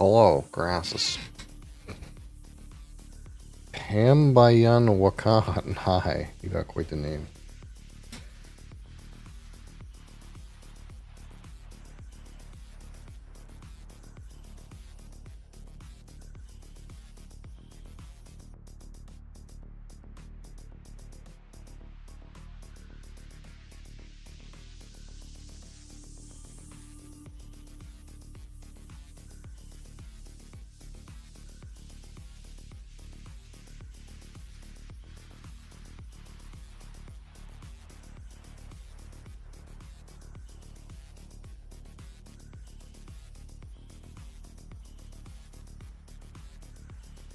hello, grasses. Pambayan Wakan. Hi, you got quite the name.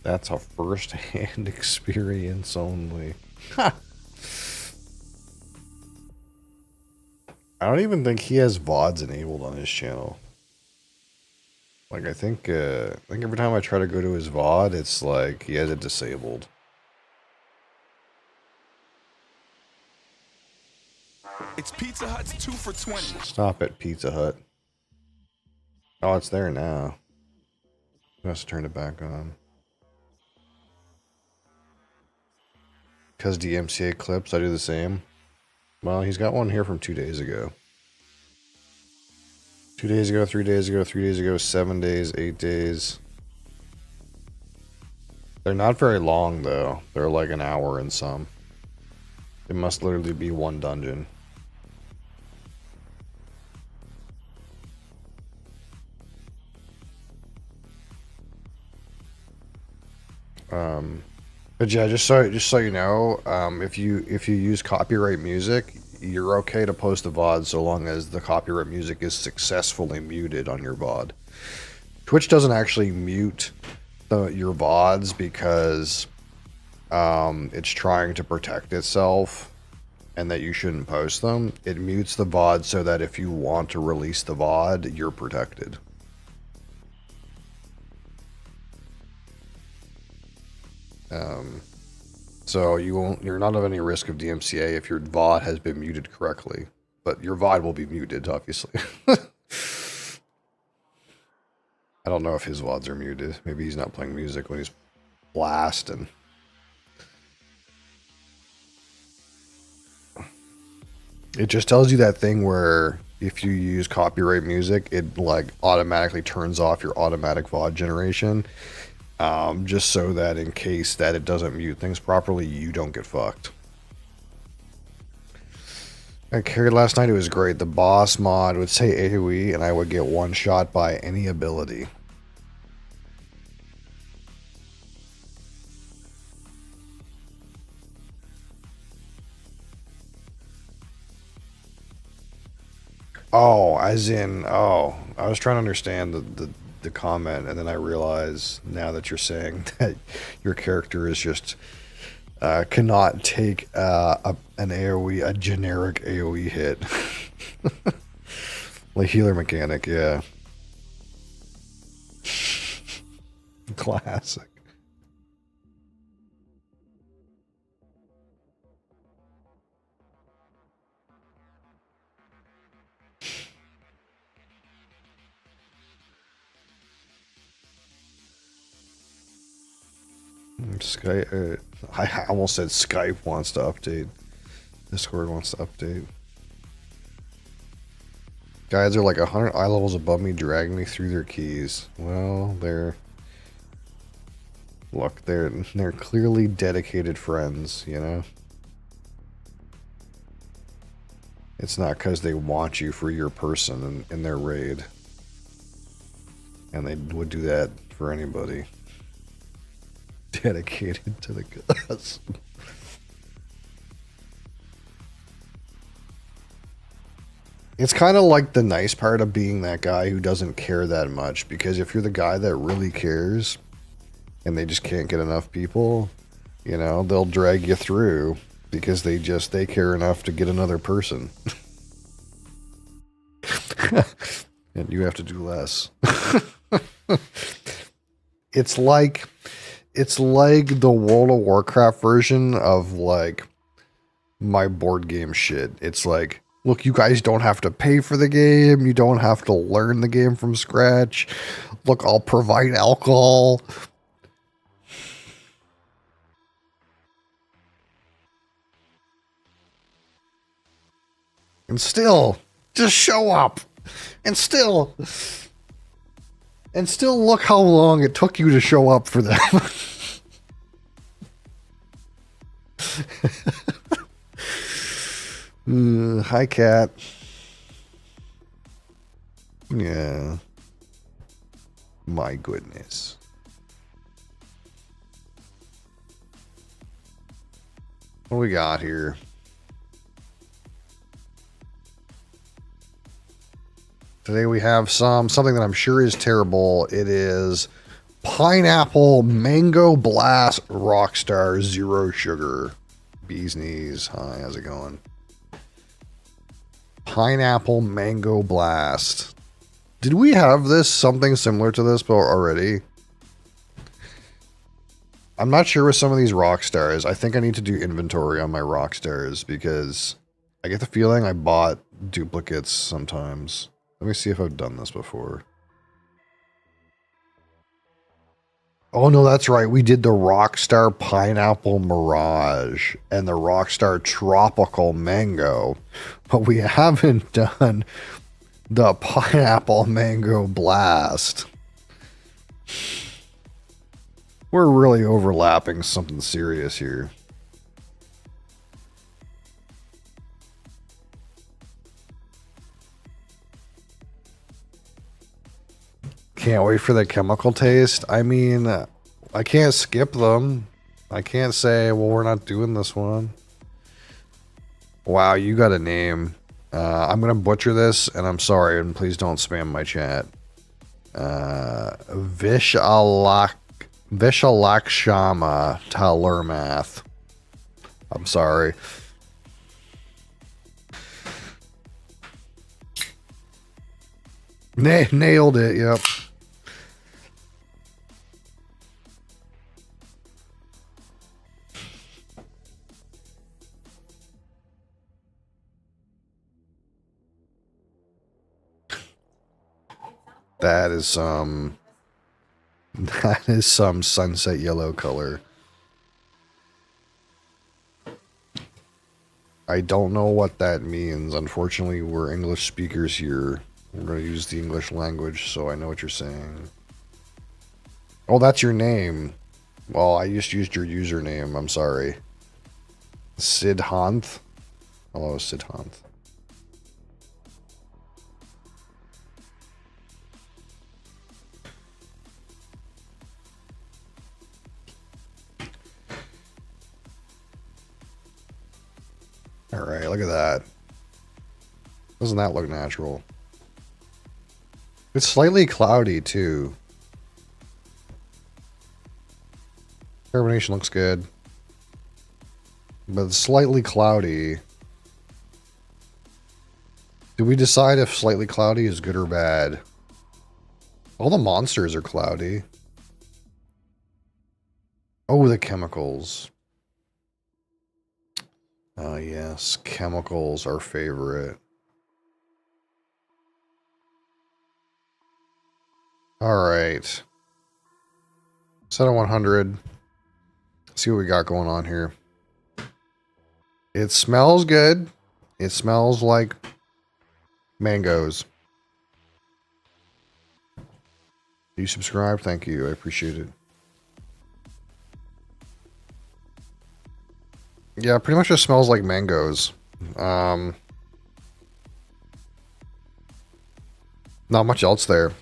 That's a first-hand experience only. Ha! I don't even think he has VODs enabled on his channel. Like, I think every time I try to go to his VOD, it's like he has it disabled. It's Pizza Hut's 2 for $20. Stop at Pizza Hut. Oh, it's there now. I must turn it back on. Because DMCA clips, I do the same. Well, he's got one here from 2 days ago. 2 days ago, 3 days ago, 3 days ago, 7 days, 8 days. They're not very long, though. They're like an hour in some. It must literally be one dungeon. But yeah, just so you know, if you use copyright music, you're okay to post a VOD so long as the copyright music is successfully muted on your VOD. Twitch doesn't actually mute your VODs because it's trying to protect itself and that you shouldn't post them. It mutes the VOD so that if you want to release the VOD, you're protected. So you're not of any risk of DMCA if your VOD has been muted correctly, but your VOD will be muted, obviously. I don't know if his VODs are muted. Maybe he's not playing music when he's blasting. It just tells you that thing where if you use copyright music, it like automatically turns off your automatic VOD generation. Just so that in case that it doesn't mute things properly, you don't get fucked. I carried last night, it was great. The boss mod would say AoE and I would get one shot by any ability. Oh, as in, oh, I was trying to understand the comment, and then I realize now that you're saying that your character is just cannot take an AoE, a generic AoE hit. Like healer mechanic, yeah. Classic. Skype, I almost said Skype wants to update. Discord wants to update. Guys are like 100 eye levels above me, dragging me through their keys. Well, look, they're clearly dedicated friends, you know? It's not because they want you for your person in their raid. And they would do that for anybody. Dedicated to the cause. It's kind of like the nice part of being that guy who doesn't care that much, because if you're the guy that really cares and they just can't get enough people, you know, they'll drag you through because they care enough to get another person. And you have to do less. It's like the World of Warcraft version of like my board game shit. It's like, look, you guys don't have to pay for the game. You don't have to learn the game from scratch. Look, I'll provide alcohol. And still, just show up. And still look how long it took you to show up for them. Hi, cat. Yeah. My goodness. What do we got here? Today we have something that I'm sure is terrible. It is Pineapple Mango Blast Rockstar Zero Sugar. Bee's Knees. Hi, how's it going? Pineapple Mango Blast. Did we have something similar to this already? I'm not sure with some of these Rockstars. I think I need to do inventory on my Rockstars because I get the feeling I bought duplicates sometimes. Let me see if I've done this before. Oh, no, that's right. We did the Rockstar Pineapple Mirage and the Rockstar Tropical Mango, but we haven't done the Pineapple Mango Blast. We're really overlapping something serious here. Can't wait for the chemical taste. I mean, I can't skip them. I can't say, well, we're not doing this one. Wow, you got a name. I'm going to butcher this, and I'm sorry, and please don't spam my chat. Vishalakshama Talermath. I'm sorry. Nailed it, yep. That is some sunset yellow color. I don't know what that means. Unfortunately, we're English speakers here. We're going to use the English language, so I know what you're saying. Oh, that's your name. Well, I just used your username. I'm sorry. Sidhanth. Hello, Sidhanth. All right, look at that. Doesn't that look natural? It's slightly cloudy, too. Carbonation looks good. But it's slightly cloudy. Do we decide if slightly cloudy is good or bad? All the monsters are cloudy. Oh, the chemicals. Yes, chemicals, our favorite. All right. Set on 100. See what we got going on here. It smells good. It smells like mangoes. You subscribe? Thank you. I appreciate it. Yeah, pretty much just smells like mangoes. Not much else there.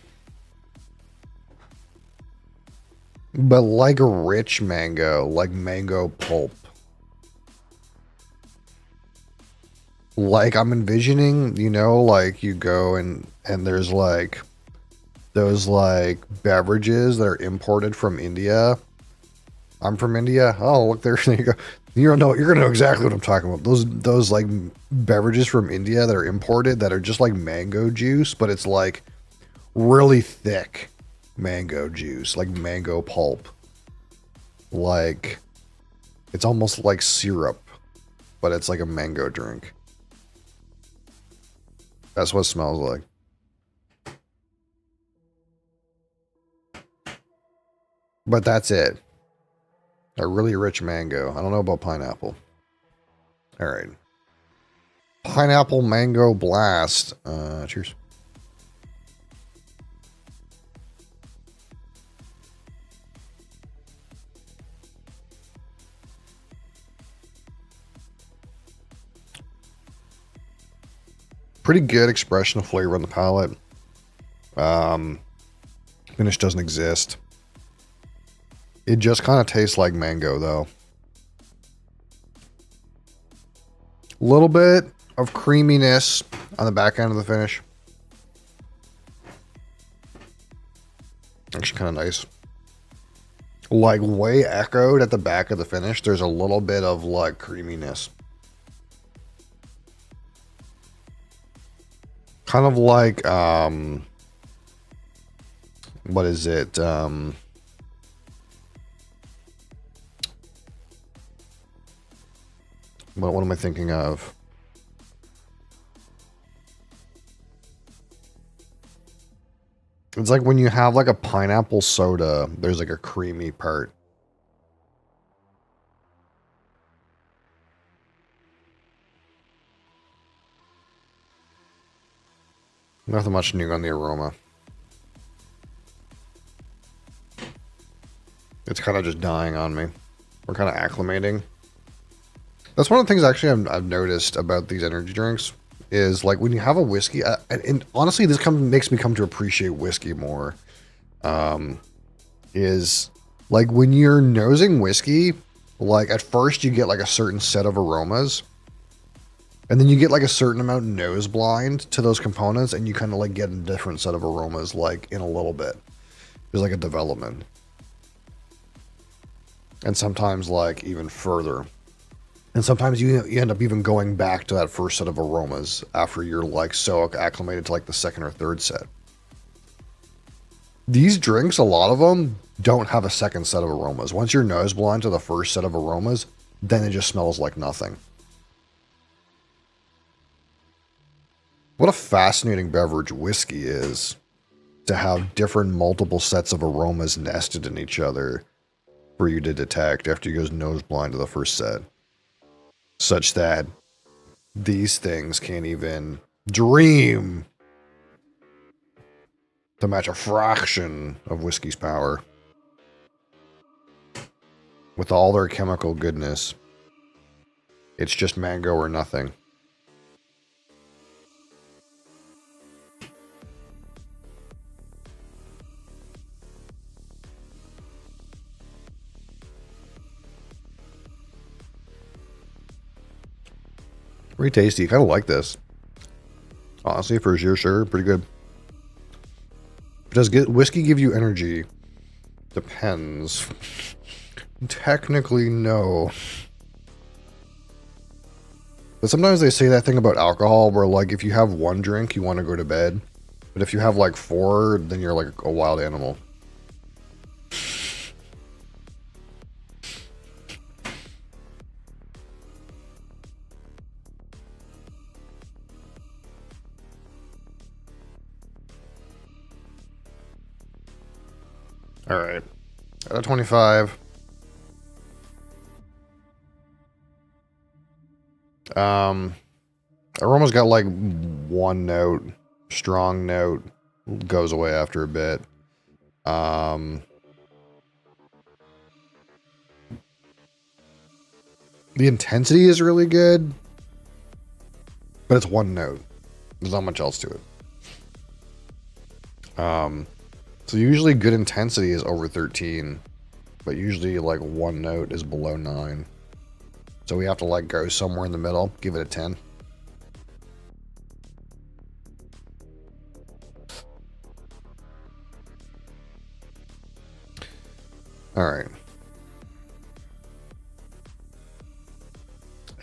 But like a rich mango, like mango pulp. Like I'm envisioning, you know, like you go and there's like those like beverages that are imported from India. I'm from India. Oh, look there, there you go. You're gonna know exactly what I'm talking about. Those like beverages from India that are imported that are just like mango juice, but it's like really thick mango juice, like mango pulp. Like it's almost like syrup, but it's like a mango drink. That's what it smells like. But that's it. A really rich mango. I don't know about pineapple. All right. Pineapple mango blast. Cheers. Pretty good expression of flavor on the palate. Finish doesn't exist. It just kind of tastes like mango, though. A little bit of creaminess on the back end of the finish. Actually, kind of nice. Like, way echoed at the back of the finish. There's a little bit of, like, creaminess. Kind of like, what is it? What am I thinking of? It's like when you have like a pineapple soda, there's like a creamy part. Nothing much new on the aroma. It's kind of just dying on me. We're kind of acclimating. That's one of the things actually I've noticed about these energy drinks is like when you have a whiskey, and honestly, this makes me come to appreciate whiskey more. Is like when you're nosing whiskey, like at first you get like a certain set of aromas, and then you get like a certain amount nose blind to those components, and you kind of like get a different set of aromas like in a little bit. There's like a development, and sometimes like even further. And sometimes you end up even going back to that first set of aromas after you're like so acclimated to like the second or third set. These drinks, a lot of them don't have a second set of aromas. Once you're nose blind to the first set of aromas, then it just smells like nothing. What a fascinating beverage whiskey is, to have different multiple sets of aromas nested in each other for you to detect after you go nose blind to the first set. Such that these things can't even dream to match a fraction of whiskey's power. With all their chemical goodness, it's just mango or nothing. Pretty tasty. Kind of like this. Honestly, for sure, pretty good. Does whiskey give you energy? Depends. Technically, no. But sometimes they say that thing about alcohol where, like, if you have one drink, you want to go to bed. But if you have, like, 4, then you're like a wild animal. All right, out of 25. Aroma's got like one note, strong note, goes away after a bit. The intensity is really good, but it's one note. There's not much else to it. So usually good intensity is over 13, but usually like one note is below 9. So we have to like go somewhere in the middle, give it a 10. All right.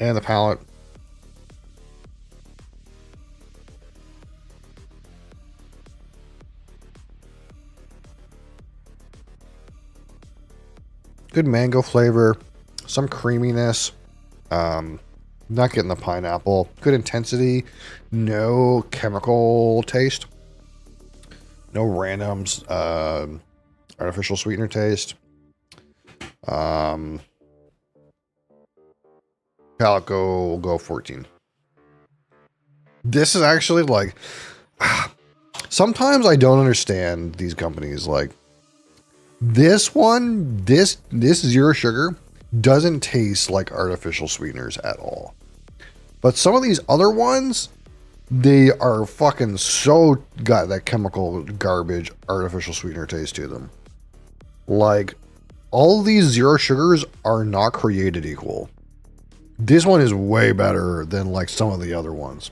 And the palate. Good mango flavor, some creaminess, not getting the pineapple, good intensity, no chemical taste, no random artificial sweetener taste. Calico will go 14. This is actually like, sometimes I don't understand these companies. Like this one, this zero sugar doesn't taste like artificial sweeteners at all. But some of these other ones, they are fucking so got that chemical garbage artificial sweetener taste to them. Like all these zero sugars are not created equal. This one is way better than like some of the other ones.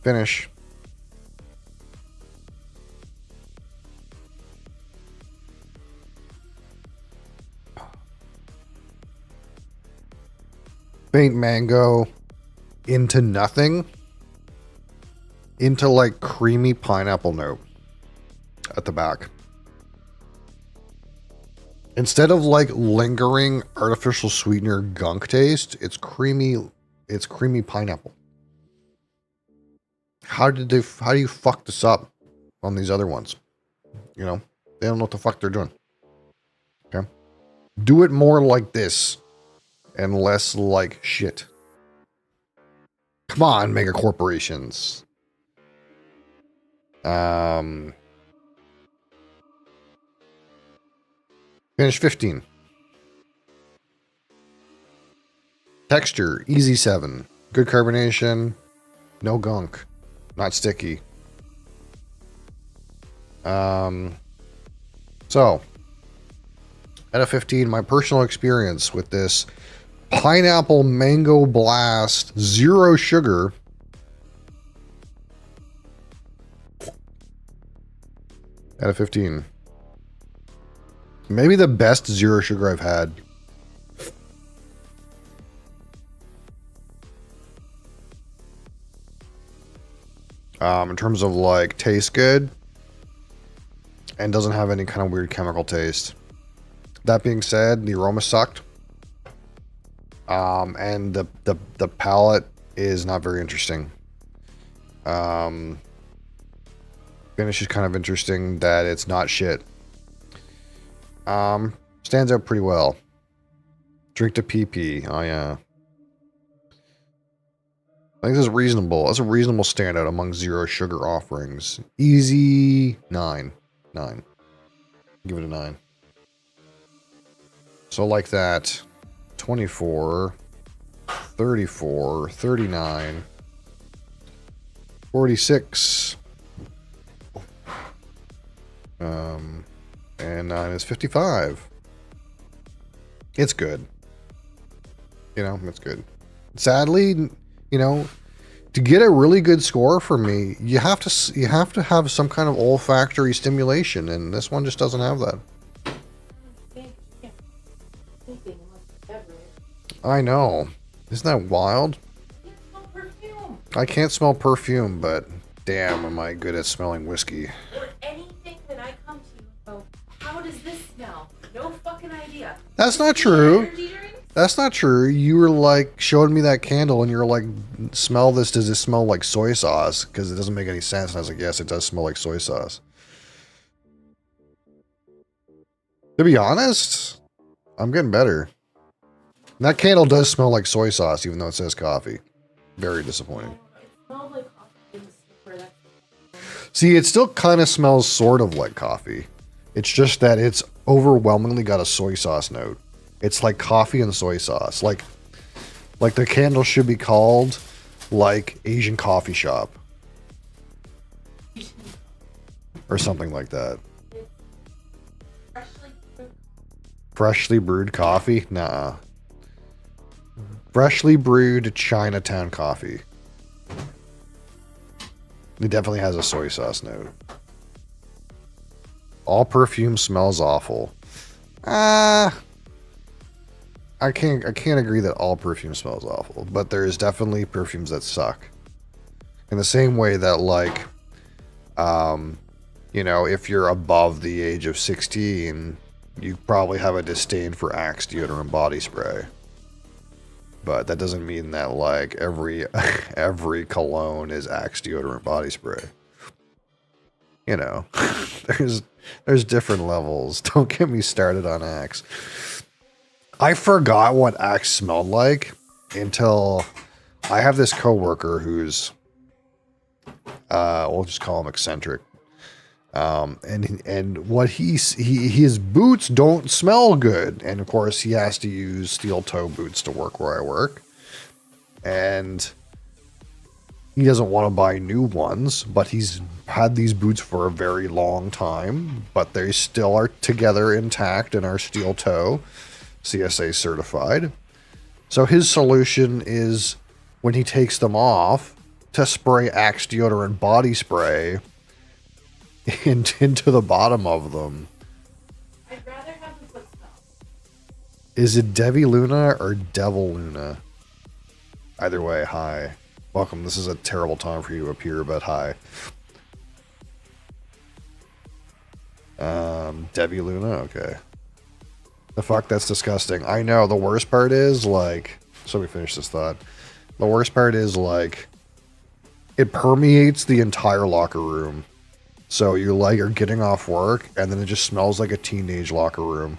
Finish. Faint mango into nothing, into like creamy pineapple note at the back. Instead of like lingering artificial sweetener gunk taste, it's creamy pineapple. How do you fuck this up on these other ones? You know, they don't know what the fuck they're doing. Okay. Do it more like this and less like shit. Come on, mega corporations. Finish 15. Texture, easy 7. Good carbonation. No gunk. Not sticky. So, out of 15, my personal experience with this pineapple mango blast, zero sugar. Out of 15. Maybe the best zero sugar I've had. In terms of like taste good and doesn't have any kind of weird chemical taste. That being said, the aroma sucked. And the palate is not very interesting. Finish is kind of interesting that it's not shit. Stands out pretty well. Drink to PP. Oh yeah. I think this is reasonable. That's a reasonable standout among zero sugar offerings. Easy 9. 9. Give it a 9. So like that. 24, 34, 39, 46, and 9 is 55. It's good. You know, it's good. Sadly, you know, to get a really good score for me, you have to have some kind of olfactory stimulation, and this one just doesn't have that. I know. Isn't that wild? I can't smell perfume, but damn, am I good at smelling whiskey. Or anything that I come to you and go, how does this smell? No fucking idea. That's not true. That's not true. You were like showing me that candle and you're like, smell this. Does it smell like soy sauce? Because it doesn't make any sense. And I was like, yes, it does smell like soy sauce. To be honest, I'm getting better. And that candle does smell like soy sauce, even though it says coffee. Very disappointing. See, it still kind of smells sort of like coffee. It's just that it's overwhelmingly got a soy sauce note. It's like coffee and soy sauce. Like the candle should be called like Asian coffee shop. Or something like that. Freshly brewed coffee? Nah. Freshly brewed Chinatown coffee. It definitely has a soy sauce note. All perfume smells awful. I can't agree that all perfume smells awful, but there is definitely perfumes that suck. In the same way that like, you know, if you're above the age of 16, you probably have a disdain for Axe deodorant body spray. But that doesn't mean that like every cologne is Axe deodorant body spray. you know, there's different levels. Don't get me started on Axe. I forgot what Axe smelled like until I have this coworker who's, we'll just call him eccentric. And what his boots don't smell good, and of course he has to use steel toe boots to work where I work, and he doesn't want to buy new ones, but he's had these boots for a very long time, but they still are together intact and are steel toe CSA certified. So his solution is, when he takes them off, to spray Axe deodorant body spray into the bottom of them. I'd rather have the foot smell. Is it Devi Luna or Devil Luna? Either way, hi. Welcome. This is a terrible time for you to appear, but hi. Devi Luna? Okay. The fuck? That's disgusting. I know. The worst part is, like... So we finish this thought. The worst part is, like... It permeates the entire locker room. So you, like, are getting off work, and then it just smells like a teenage locker room.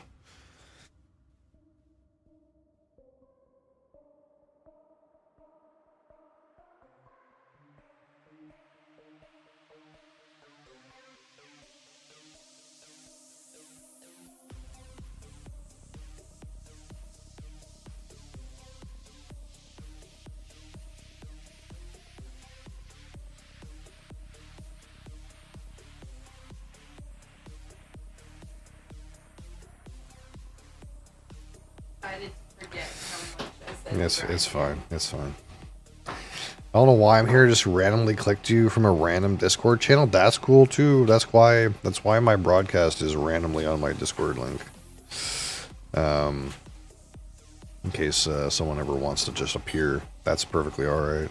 I did forget how much I said. It's fine. It's fine. I don't know why I'm here. Just randomly clicked you from a random Discord channel. That's cool too. That's why my broadcast is randomly on my Discord link. In case someone ever wants to just appear, that's perfectly all right.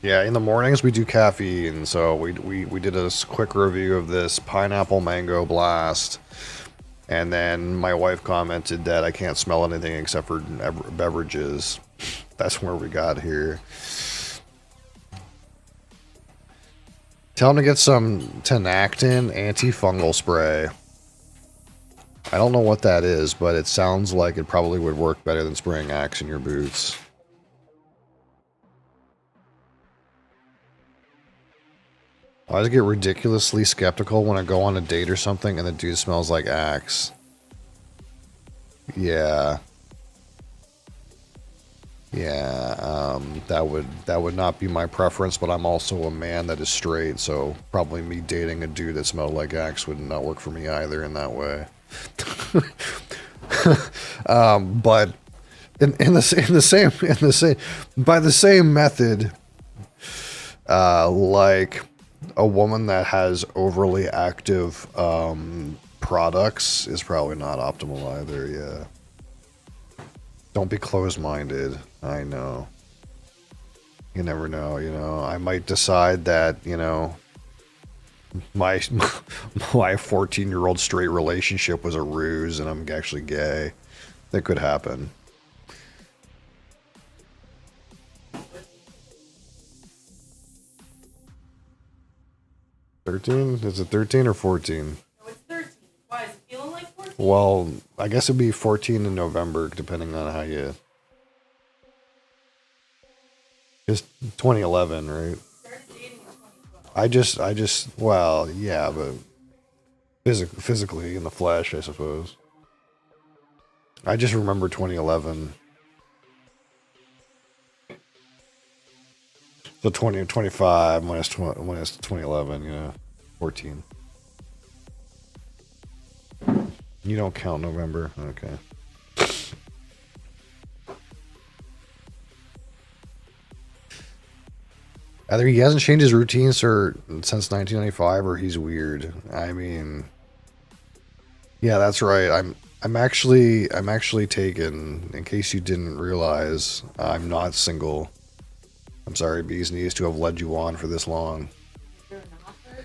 Yeah, in the mornings we do caffeine, so we did a quick review of this pineapple mango blast. And then my wife commented that I can't smell anything except for beverages. That's where we got here. Tell him to get some Tenactin antifungal spray. I don't know what that is, but it sounds like it probably would work better than spraying Axe in your boots. I always get ridiculously skeptical when I go on a date or something and the dude smells like Axe. Yeah. Yeah, that would not be my preference, but I'm also a man that is straight, so probably me dating a dude that smelled like Axe would not work for me either in that way. But in the same by the same method, like a woman that has overly active products is probably not optimal either. Yeah. Don't be closed-minded. I know. You never know, you know. I might decide that, you know, my 14-year-old straight relationship was a ruse and I'm actually gay. That could happen. 13? Is it 13 or 14? No, it's 13. Why, is it feeling like 14? Well, I guess it'd be 14 in November, depending on how you... It's 2011, right? Started dating in 2012. I just, well, yeah, but physically in the flesh, I suppose. I just remember 2011. So 25 minus 2011, you know, 14. You don't count November, okay. Either he hasn't changed his routines since 1995, or he's weird. I mean, yeah, that's right. I'm actually taken. In case you didn't realize, I'm not single. I'm sorry, Bee's Knees, to have led you on for this long. You're not hurt,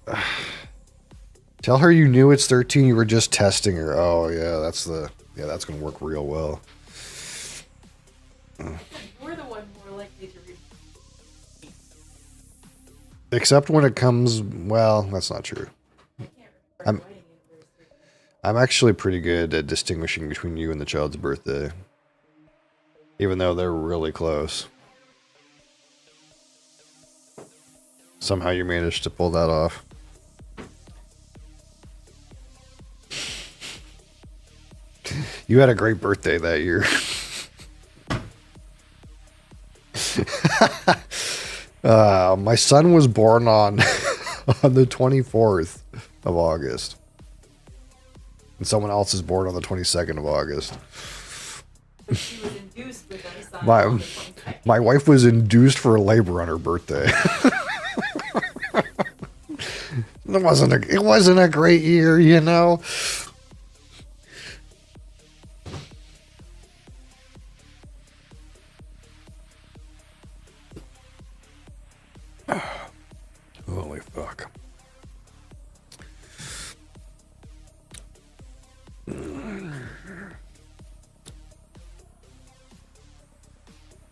'cause... Tell her you knew it's 13. You were just testing her. Oh yeah, that's gonna work real well. You're the one more likely to read. Except when it comes. Well, that's not true. I'm actually pretty good at distinguishing between you and the child's birthday, even though they're really close. Somehow you managed to pull that off. You had a great birthday that year. My son was born on on the 24th of August. And someone else is born on the 22nd of August. She was induced with a son on the 22nd. My wife was induced for labor on her birthday. It wasn't a great year, you know. Holy fuck.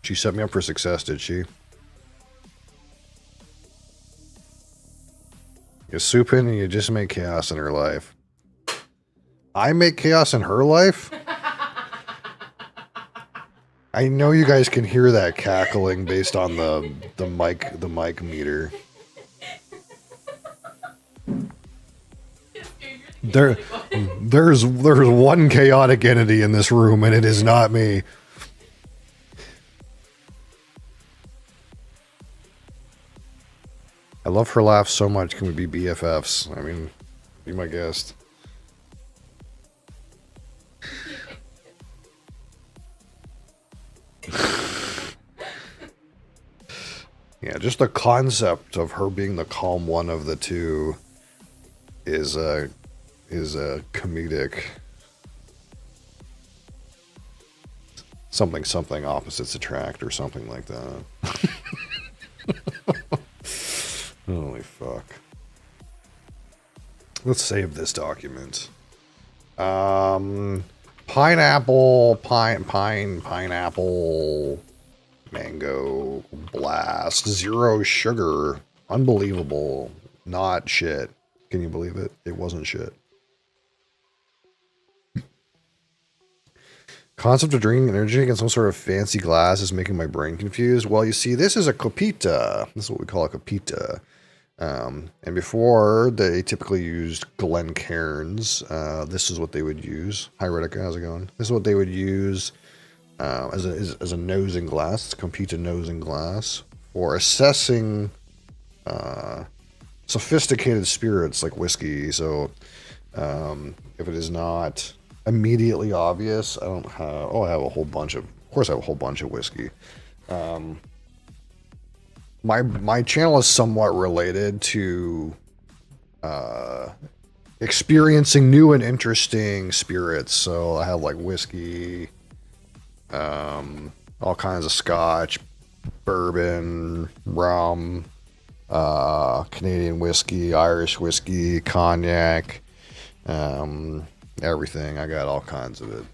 She set me up for success, did she? You soup in and you just make chaos in her life. I make chaos in her life? I know you guys can hear that cackling based on the mic meter. There's one chaotic entity in this room, and it is not me. I love her laugh so much. Can we be BFFs? I mean, be my guest. Yeah, just the concept of her being the calm one of the two is a comedic. Something opposites attract or something like that. Holy fuck. Let's save this document. Pineapple, pineapple, mango, blast, 0 sugar. Unbelievable. Not shit. Can you believe it? It wasn't shit. Concept of drinking energy in some sort of fancy glass is making my brain confused. Well, you see, this is a copita. This is what we call a copita. And before, they typically used Glencairns. This is what they would use. Hi, Reddica, how's it going? This is what they would use as a nosing glass. It's a copita nosing glass for assessing sophisticated spirits like whiskey. So if it is not immediately obvious, I don't have. Oh, I have a whole bunch of. Of course, I have a whole bunch of whiskey. My channel is somewhat related to experiencing new and interesting spirits. So I have like whiskey, all kinds of scotch, bourbon, rum, Canadian whiskey, Irish whiskey, cognac, everything. I got all kinds of it.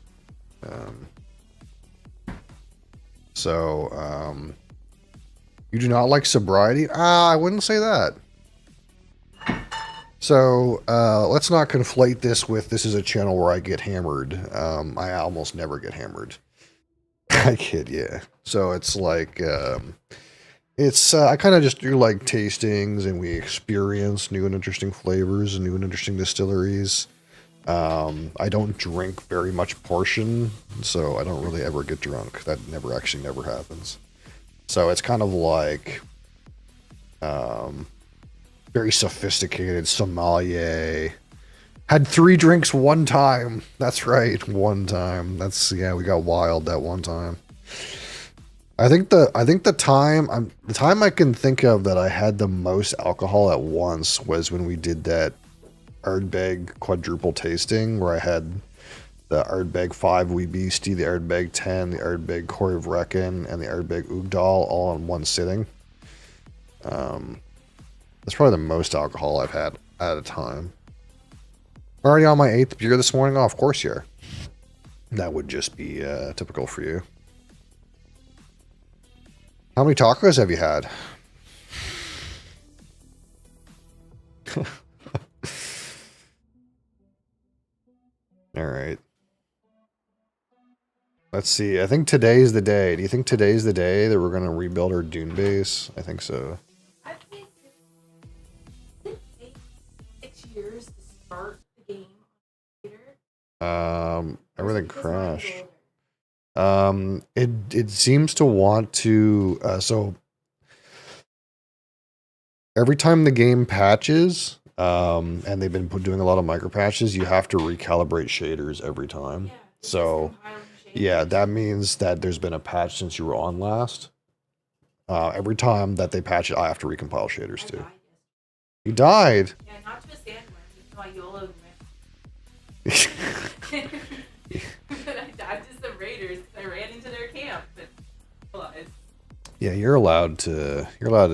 You do not like sobriety? I wouldn't say that. So, let's not conflate this with this is a channel where I get hammered. I almost never get hammered. I kid, yeah. So it's like, I kind of just do like tastings and we experience new and interesting flavors and new and interesting distilleries. I don't drink very much portion, so I don't really ever get drunk. That never happens. So it's kind of like very sophisticated sommelier. Had 3 drinks one time. That's right, one time. We got wild that one time. I think the time I can think of that I had the most alcohol at once was when we did that Ardbeg quadruple tasting where I had the Ardbeg 5 Wee Beastie, the Ardbeg 10, the Ardbeg Corey of Reckon, and the Ardbeg Oogdal all in one sitting. That's probably the most alcohol I've had at a time. Already on my 8th beer this morning? Oh, of course you are. That would just be typical for you. How many tacos have you had? Alright. Let's see. I think today's the day. Do you think today's the day that we're going to rebuild our dune base? I think so. I think it takes 6 years to start the game on computer. Everything Because mine's crashed. older. It seems to want to, so every time the game patches, and they've been doing a lot of micro patches, you have to recalibrate shaders every time. Yeah, it's just So, compiling yeah, shaders. that means that there's been a patch since you were on last. Every time that they patch it, I have to recompile shaders I too. died You died. yesterday. Yeah, not to a sandworm, just my YOLO but I died to some raiders because I ran into their camp and realized. Yeah, you're allowed to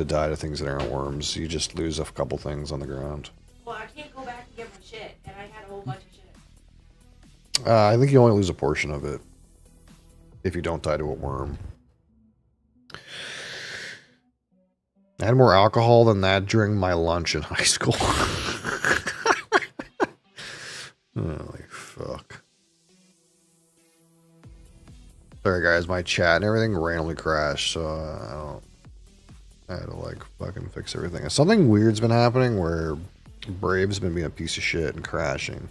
die to things that aren't worms. You just lose a couple things on the ground. Well, I can't go back and get my shit, and I had a whole bunch of shit. I think you only lose a portion of it if you don't die to a worm. I had more alcohol than that during my lunch in high school. Holy fuck. Sorry guys, my chat and everything randomly crashed, so I had to like fucking fix everything. Something weird's been happening where Brave's been being a piece of shit and crashing.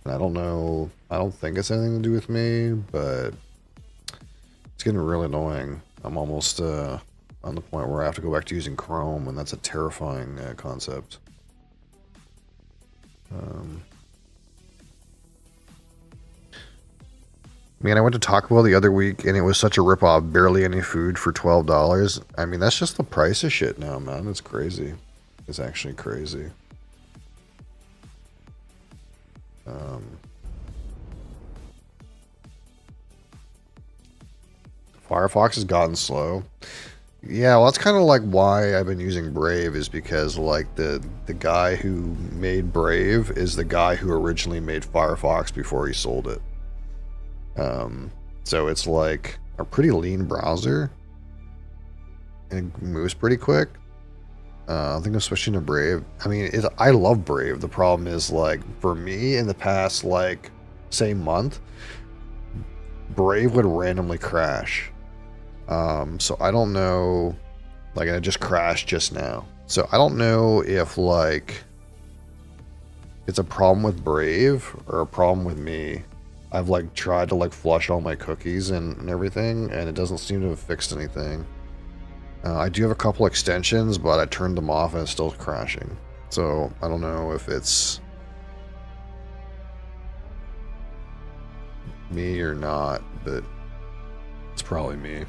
And I don't know, I don't think it's anything to do with me, but it's getting really annoying. I'm almost on the point where I have to go back to using Chrome, and that's a terrifying concept. Man, I went to Taco Bell the other week, and it was such a ripoff. Barely any food for $12. I mean, that's just the price of shit now, man. It's crazy. It's actually crazy. Firefox has gotten slow. Yeah, well, that's kind of like why I've been using Brave, is because like the guy who made Brave is the guy who originally made Firefox before he sold it. So it's like a pretty lean browser, and it moves pretty quick. I think I'm switching to Brave. I mean, I love Brave. The problem is, like, for me in the past, like, say month, Brave would randomly crash. So I don't know, like, it just crashed just now. So I don't know if, like, it's a problem with Brave or a problem with me. I've, like, tried to, like, flush all my cookies and everything, and it doesn't seem to have fixed anything. I do have a couple extensions, but I turned them off and it's still crashing. So I don't know if it's me or not, but it's probably me.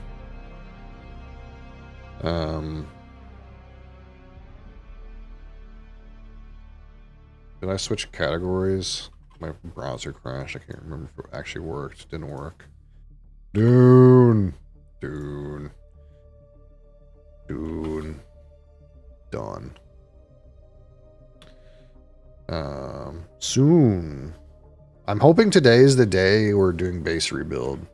Did I switch categories? My browser crashed. I can't remember if it actually worked. It didn't work. Doon. Doon. Doon. Done. Soon. I'm hoping today is the day we're doing base rebuild.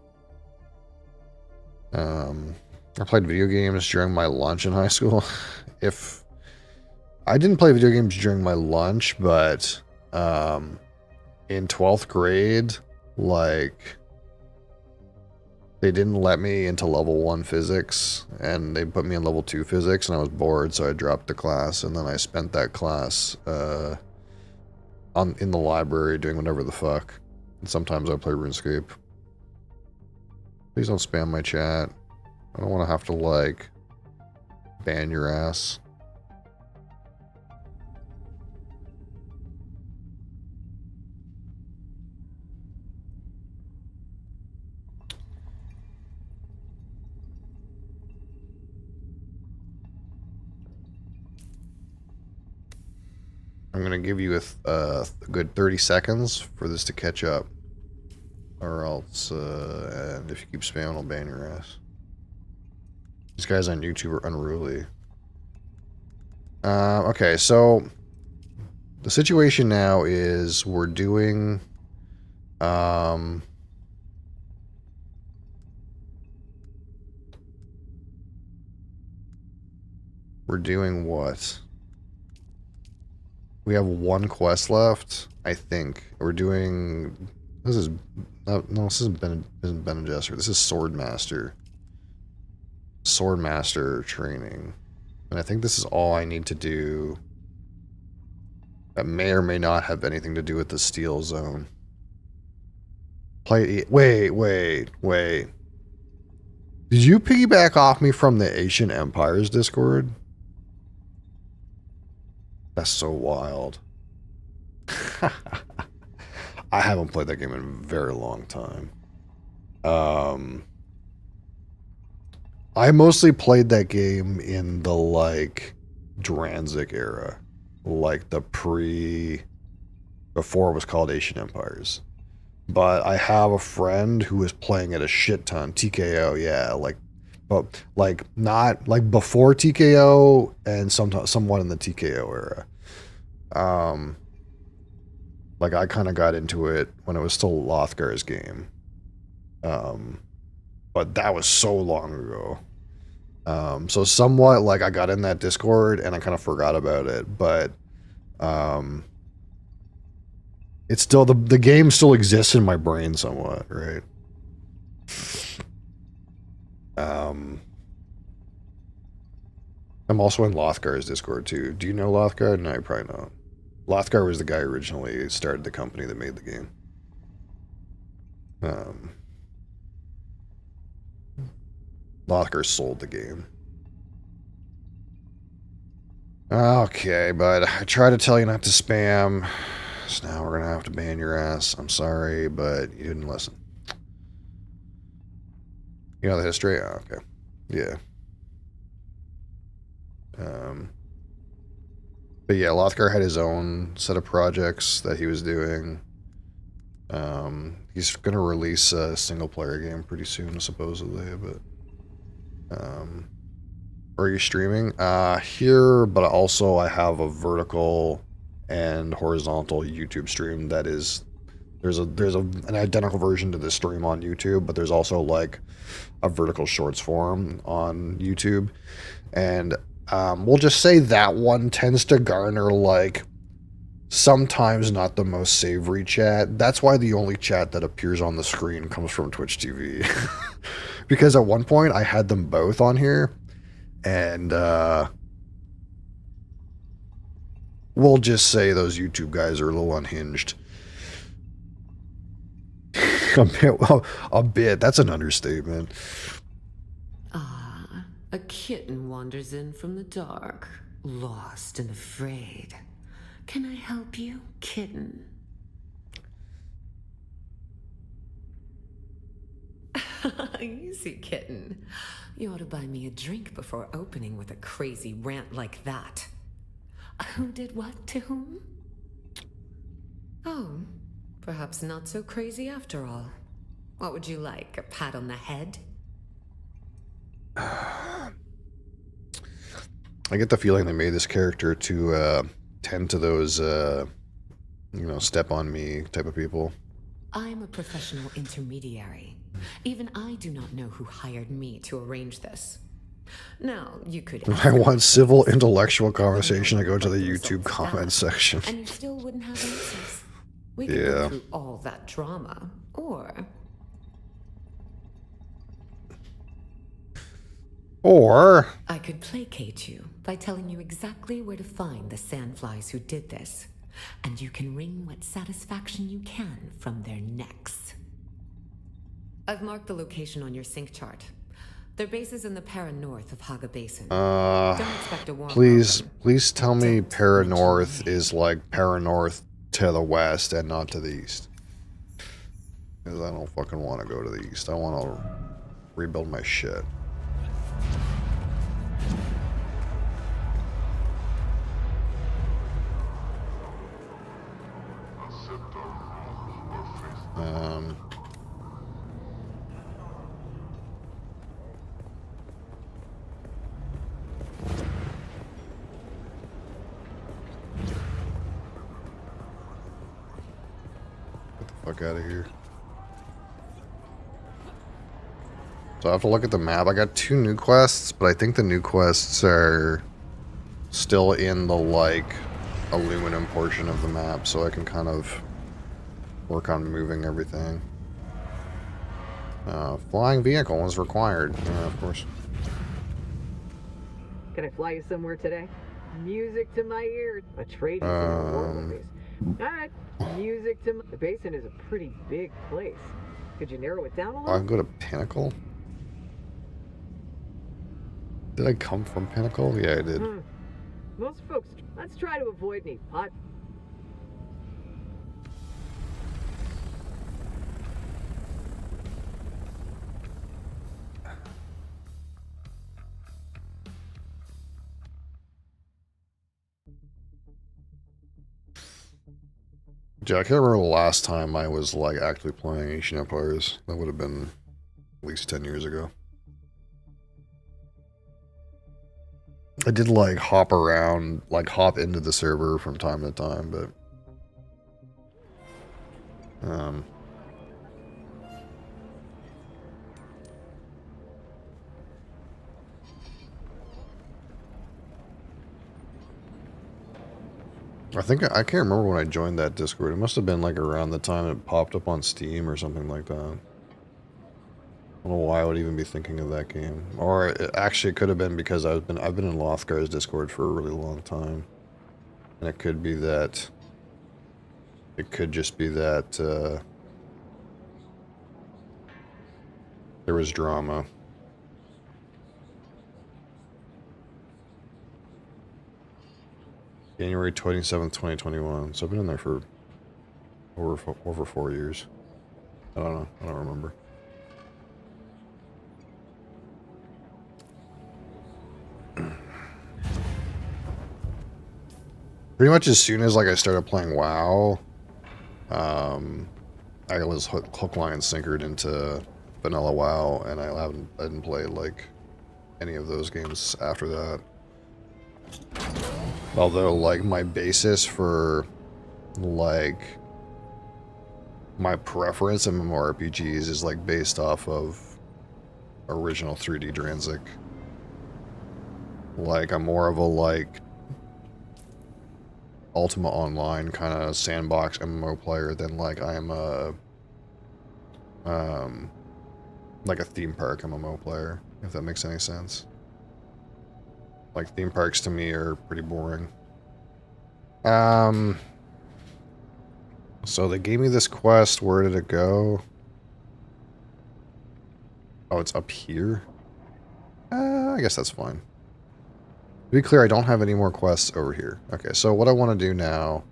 I played video games during my lunch in high school. If I didn't play video games during my lunch, but in 12th grade, like, they didn't let me into level 1 physics, and they put me in level 2 physics, and I was bored, so I dropped the class, and then I spent that class in the library doing whatever the fuck. And sometimes I play RuneScape. Please don't spam my chat. I don't want to have to, like, ban your ass. I'm going to give you a good 30 seconds for this to catch up. Or else, and if you keep spamming, I'll ban your ass. These guys on YouTube are unruly. Okay, so the situation now is we're doing we're doing what? We have one quest left, I think. We're doing this is no, this isn't Bene Gesserit. This is Swordmaster. Swordmaster training. And I think this is all I need to do. That may or may not have anything to do with the Steel Zone. Wait. Did you piggyback off me from the Ancient Empires Discord? That's so wild. I haven't played that game in a very long time. I mostly played that game in the, like, Dranzik era. Like, before it was called Ancient Empires. But I have a friend who is playing it a shit ton. TKO, yeah, but not like before TKO and somewhat in the TKO era. Like I kind of got into it when it was still Lothgar's game. But that was so long ago. So somewhat like I got in that Discord and I kind of forgot about it, but it's still the game still exists in my brain somewhat, right? I'm also in Lothgar's Discord too. Do you know Lothgar? No, you probably not. Lothgar was the guy who originally started the company that made the game. Lothgar sold the game. Okay, but I tried to tell you not to spam. So now we're gonna have to ban your ass. I'm sorry, but you didn't listen. You know the history? Oh, okay. Yeah. But yeah, Lothgar had his own set of projects that he was doing. He's gonna release a single player game pretty soon, supposedly, but are you streaming? Here, but also I have a vertical and horizontal YouTube stream that is there's an identical version to this stream on YouTube, but there's also like a vertical shorts forum on YouTube, and we'll just say that one tends to garner like sometimes not the most savory chat. That's why the only chat that appears on the screen comes from Twitch TV. Because at one point I had them both on here, and we'll just say those YouTube guys are a little unhinged. A bit. That's an understatement. Ah, a kitten wanders in from the dark, lost and afraid. Can I help you, kitten? Easy, kitten. You ought to buy me a drink before opening with a crazy rant like that. Who did what to whom? Oh, perhaps not so crazy after all. What would you like, a pat on the head? I get the feeling they made this character to tend to those, step on me type of people. I'm a professional intermediary. Even I do not know who hired me to arrange this. Now, you could... I want civil, intellectual conversation to go to the YouTube comment section. And you still wouldn't have answers. We could go through all that drama, Or I could placate you by telling you exactly where to find the sandflies who did this, and you can wring what satisfaction you can from their necks. I've marked the location on your sync chart. Their base is in the Para North of Haga Basin. Don't expect a warm please welcome. tell me Para North is like Para North to the west and not to the east. Because I don't fucking want to go to the east. I want to rebuild my shit. fuck out of here. So I have to look at the map. I got 2 new quests, but I think the new quests are still in the, like, aluminum portion of the map, so I can kind of work on moving everything. Flying vehicle is required. Yeah, of course. Can I fly you somewhere today? Music to my ears. A trade is in the world base. Alright, music to my... The basin is a pretty big place. Could you narrow it down a little? I can go to Pinnacle? Did I come from Pinnacle? Yeah, I did. Most folks... Let's try to avoid any pot... Yeah, I can't remember the last time I was, like, actually playing Ancient Empires. That would have been at least 10 years ago. I did, like, hop around, like, hop into the server from time to time, but... I think, I can't remember when I joined that Discord. It must have been, like, around the time it popped up on Steam or something like that. I don't know why I would even be thinking of that game. Or, it actually could have been because I've been in Lothgar's Discord for a really long time. And it could be that... It could just be that, there was drama. January 27th, 2021. So I've been in there for over 4 years. I don't know. I don't remember. Pretty much as soon as like I started playing WoW, I was hook, line, and sinkered into vanilla WoW, and I didn't play like any of those games after that. Although, like, my basis for, like, my preference in MMORPGs is, like, based off of original 3D Dranzik. Like, I'm more of a, like, Ultima Online kind of sandbox MMO player than, like, I am a, like a theme park MMO player, if that makes any sense. Like, theme parks to me are pretty boring. So they gave me this quest. Where did it go? Oh, it's up here? I guess that's fine. To be clear, I don't have any more quests over here. Okay, so what I want to do now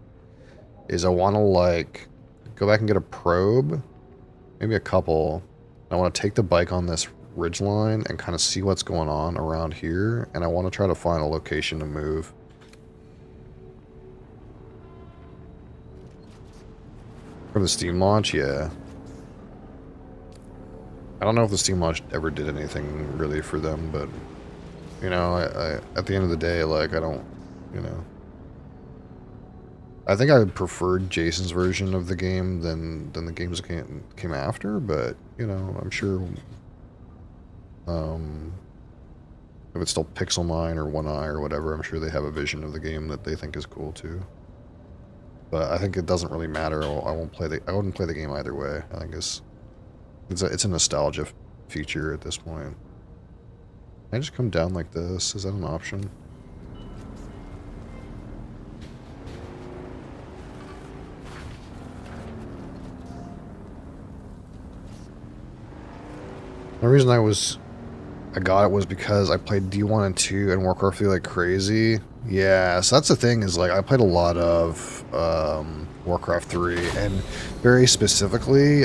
is I want to, like, go back and get a probe. Maybe a couple. I want to take the bike on this ridgeline and kind of see what's going on around here, and I want to try to find a location to move. For the Steam launch, yeah. I don't know if the Steam launch ever did anything really for them, but you know, I at the end of the day, like, I don't, you know. I think I preferred Jason's version of the game than the games that came after, but you know, I'm sure. If it's still Pixel Mine or One Eye or whatever, I'm sure they have a vision of the game that they think is cool too. But I think it doesn't really matter. I wouldn't play the game either way. I think it's a nostalgia feature at this point. Can I just come down like this? Is that an option? The reason I got it was because I played D1 and 2 and Warcraft 3 like crazy. Yeah, so that's the thing, is like I played a lot of Warcraft 3, and very specifically,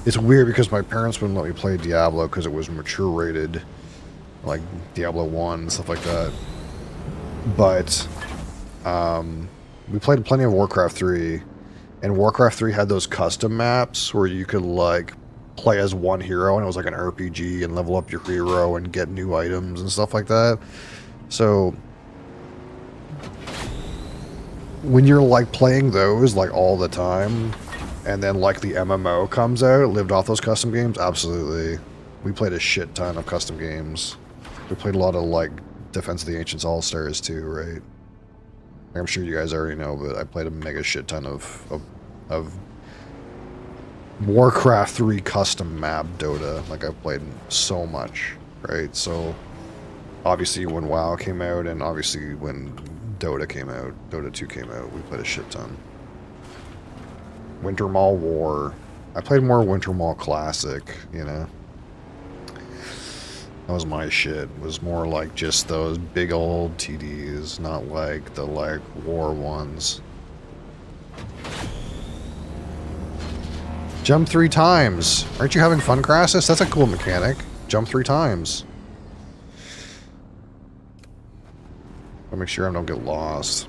it's weird because my parents wouldn't let me play Diablo because it was mature rated, like Diablo 1 and stuff like that. But we played plenty of Warcraft 3, and Warcraft 3 had those custom maps where you could like play as one hero, and it was like an RPG, and level up your hero and get new items and stuff like that. So when you're like playing those like all the time, and then like the MMO comes out, lived off those custom games, absolutely. We played a shit ton of custom games. We played a lot of like Defense of the Ancients All-Stars too, right? I'm sure you guys already know, but I played a mega shit ton of Warcraft 3 custom map Dota. Like I played so much, right? So obviously when WoW came out and obviously when Dota came out, Dota 2 came out, we played a shit ton. Winter Mall War. I played more Winter Mall Classic, you know. That was my shit. It was more like just those big old TDs, not like the like war ones. Jump 3 times. Aren't you having fun, Crassus? That's a cool mechanic. Jump 3 times. I'll make sure I don't get lost.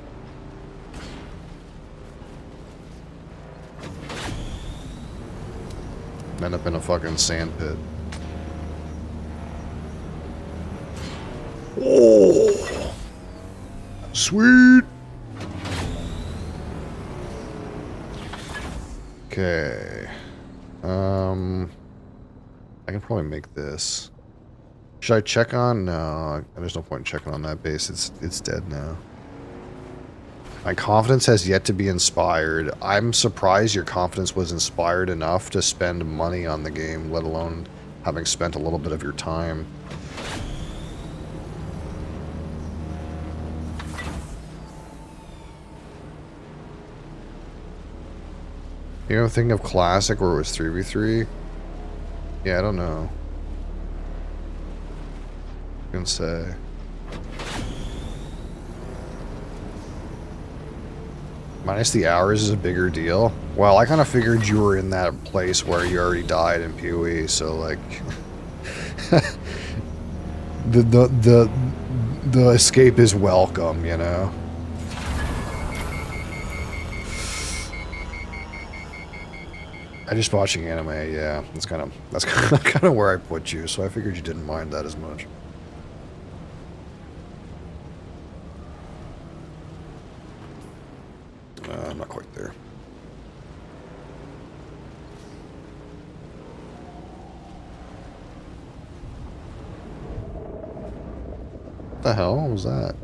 End up in a fucking sand pit. Oh, sweet. Okay. I can probably make this. Should I check on? No, there's no point in checking on that base. It's dead now. My confidence has yet to be inspired. I'm surprised your confidence was inspired enough to spend money on the game, let alone having spent a little bit of your time. You know, thinking of Classic where it was 3v3? Yeah, I don't know. I can say. Minus the hours is a bigger deal. Well, I kind of figured you were in that place where you already died in PoE, so like the escape is welcome, you know. I just watching anime, yeah. That's kind of where I put you, so I figured you didn't mind that as much. I'm not quite there. What the hell was that?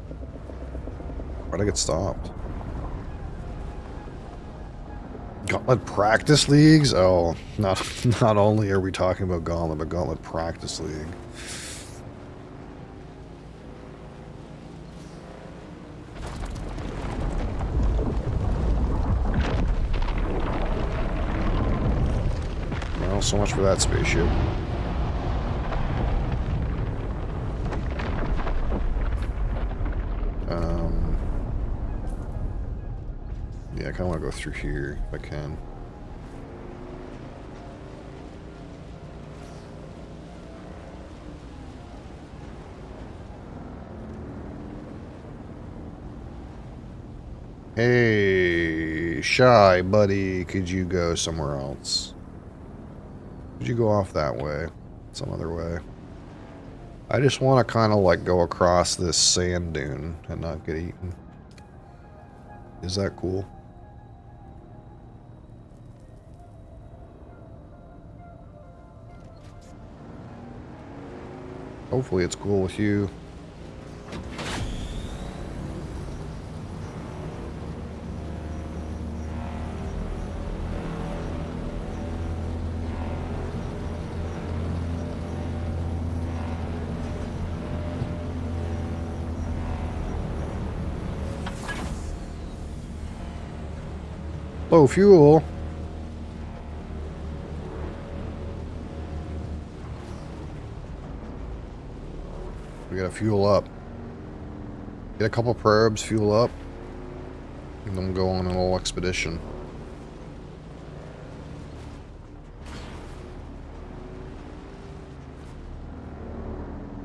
Why'd I get stopped? Gauntlet practice leagues? Oh, not only are we talking about Gauntlet, but Gauntlet practice league. Well, so much for that spaceship. Yeah, I kind of want to go through here if I can. Hey, Shy buddy, could you go somewhere else? Could you go off that way? Some other way? I just want to kind of like go across this sand dune and not get eaten. Is that cool? Hopefully it's cool with you. Low fuel. We gotta fuel up. Get a couple probes, fuel up, and then go on a little expedition.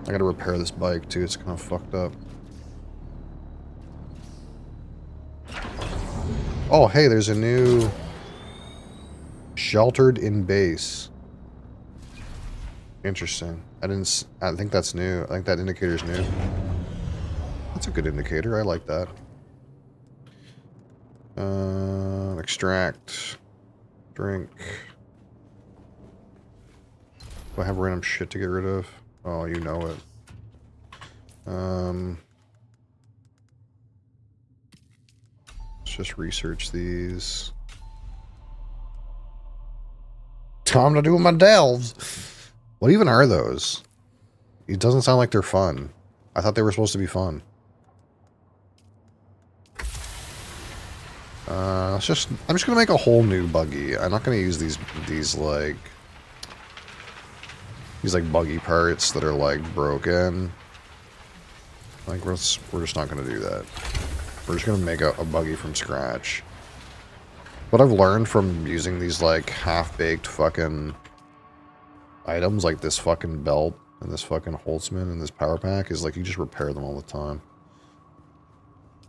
I gotta repair this bike too, it's kind of fucked up. Oh, hey, there's a new sheltered in base. Interesting. I think that's new. I think that indicator's new. That's a good indicator. I like that. Extract. Drink. Do I have random shit to get rid of? Oh, you know it. Let's just research these. Time to do my delves. What even are those? It doesn't sound like they're fun. I thought they were supposed to be fun. I'm just gonna make a whole new buggy. I'm not gonna use these like buggy parts that are like broken. Like we're just not gonna do that. We're just gonna make a buggy from scratch. What I've learned from using these like half-baked fucking items like this fucking belt and this fucking Holtzman and this power pack is like you just repair them all the time.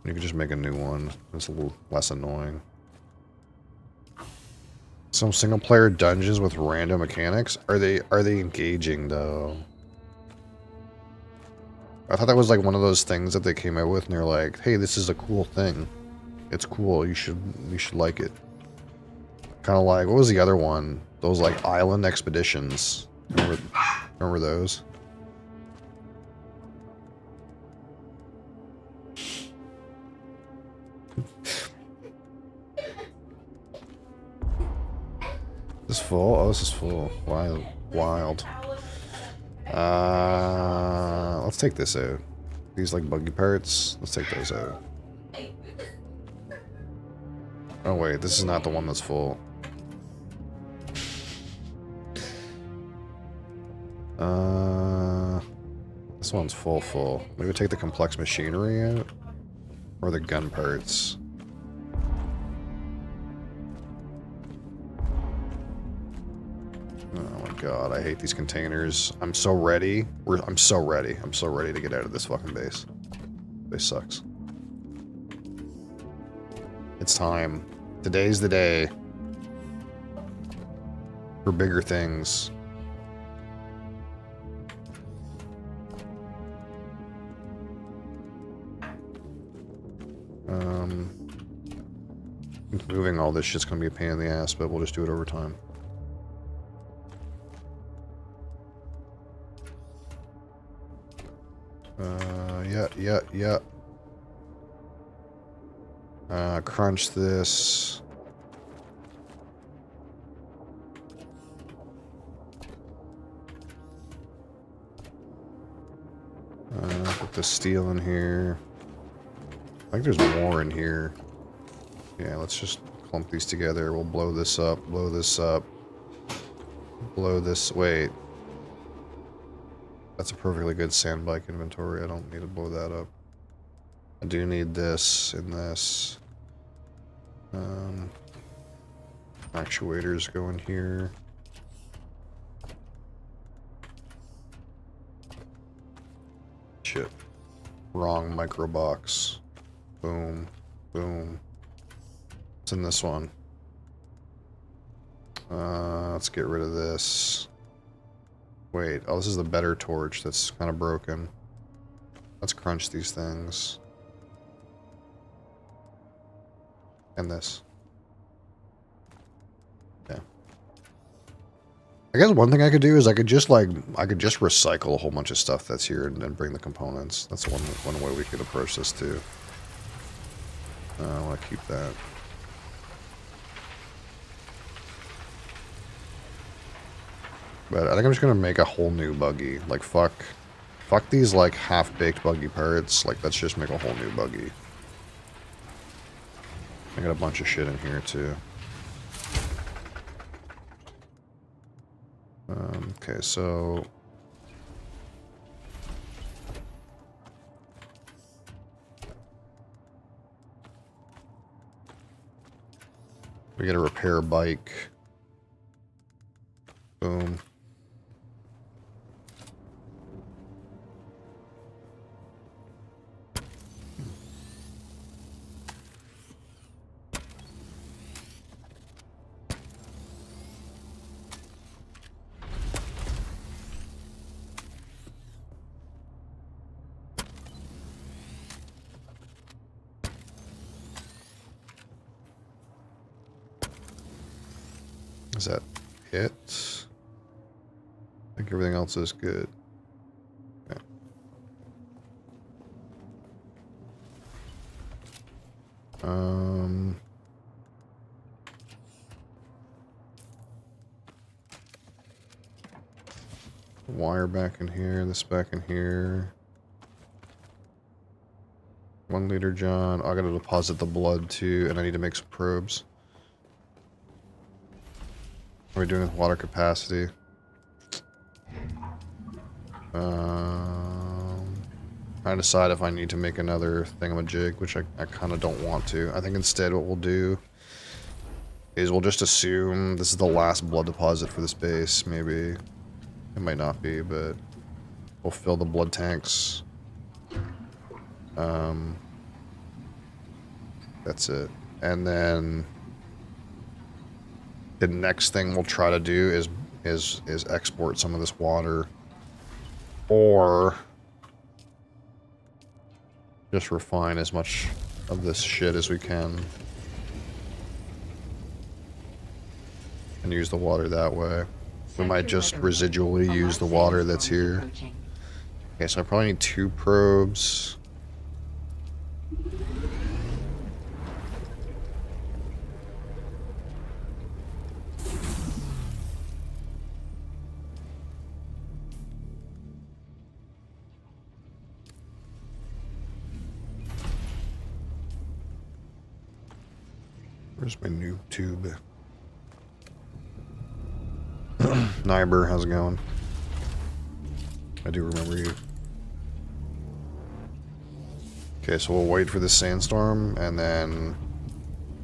You can just make a new one. It's a little less annoying. Some single-player dungeons with random mechanics. Are they engaging though? I thought that was like one of those things that they came out with, and they're like, "Hey, this is a cool thing. It's cool. You should like it." Kind of like what was the other one? Those like island expeditions. Remember those? This full? Oh, this is full. Wild. Let's take this out. These like buggy parts. Let's take those out. Oh wait, this is not the one that's full. This one's full. Maybe take the complex machinery out? Or the gun parts. Oh my god, I hate these containers. I'm so ready. I'm so ready. I'm so ready to get out of this fucking base. Base sucks. It's time. Today's the day. For bigger things. Moving all this shit's gonna be a pain in the ass, but we'll just do it over time. Yeah. Crunch this. Put the steel in here. I think there's more in here. Yeah, let's just clump these together. We'll blow this up, blow this up. Blow this... Wait. That's a perfectly good sand bike inventory. I don't need to blow that up. I do need this and this. Actuators go in here. Shit. Wrong micro box. Boom. Boom. What's in this one? Let's get rid of this. Wait, oh, this is the better torch that's kind of broken. Let's crunch these things. And this. Yeah. I guess one thing I could do is I could just recycle a whole bunch of stuff that's here and then bring the components. That's one way we could approach this too. I want to keep that. But I think I'm just gonna make a whole new buggy. Like fuck these like half-baked buggy parts. Like let's just make a whole new buggy. I got a bunch of shit in here too. Okay, so we gotta repair a bike. Boom. Is that it? I think everything else is good. Okay. Wire back in here, this back in here. 1 liter, John. I gotta deposit the blood too, and I need to make some probes. What are we doing with water capacity? Trying to decide if I need to make another thingamajig, which I kind of don't want to. I think instead what we'll do is we'll just assume this is the last blood deposit for this base. Maybe it might not be, but we'll fill the blood tanks. That's it. And then the next thing we'll try to do is export some of this water, or just refine as much of this shit as we can and use the water that way. We might just residually use the water that's here. Okay, so I probably need 2 probes. Where's my new tube? Nyber, how's it going? I do remember you. Okay, so we'll wait for the sandstorm, and then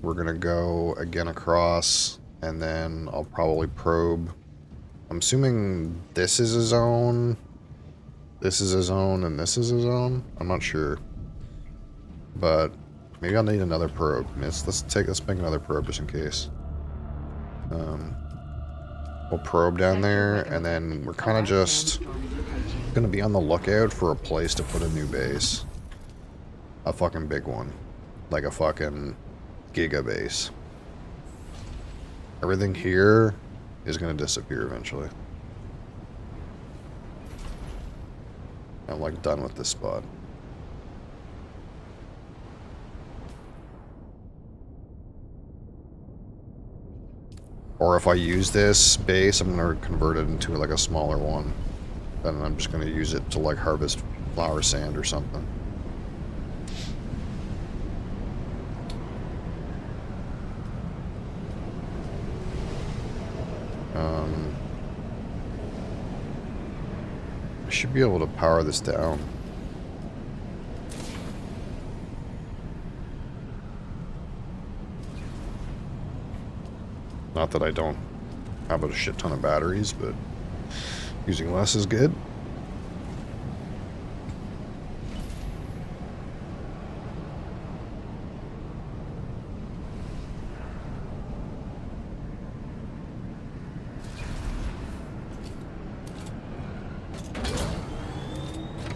we're gonna go again across, and then I'll probably probe. I'm assuming this is a zone, this is a zone, and this is a zone. I'm not sure, but maybe I'll need another probe. Let's make another probe just in case. We'll probe down there, and then we're kind of just gonna be on the lookout for a place to put a new base. A fucking big one. Like a fucking giga base. Everything here is gonna disappear eventually. I'm like done with this spot. Or if I use this base, I'm going to convert it into like a smaller one. Then I'm just going to use it to like harvest flower sand or something. I should be able to power this down. Not that I don't have a shit ton of batteries, but using less is good.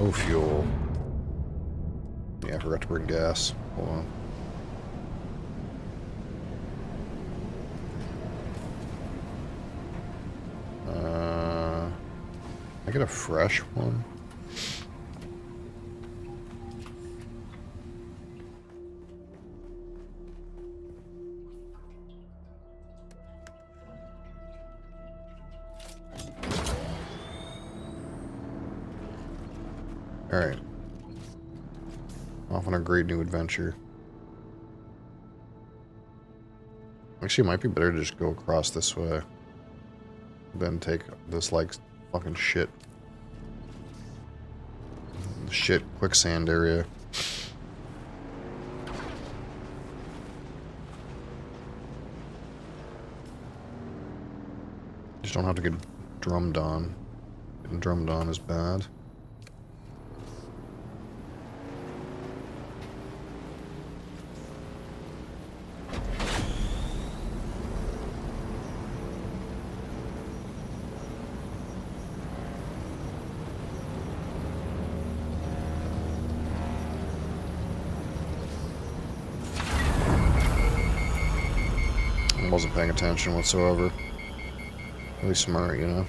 Oh, fuel. Yeah, I forgot to bring gas. Hold on. I get a fresh one. Alright. Off on a great new adventure. Actually, it might be better to just go across this way. Then take this, like, fucking shit quicksand area. Just don't have to get drummed on. Getting drummed on is bad. I wasn't paying attention whatsoever. Really smart, you know?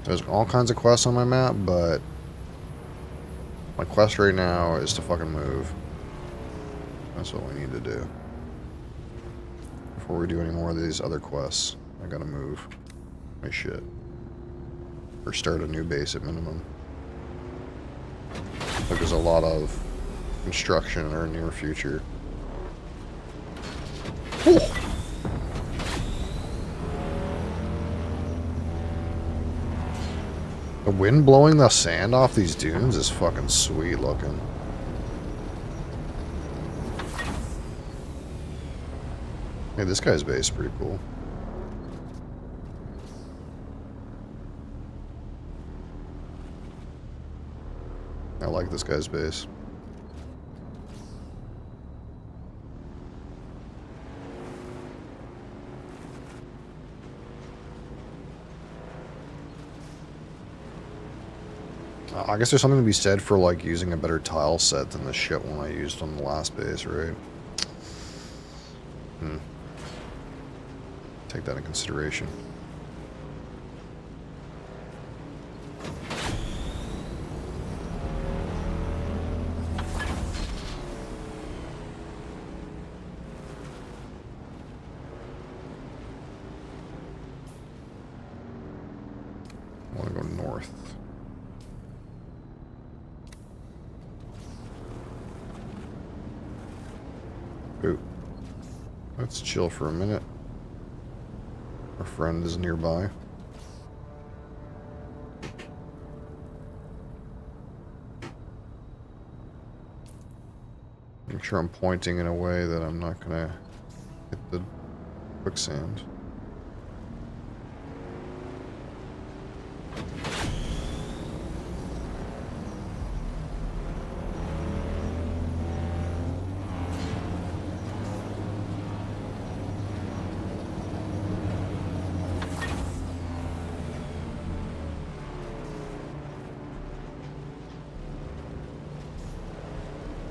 There's all kinds of quests on my map, but my quest right now is to fucking move. That's what we need to do. Before we do any more of these other quests, I gotta move my shit. Or start a new base at minimum. Like there's a lot of construction in our near future. Oh. The wind blowing the sand off these dunes is fucking sweet looking. Hey, this guy's base is pretty cool. I like this guy's base. I guess there's something to be said for like using a better tile set than the shit one I used on the last base, right? Take that into consideration. I want to go north. Ooh. Let's chill for a minute. Our friend is nearby. Make sure I'm pointing in a way that I'm not gonna hit the quicksand.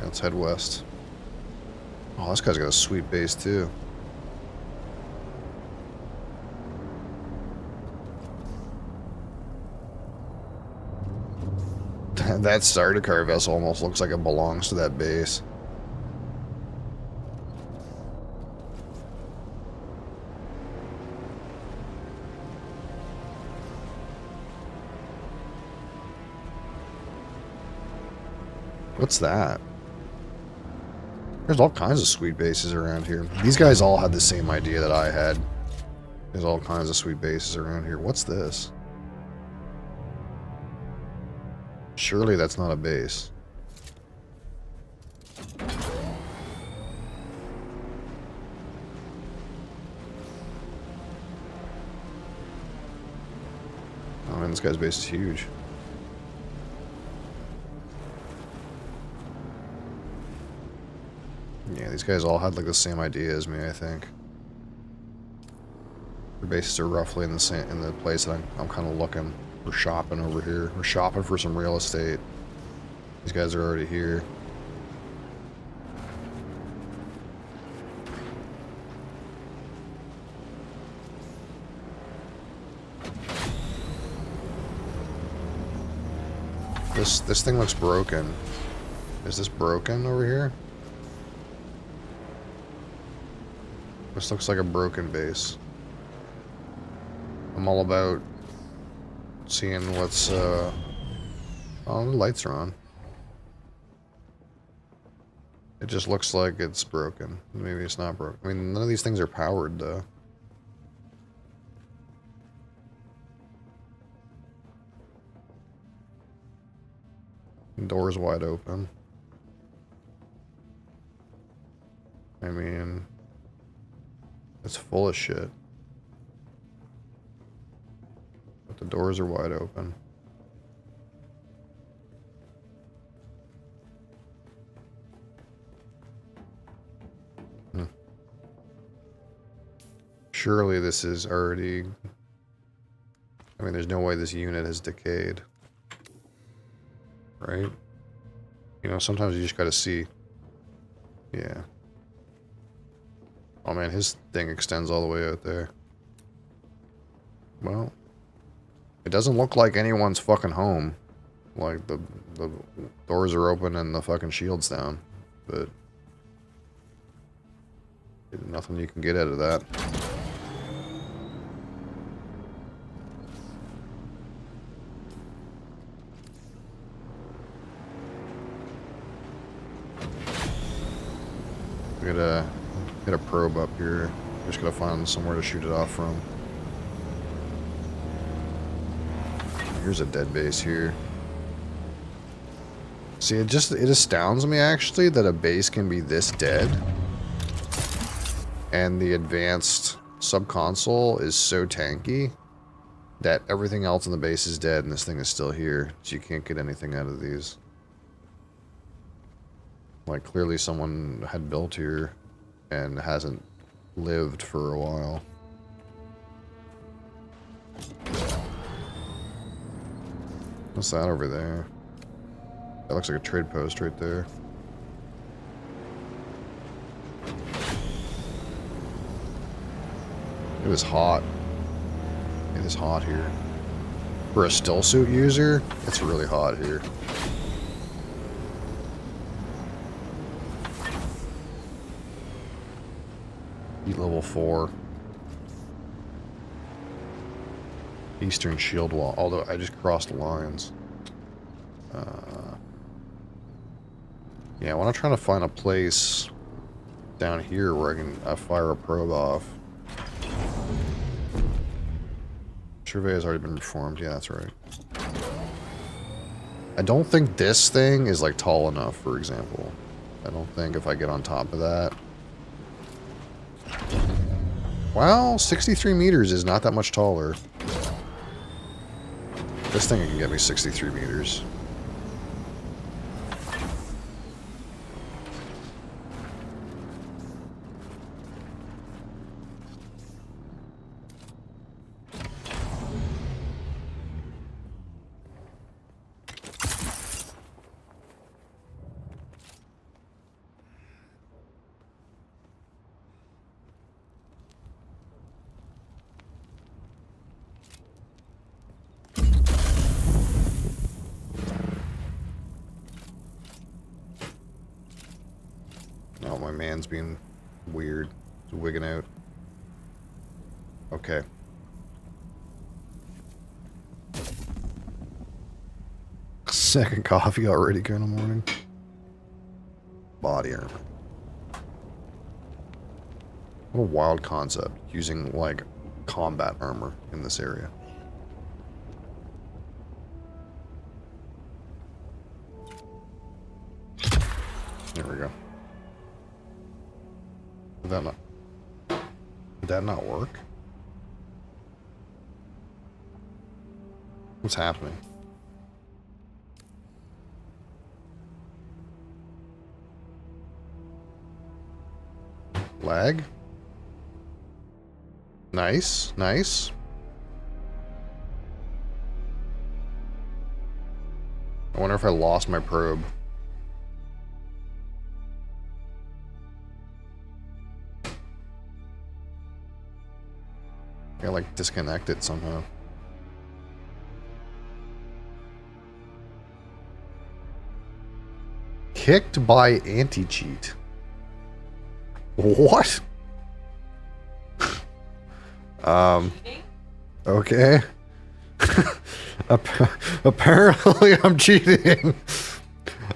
Let's head west. Oh, this guy's got a sweet base too. That starter car vessel almost looks like it belongs to that base. What's that? There's all kinds of sweet bases around here. These guys all had the same idea that I had. There's all kinds of sweet bases around here. What's this? Surely that's not a base. Oh man, this guy's base is huge. Yeah, these guys all had like the same idea as me, I think. Their bases are roughly in the same place that I'm kind of looking. We're shopping over here. We're shopping for some real estate. These guys are already here. This thing looks broken. Is this broken over here? This looks like a broken base. I'm all about seeing what's, oh, the lights are on. It just looks like it's broken. Maybe it's not broken. I mean, none of these things are powered, though. Door's wide open. I mean, it's full of shit. But the doors are wide open. Surely this is already... I mean, there's no way this unit has decayed. Right? You know, sometimes you just gotta see. Yeah. Oh man, his thing extends all the way out there. Well, it doesn't look like anyone's fucking home. Like, the doors are open and the fucking shield's down. But there's nothing you can get out of that. We gotta get a probe up here. Just gotta find somewhere to shoot it off from. Here's a dead base here. See, it astounds me actually that a base can be this dead. And the advanced subconsole is so tanky that everything else in the base is dead and this thing is still here. So you can't get anything out of these. Like, clearly someone had built here and hasn't lived for a while. What's that over there? That looks like a trade post right there. It was hot. It is hot here. For a still suit user, it's really hot here. Heat level 4. Eastern shield wall. Although I just crossed lines. Yeah, I want to try to find a place down here where I can fire a probe off. Survey has already been performed. Yeah, that's right. I don't think this thing is like tall enough, for example. I don't think if I get on top of that. Well, 63 meters is not that much taller. This thing can get me 63 meters. Oh, my man's being weird. He's wigging out. Okay. Second coffee already kind of morning. Body armor. What a wild concept, using, like, combat armor in this area. There we go. Did that not work? What's happening? Lag? Nice, nice. I wonder if I lost my probe. I like disconnect it somehow. Kicked by anti-cheat. What? Okay. Apparently I'm cheating.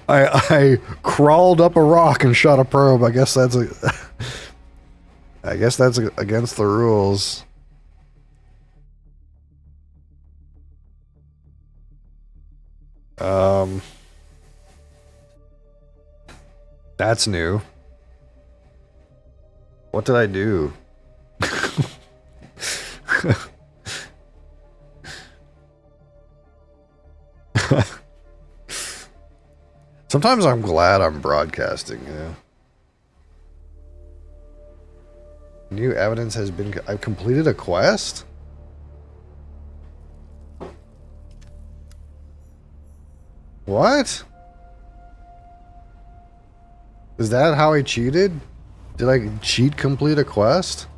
I crawled up a rock and shot a probe. I guess that's against the rules. That's new. What did I do? Sometimes I'm glad I'm broadcasting, you know. New evidence has been... I've completed a quest? What? Is that how I cheated? Did I cheat complete a quest?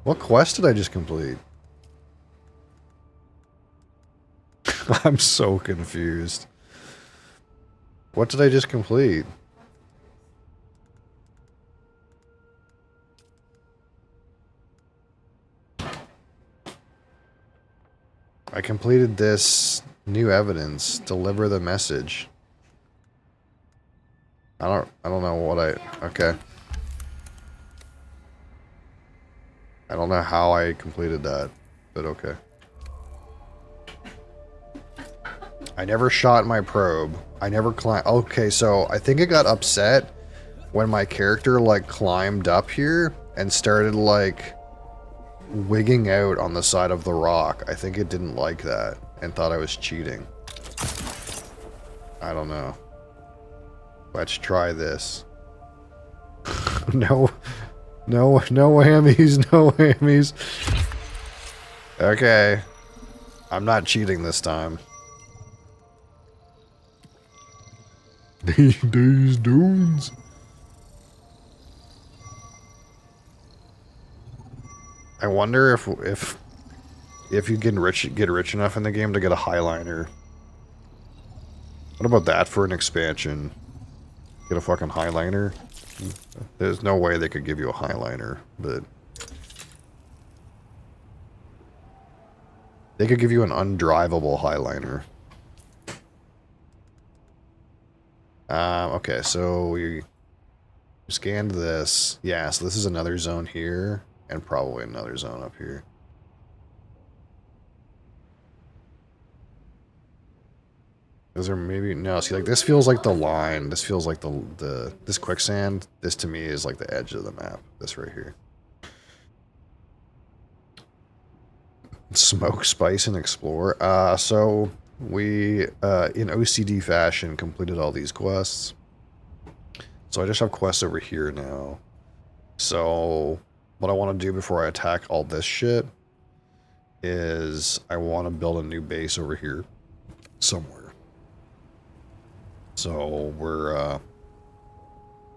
What quest did I just complete? I'm so confused. What did I just complete? I completed this new evidence. Deliver the message. I don't know what okay. I don't know how I completed that, but okay. I never shot my probe. I never climbed. Okay, so I think it got upset when my character like climbed up here and started like wigging out on the side of the rock. I think it didn't like that and thought I was cheating. I don't know. Let's try this. No whammies, no whammies. Okay. I'm not cheating this time. These dunes. I wonder if you get rich enough in the game to get a highliner. What about that for an expansion? Get a fucking highliner? There's no way they could give you a highliner, but they could give you an undrivable highliner. Okay, so we scanned this. Yeah, so this is another zone here, and probably another zone up here. Is there maybe... No, see, like, this feels like the line. This feels like this quicksand. This, to me, is like the edge of the map. This right here. Smoke, spice, and explore. So we, in OCD fashion, completed all these quests. So I just have quests over here now. So what I want to do before I attack all this shit is I want to build a new base over here somewhere. So we're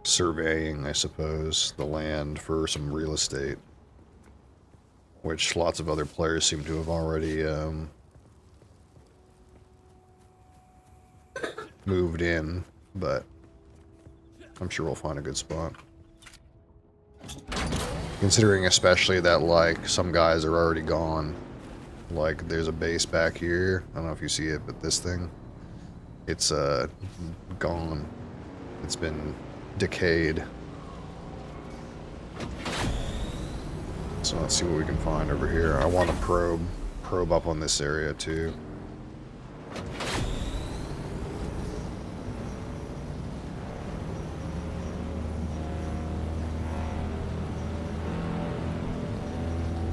surveying, I suppose, the land for some real estate, which lots of other players seem to have already moved in, but I'm sure we'll find a good spot. Considering especially that, like, some guys are already gone. Like, there's a base back here. I don't know if you see it, but this thing, it's gone. It's been decayed. So let's see what we can find over here. I want to probe up on this area too.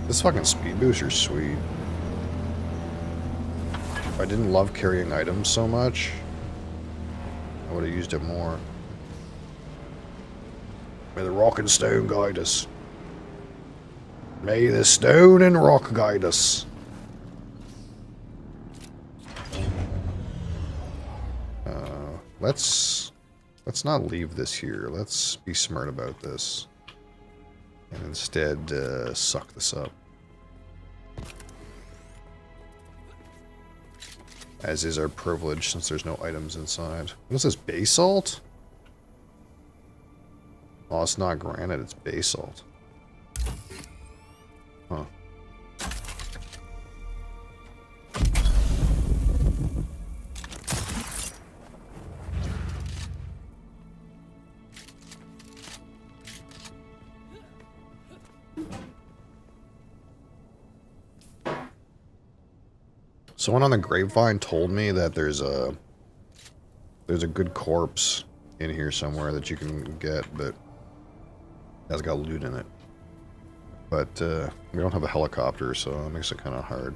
This fucking speed booster's sweet. If I didn't love carrying items so much, I would have used it more. May the rock and stone guide us. May the stone and rock guide us. Let's not leave this here. Let's be smart about this. And instead, suck this up. As is our privilege, since there's no items inside. What is this, basalt? Oh, it's not granite, it's basalt. Huh. Someone on the grapevine told me that there's a good corpse in here somewhere that you can get, but that's got loot in it. But we don't have a helicopter, so that makes it kind of hard.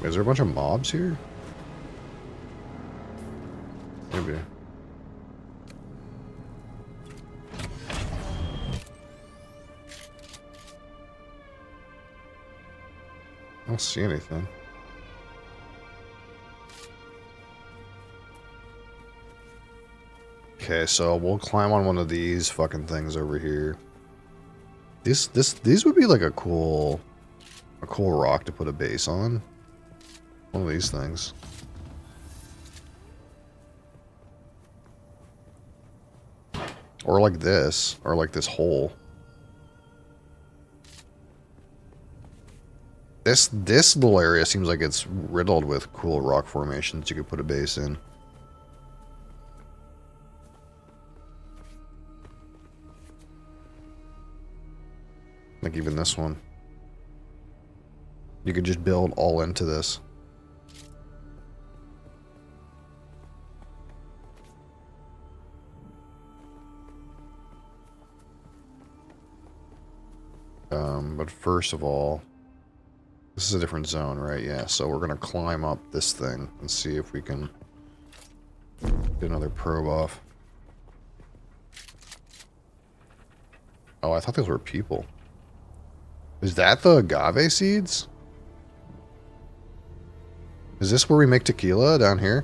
Is there a bunch of mobs here? Maybe. don't see anything. Okay, so we'll climb on one of these fucking things over here. These would be like a cool rock to put a base on. One of these things. Or like this, or like this hole. This little area seems like it's riddled with cool rock formations you could put a base in. Like even this one. You could just build all into this. But first of all, this is a different zone, right? Yeah, so we're gonna climb up this thing and see if we can get another probe off. Oh, I thought those were people. Is that the agave seeds? Is this where we make tequila down here?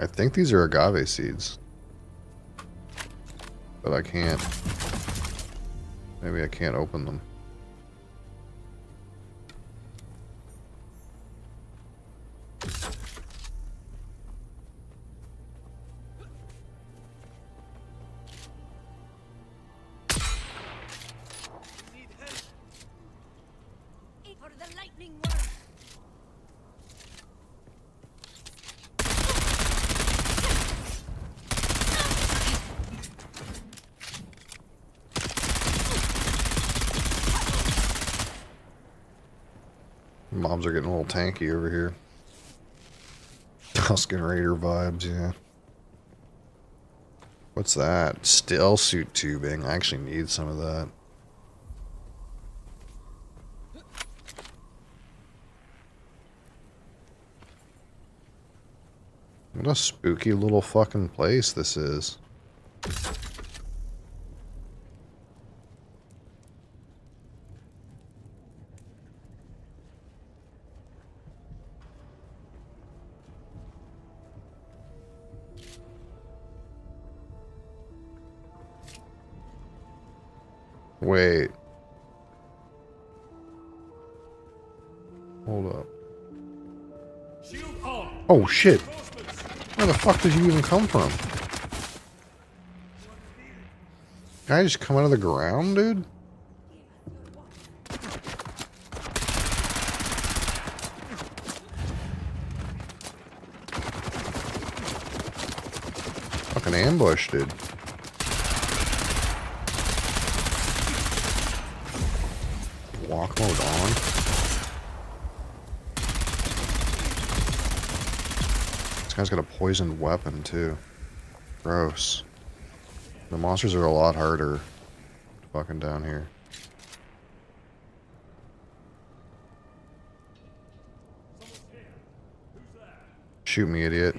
I think these are agave seeds. But I can't. Maybe I can't open them. Mobs are getting a little tanky over here. Tusken Raider vibes, yeah. What's that? Still suit tubing. I actually need some of that. What a spooky little fucking place this is. Wait. Hold up. Oh shit. Where the fuck did you even come from? Guy just come out of the ground, dude? Fucking ambush, dude. Walk mode on. This guy's got a poisoned weapon too. Gross. The monsters are a lot harder fucking down here. Shoot me, idiot.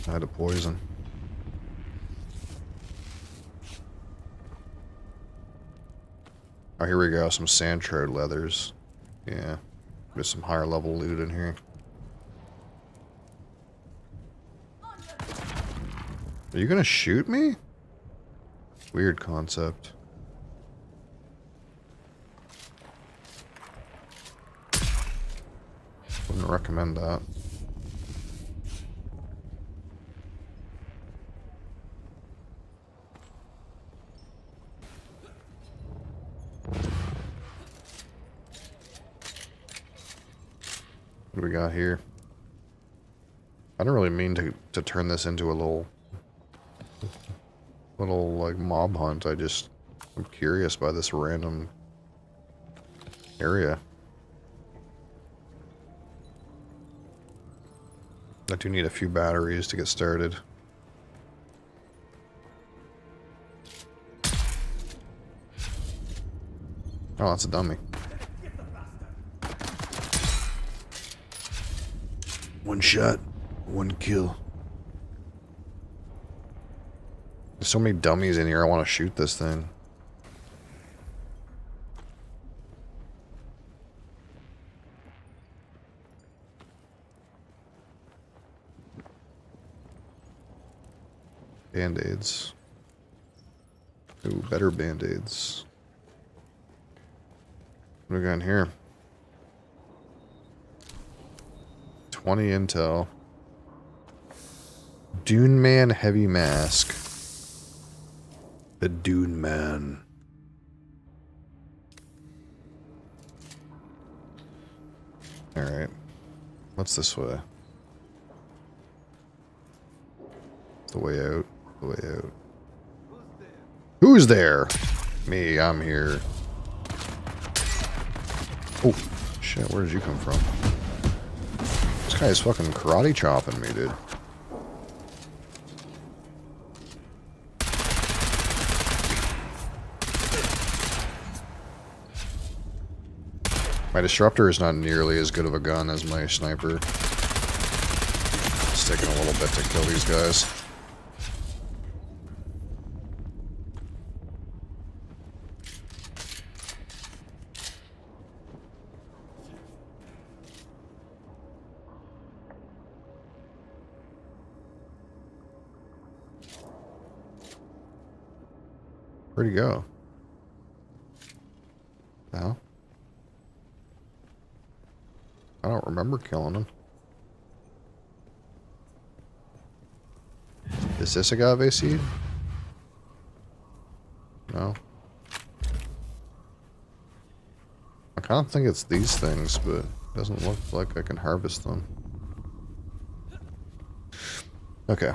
I had a poison. Oh, here we go. Some sand trode leathers. Yeah. There's some higher level loot in here. Are you gonna shoot me? Weird concept. Wouldn't recommend that. What do we got here? I don't really mean to turn this into a little like mob hunt. I'm curious by this random area. I do need a few batteries to get started. Oh, that's a dummy. One shot, one kill. There's so many dummies in here, I want to shoot this thing. Band-aids. Ooh, better band-aids. What do we got in here? 20 intel. Dune Man heavy mask. The Dune Man. Alright. What's this way? It's the way out. The way out. Who's there? Me, I'm here. Oh, shit, where did you come from? This guy is fucking karate chopping me, dude. My disruptor is not nearly as good of a gun as my sniper. It's taking a little bit to kill these guys. Where'd he go? The hell? I don't remember killing him. Is this agave seed? No. I kind of think it's these things, but it doesn't look like I can harvest them. Okay.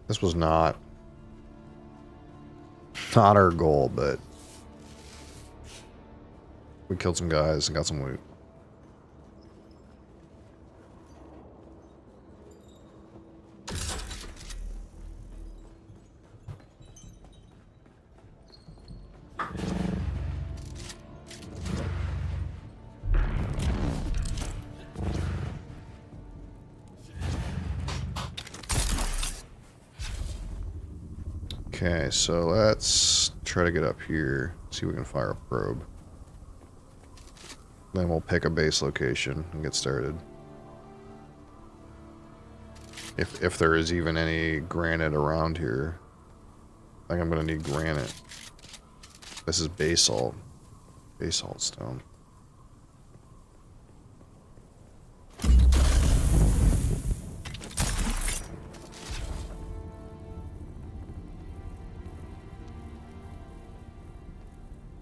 This was not our goal, but we killed some guys and got some loot. Okay, so let's try to get up here, see if we can fire a probe. Then we'll pick a base location and get started. If there is even any granite around here. I think I'm gonna need granite. This is basalt. Basalt stone.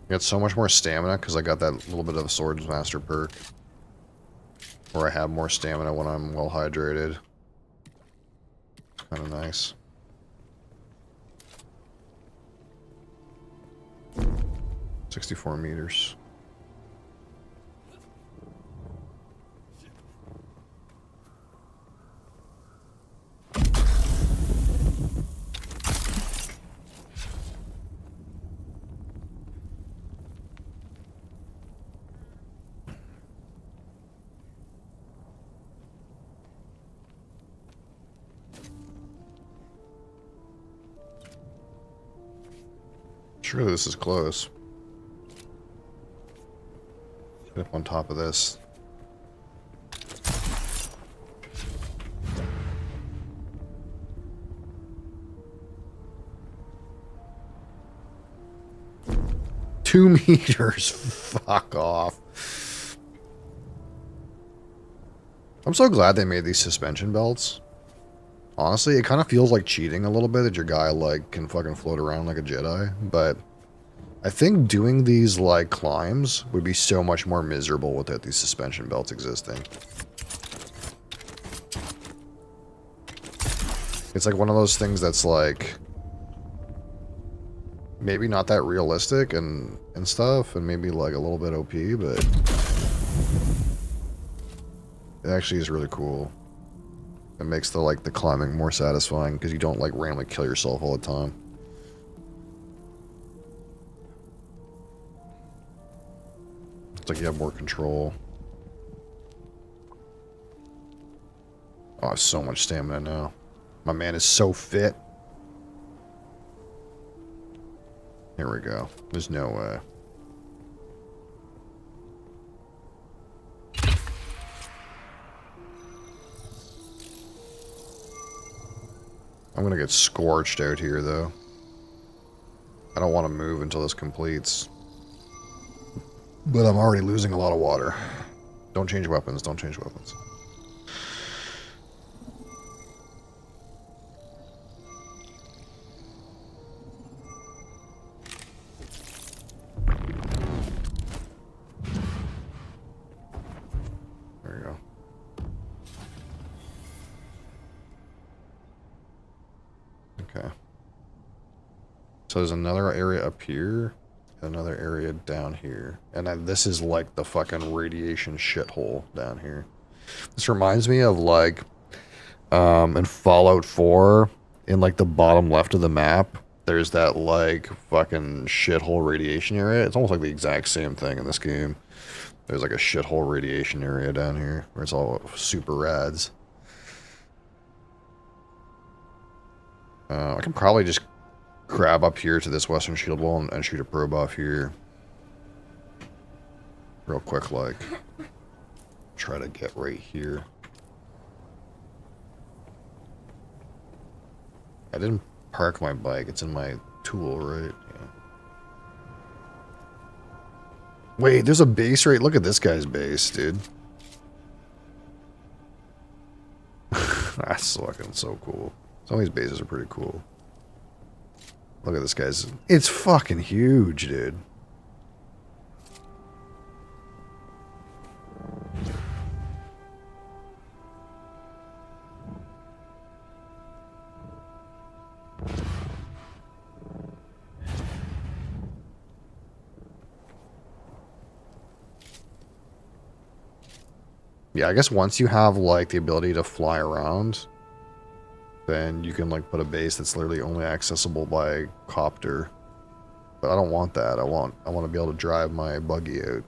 I got so much more stamina because I got that little bit of a Swords Master perk. Where I have more stamina when I'm well hydrated. It's kind of nice. $64 meters. Surely this is close. Get up on top of this. Two meters. Fuck off. I'm so glad they made these suspension belts. Honestly, it kind of feels like cheating a little bit that your guy, like, can fucking float around like a Jedi, but I think doing these, like, climbs would be so much more miserable without these suspension belts existing. It's like one of those things that's, like, maybe not that realistic and stuff, and maybe, like, a little bit OP, but It actually is really cool. It makes the like the climbing more satisfying because you don't like randomly kill yourself all the time. It's like you have more control. Oh, I have so much stamina now. My man is so fit. Here we go. There's no way. I'm gonna get scorched out here, though. I don't want to move until this completes. But I'm already losing a lot of water. Don't change weapons, don't change weapons. There you go. Okay. So there's another area up here, another area down here. And then this is like the fucking radiation shithole down here. This reminds me of like in Fallout 4, in like the bottom left of the map, there's that like fucking shithole radiation area. It's almost like the exact same thing in this game. There's like a shithole radiation area down here where it's all super rads. I can probably just grab up here to this western shield wall and shoot a probe off here. Real quick, like. Try to get right here. I didn't park my bike. It's in my tool, right? Yeah. Wait, there's a base right? Look at this guy's base, dude. That's fucking so cool. Some of these bases are pretty cool. Look at this guy's. It's fucking huge, dude. Yeah, I guess once you have like the ability to fly around, then you can like put a base that's literally only accessible by copter. But I don't want that. I want to be able to drive my buggy out.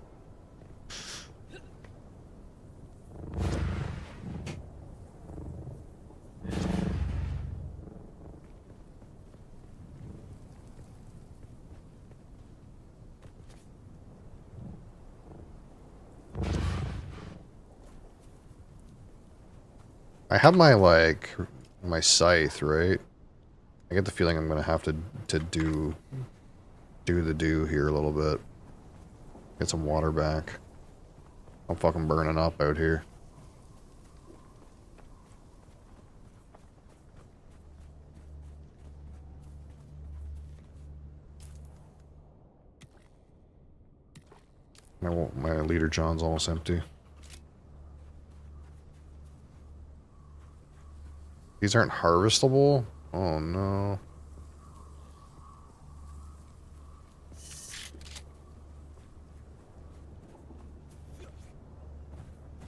I have my like my scythe, right? I get the feeling I'm gonna have to do here a little bit. Get some water back. I'm fucking burning up out here. My leader John's almost empty. These aren't harvestable? Oh no.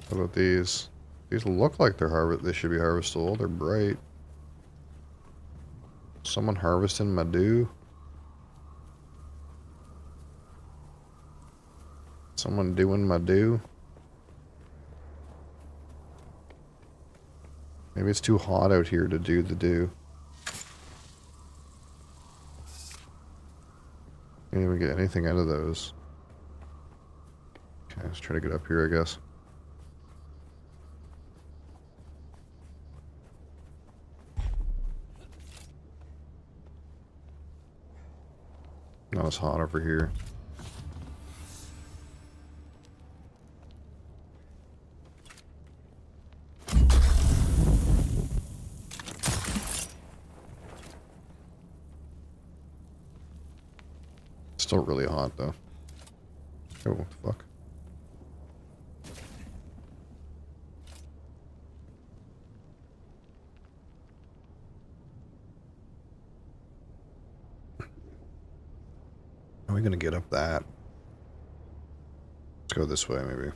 What about these? These look like they should be harvestable. They're bright. Someone harvesting my dew? Someone doing my dew? Maybe it's too hot out here to do the dew. Can't even get anything out of those. Okay, let's try to get up here, I guess. Not as hot over here. Still really hot though. Oh, what the fuck? How are we gonna get up that? Let's go this way, maybe.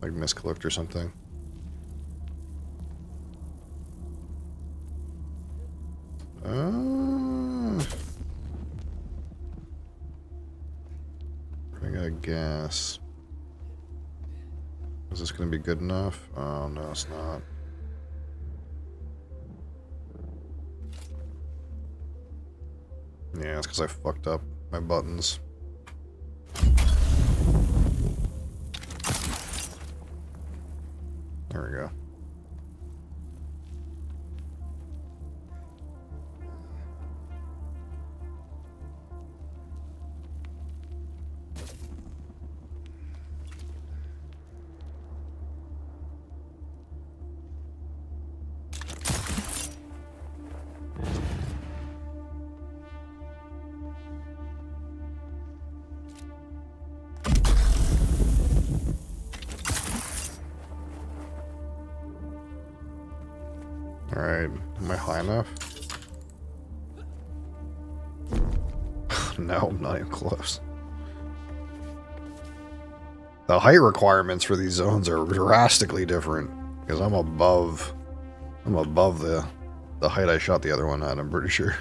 Like misclicked or something. I got gas. Is this gonna be good enough? Oh no, it's not. Yeah, it's because I fucked up my buttons. There we go. Alright, am I high enough? No, I'm not even close. The height requirements for these zones are drastically different. Because I'm above the height I shot the other one at, I'm pretty sure.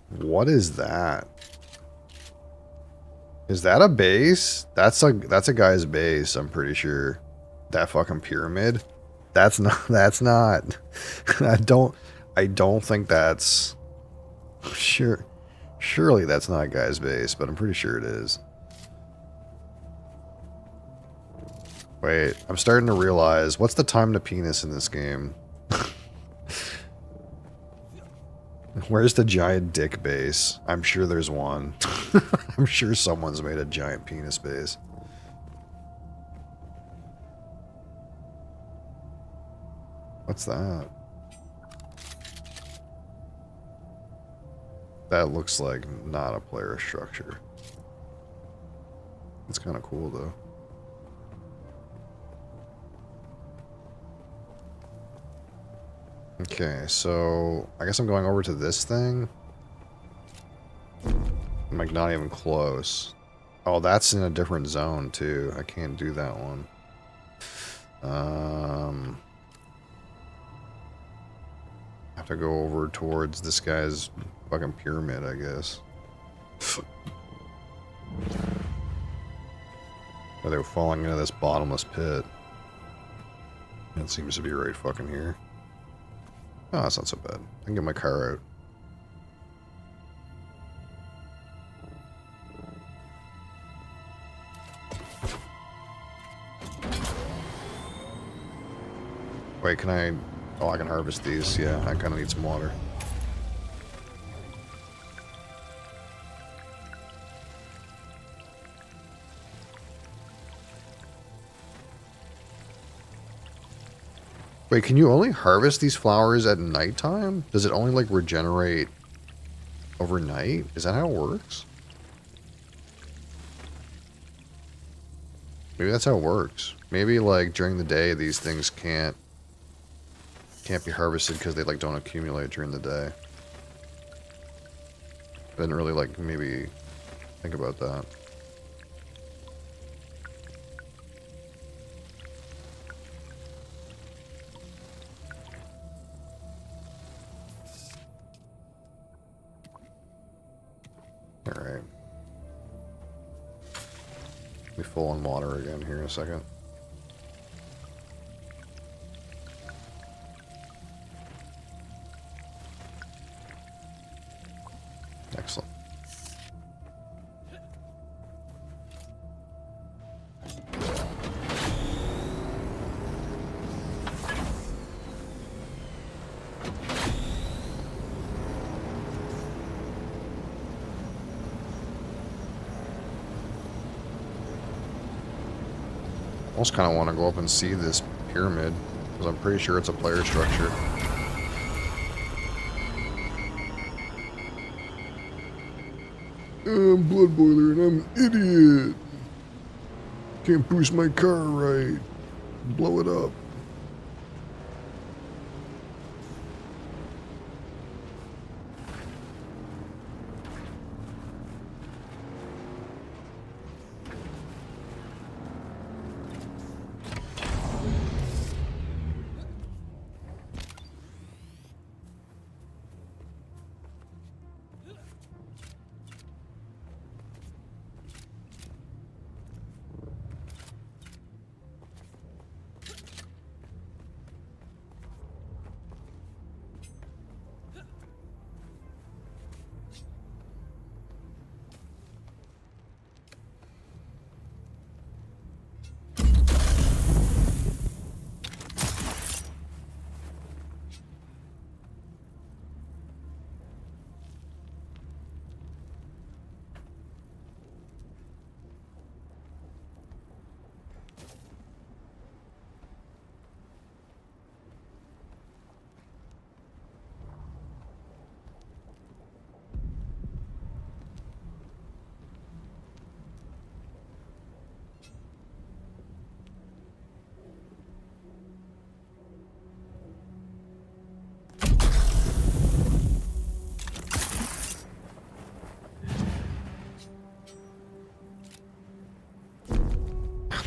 What is that? Is that a base? That's a guy's base, I'm pretty sure. That fucking pyramid? That's not I don't think that's surely that's not a guy's base, but I'm pretty sure it is. Wait, I'm starting to realize, what's the time to penis in this game? Where's the giant dick base? I'm sure there's one. I'm sure someone's made a giant penis base. What's that? That looks like not a player structure. It's kind of cool though. Okay, so I guess I'm going over to this thing. I'm like not even close. Oh, that's in a different zone too. I can't do that one. Have to go over towards this guy's fucking pyramid, I guess. Or they're falling into this bottomless pit. It seems to be right fucking here. Oh, that's not so bad. I can get my car out. Wait, can I... Oh, I can harvest these. Yeah, I kind of need some water. Wait, can you only harvest these flowers at nighttime? Does it only, like, regenerate overnight? Is that how it works? Maybe that's how it works. Maybe, like, during the day, these things can't be harvested because they, like, don't accumulate during the day. I didn't really, like, maybe think about that. Alright. Be full on water again here in a second. Excellent. I almost kind of want to go up and see this pyramid, because I'm pretty sure it's a player structure. I'm Blood Boiler and I'm an idiot. Can't boost my car right. Blow it up.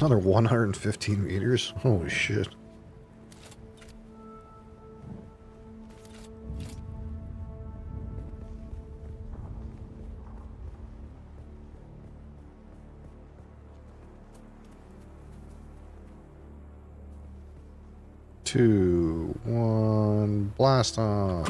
Another 115 meters? Holy shit. Two, one, blast off.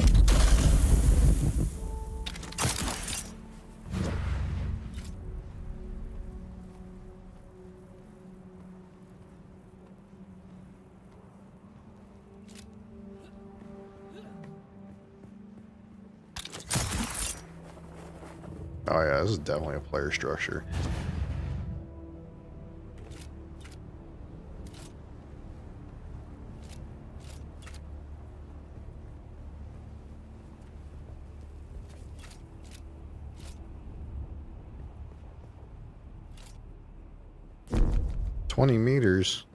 Oh yeah, this is definitely a player structure. $20 meters.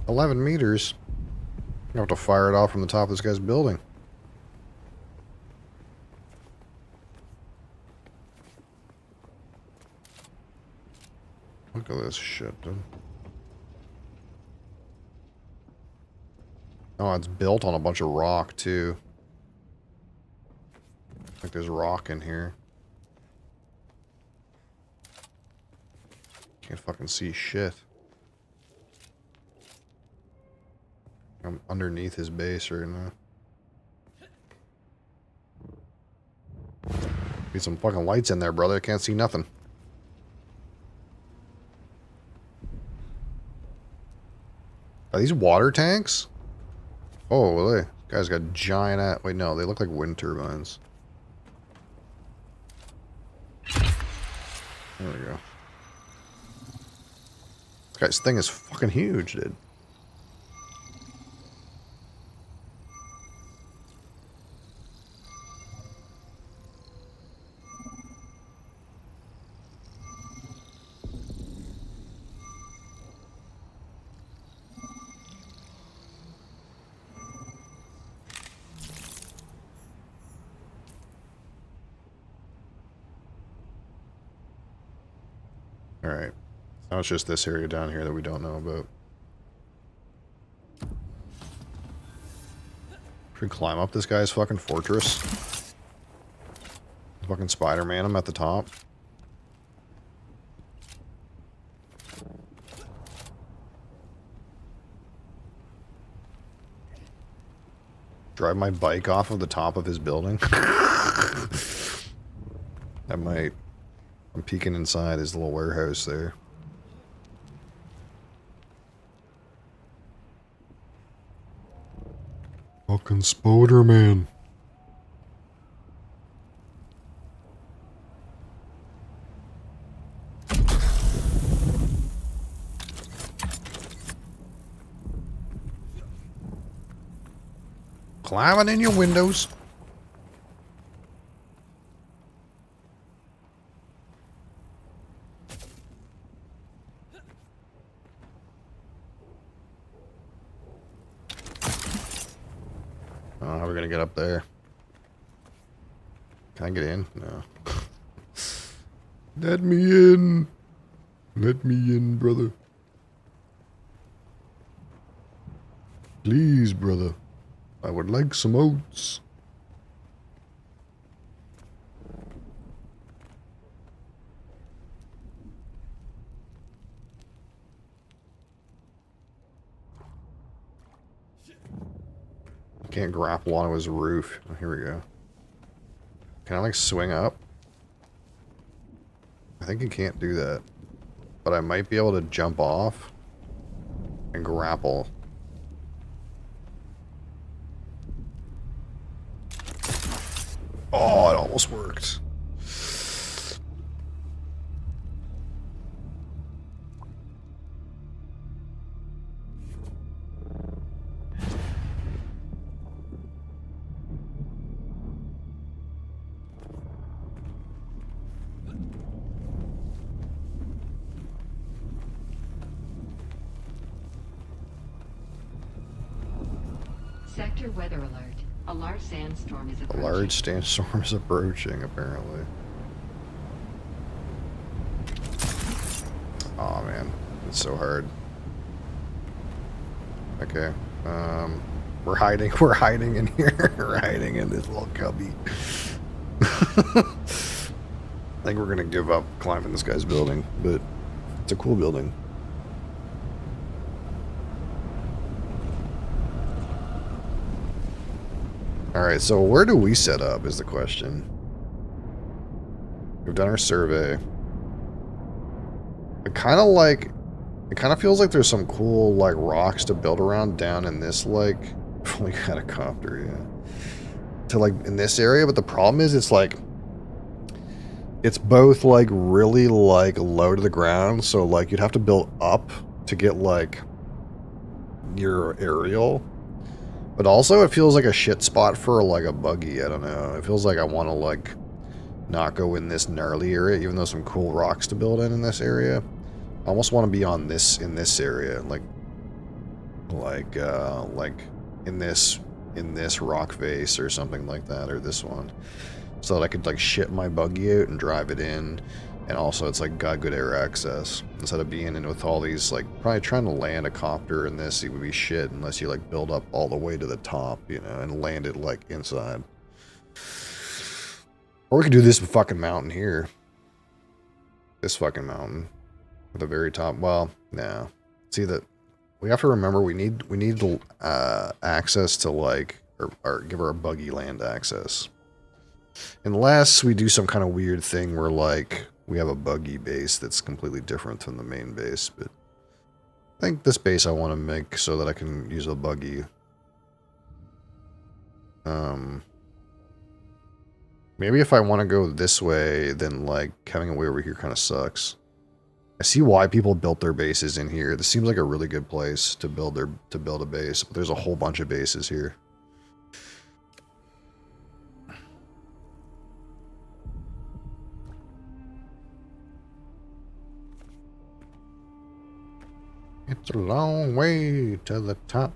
$11 meters. You have to fire it off from the top of this guy's building. Look at this shit, dude. Oh, it's built on a bunch of rock, too. Like there's rock in here. Can't fucking see shit. I'm underneath his base right now. Need some fucking lights in there, brother. I can't see nothing. Are these water tanks? Oh, they guys got giant wait, no, they look like wind turbines. There we go. This guy's thing is fucking huge, dude. Alright. Now it's just this area down here that we don't know about. Should we climb up this guy's fucking fortress? Fucking Spider-Man him at the top. Drive my bike off of the top of his building. I might. I'm peeking inside his little warehouse there. Fucking Spider-Man. Climbing in your windows. How are we gonna get up there? Can I get in? No. Let me in. Let me in, brother. Please, brother. I would like some oats. Can't grapple onto his roof. Oh, here we go. Can I like swing up? I think you can't do that. But I might be able to jump off and grapple. Oh, it almost worked. Sector weather alert. A large sandstorm is A approaching. large sandstorm is approaching, apparently. Oh man, it's so hard. Okay, we're hiding. We're hiding in here. We're hiding in this little cubby. I think we're gonna give up climbing this guy's building, but it's a cool building. Alright, so where do we set up is the question. We've done our survey. It kind of feels like there's some cool, like, rocks to build around down in this, like, we got a copter, yeah. To, like, in this area, but the problem is it's, like, it's both, like, really, like, low to the ground, so, like, you'd have to build up to get, like, your aerial. But also, it feels like a shit spot for, like, a buggy. I don't know. It feels like I want to, like, not go in this gnarly area, even though some cool rocks to build in this area. I almost want to be on this, in this area. Like in this rock face or something like that, or this one. So that I could, like, ship my buggy out and drive it in. And also, it's, like, got good air access. Instead of being in with all these, like, probably trying to land a copter in this, it would be shit unless you, like, build up all the way to the top, you know, and land it, like, inside. Or we could do this fucking mountain here. This fucking mountain. At the very top. Well, no. See that we have to remember we need access to, like, or give our buggy land access. Unless we do some kind of weird thing where, like, we have a buggy base that's completely different than the main base, but I think this base I want to make so that I can use a buggy. Maybe if I want to go this way, then, like, having a way over here kind of sucks. I see why people built their bases in here. This seems like a really good place to build a base, but there's a whole bunch of bases here. It's a long way to the top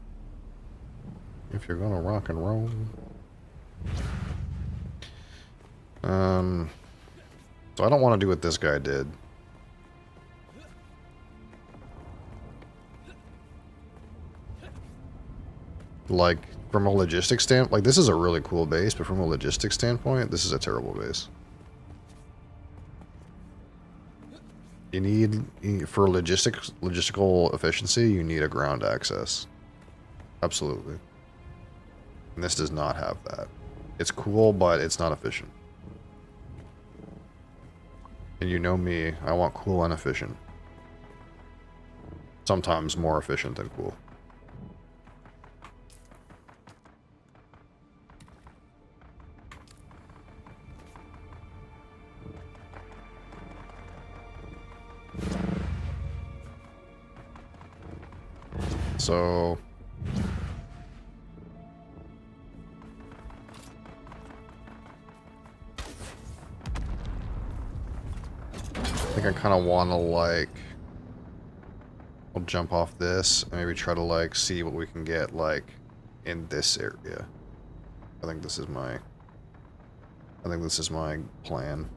if you're gonna rock and roll. So I don't want to do what this guy did. Like, from a logistics standpoint, like, this is a really cool base, but from a logistics standpoint, this is a terrible base. You need, for logistical efficiency, you need a ground access. Absolutely. And this does not have that. It's cool, but it's not efficient. And you know me, I want cool and efficient. Sometimes more efficient than cool. So I think I kind of want to, like, we'll jump off this and maybe try to, like, see what we can get, like, in this area. I think this is my plan.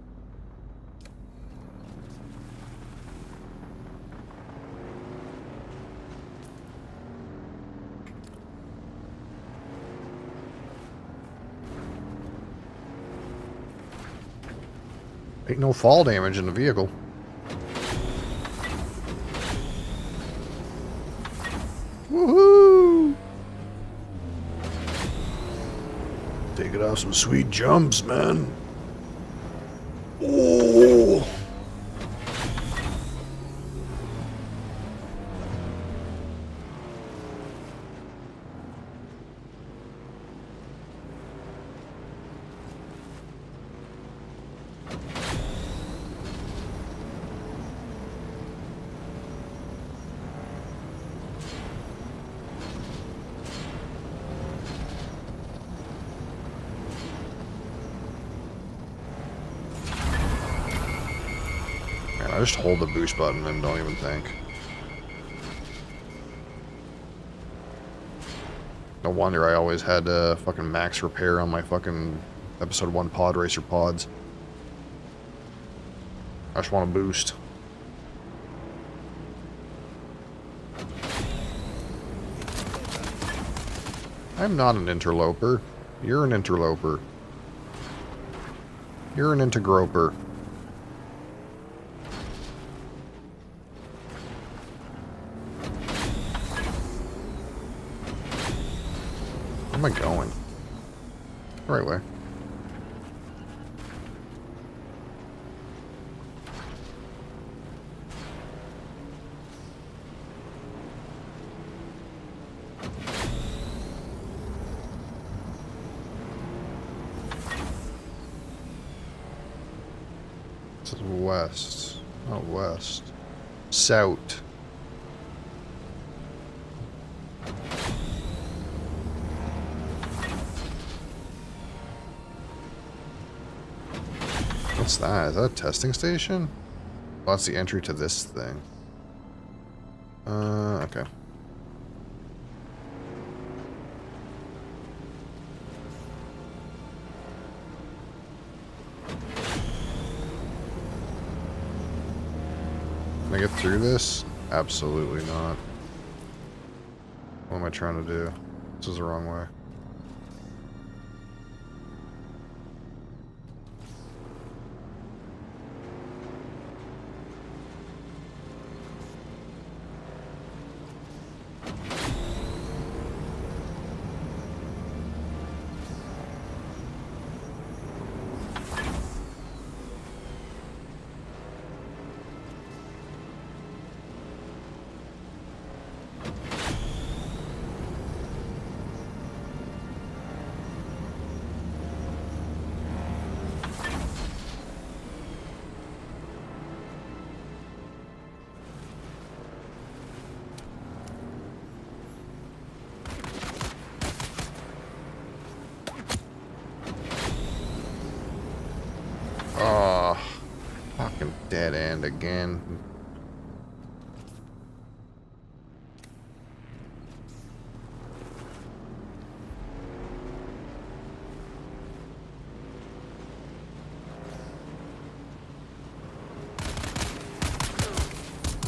Ain't no fall damage in the vehicle. Woohoo! Taking off some sweet jumps, man. Oh! I just hold the boost button and don't even think. No wonder I always had fucking max repair on my fucking episode 1 pod racer pods. I just want to boost. I'm not an interloper. You're an interloper. You're an intergroper. Where am I going? The right way. This is west. Not west. South. What's that? Is that a testing station? Oh, that's the entry to this thing. Okay. Can I get through this? Absolutely not. What am I trying to do? This is the wrong way. Oh, fucking dead end again.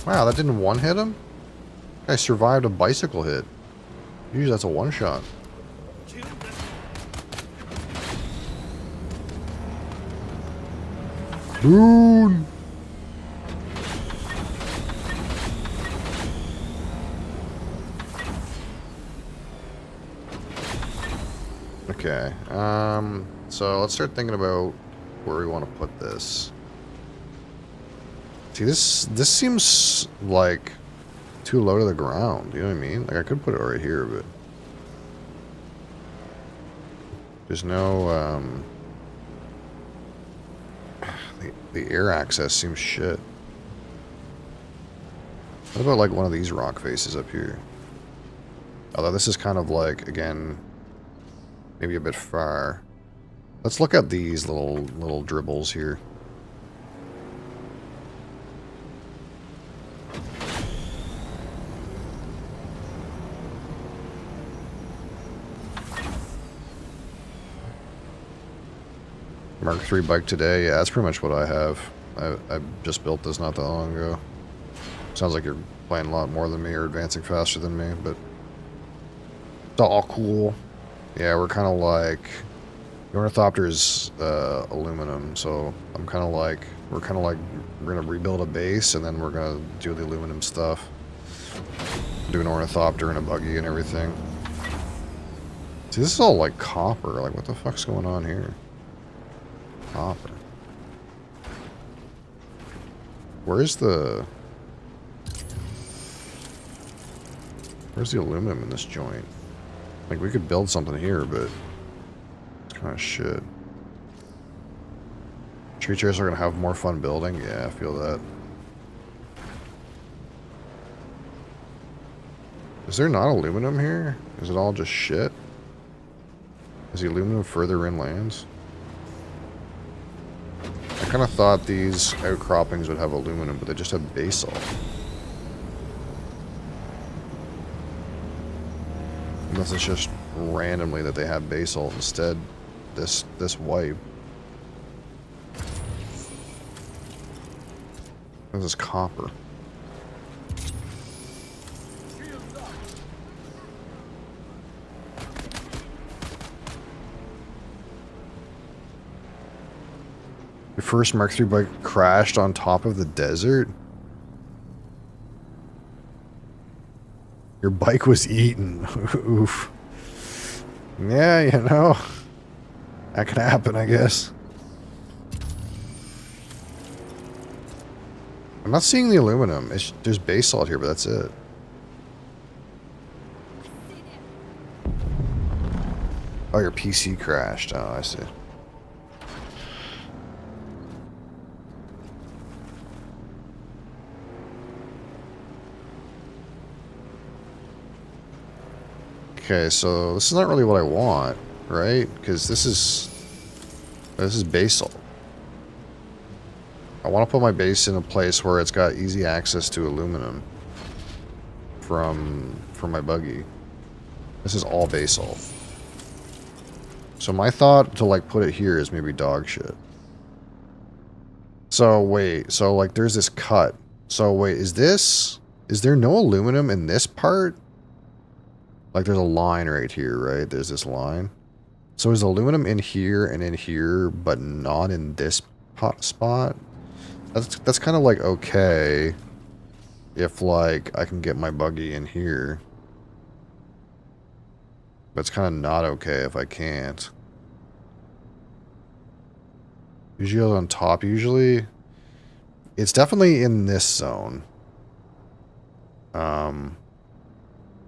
Wow, that didn't one hit him? I survived a bicycle hit. Usually that's a one shot. Doon! Okay, so let's start thinking about where we want to put this. See, this seems like too low to the ground, you know what I mean? Like, I could put it right here, but there's no, the air access seems shit. What about, like, one of these rock faces up here? Although this is kind of like, again, maybe a bit far. Let's look at these little dribbles here. Mark III bike today. Yeah, that's pretty much what I have. I just built this not that long ago. Sounds like you're playing a lot more than me or advancing faster than me, but it's all cool. Yeah, we're kind of like... The Ornithopter is aluminum, so I'm kind of like... We're going to rebuild a base, and then we're going to do the aluminum stuff. Do an Ornithopter and a buggy and everything. See, this is all like copper. Like, what the fuck's going on here? Copper. Where's the aluminum in this joint? Like, we could build something here, but it's kind of shit. Tree chairs are gonna have more fun building. Yeah, I feel that. Is there not aluminum here? Is it all just shit? Is the aluminum further inlands? I kind of thought these outcroppings would have aluminum, but they just have basalt. Unless it's just randomly that they have basalt instead. This white. This is copper. Your first Mark III bike crashed on top of the desert? Your bike was eaten. Oof. Yeah, you know. That can happen, I guess. I'm not seeing the aluminum. There's basalt here, but that's it. Oh, your PC crashed. Oh, I see. Okay, so this is not really what I want, right? Because this is basalt. I want to put my base in a place where it's got easy access to aluminum from my buggy. This is all basalt. So my thought to like put it here is maybe dog shit. So wait, so like there's this cut. So wait, is there no aluminum in this part? Like there's a line right here, right? There's this line. So is aluminum in here and in here, but not in this spot? That's kind of like okay if like I can get my buggy in here. But it's kind of not okay if I can't. Usually on top, usually. It's definitely in this zone.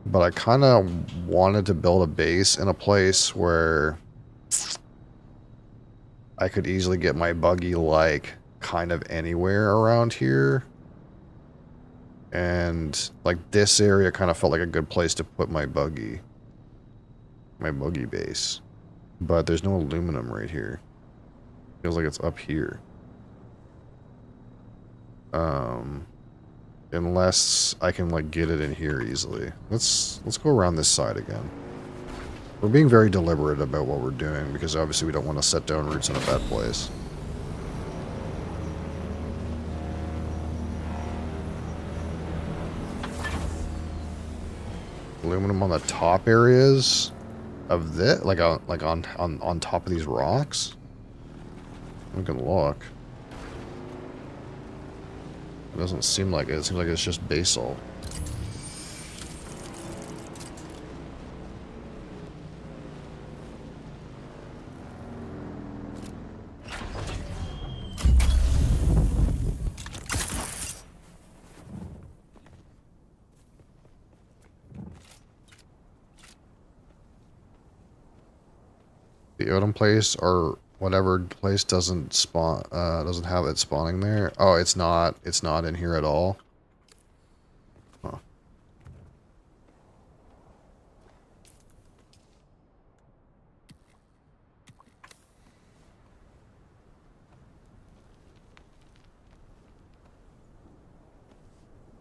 But I kind of wanted to build a base in a place where I could easily get my buggy like kind of anywhere around here. And like this area kind of felt like a good place to put my buggy base. But there's no aluminum right here. Feels like it's up here. Unless I can like get it in here easily. Let's go around this side again. We're being very deliberate about what we're doing because obviously we don't want to set down roots in a bad place. Aluminum on the top areas of this, like on top of these rocks. We can look. It doesn't seem like it. It seems like it's just basalt. The Odin place or whatever place doesn't spawn, doesn't have it spawning there. Oh, it's not in here at all. Huh.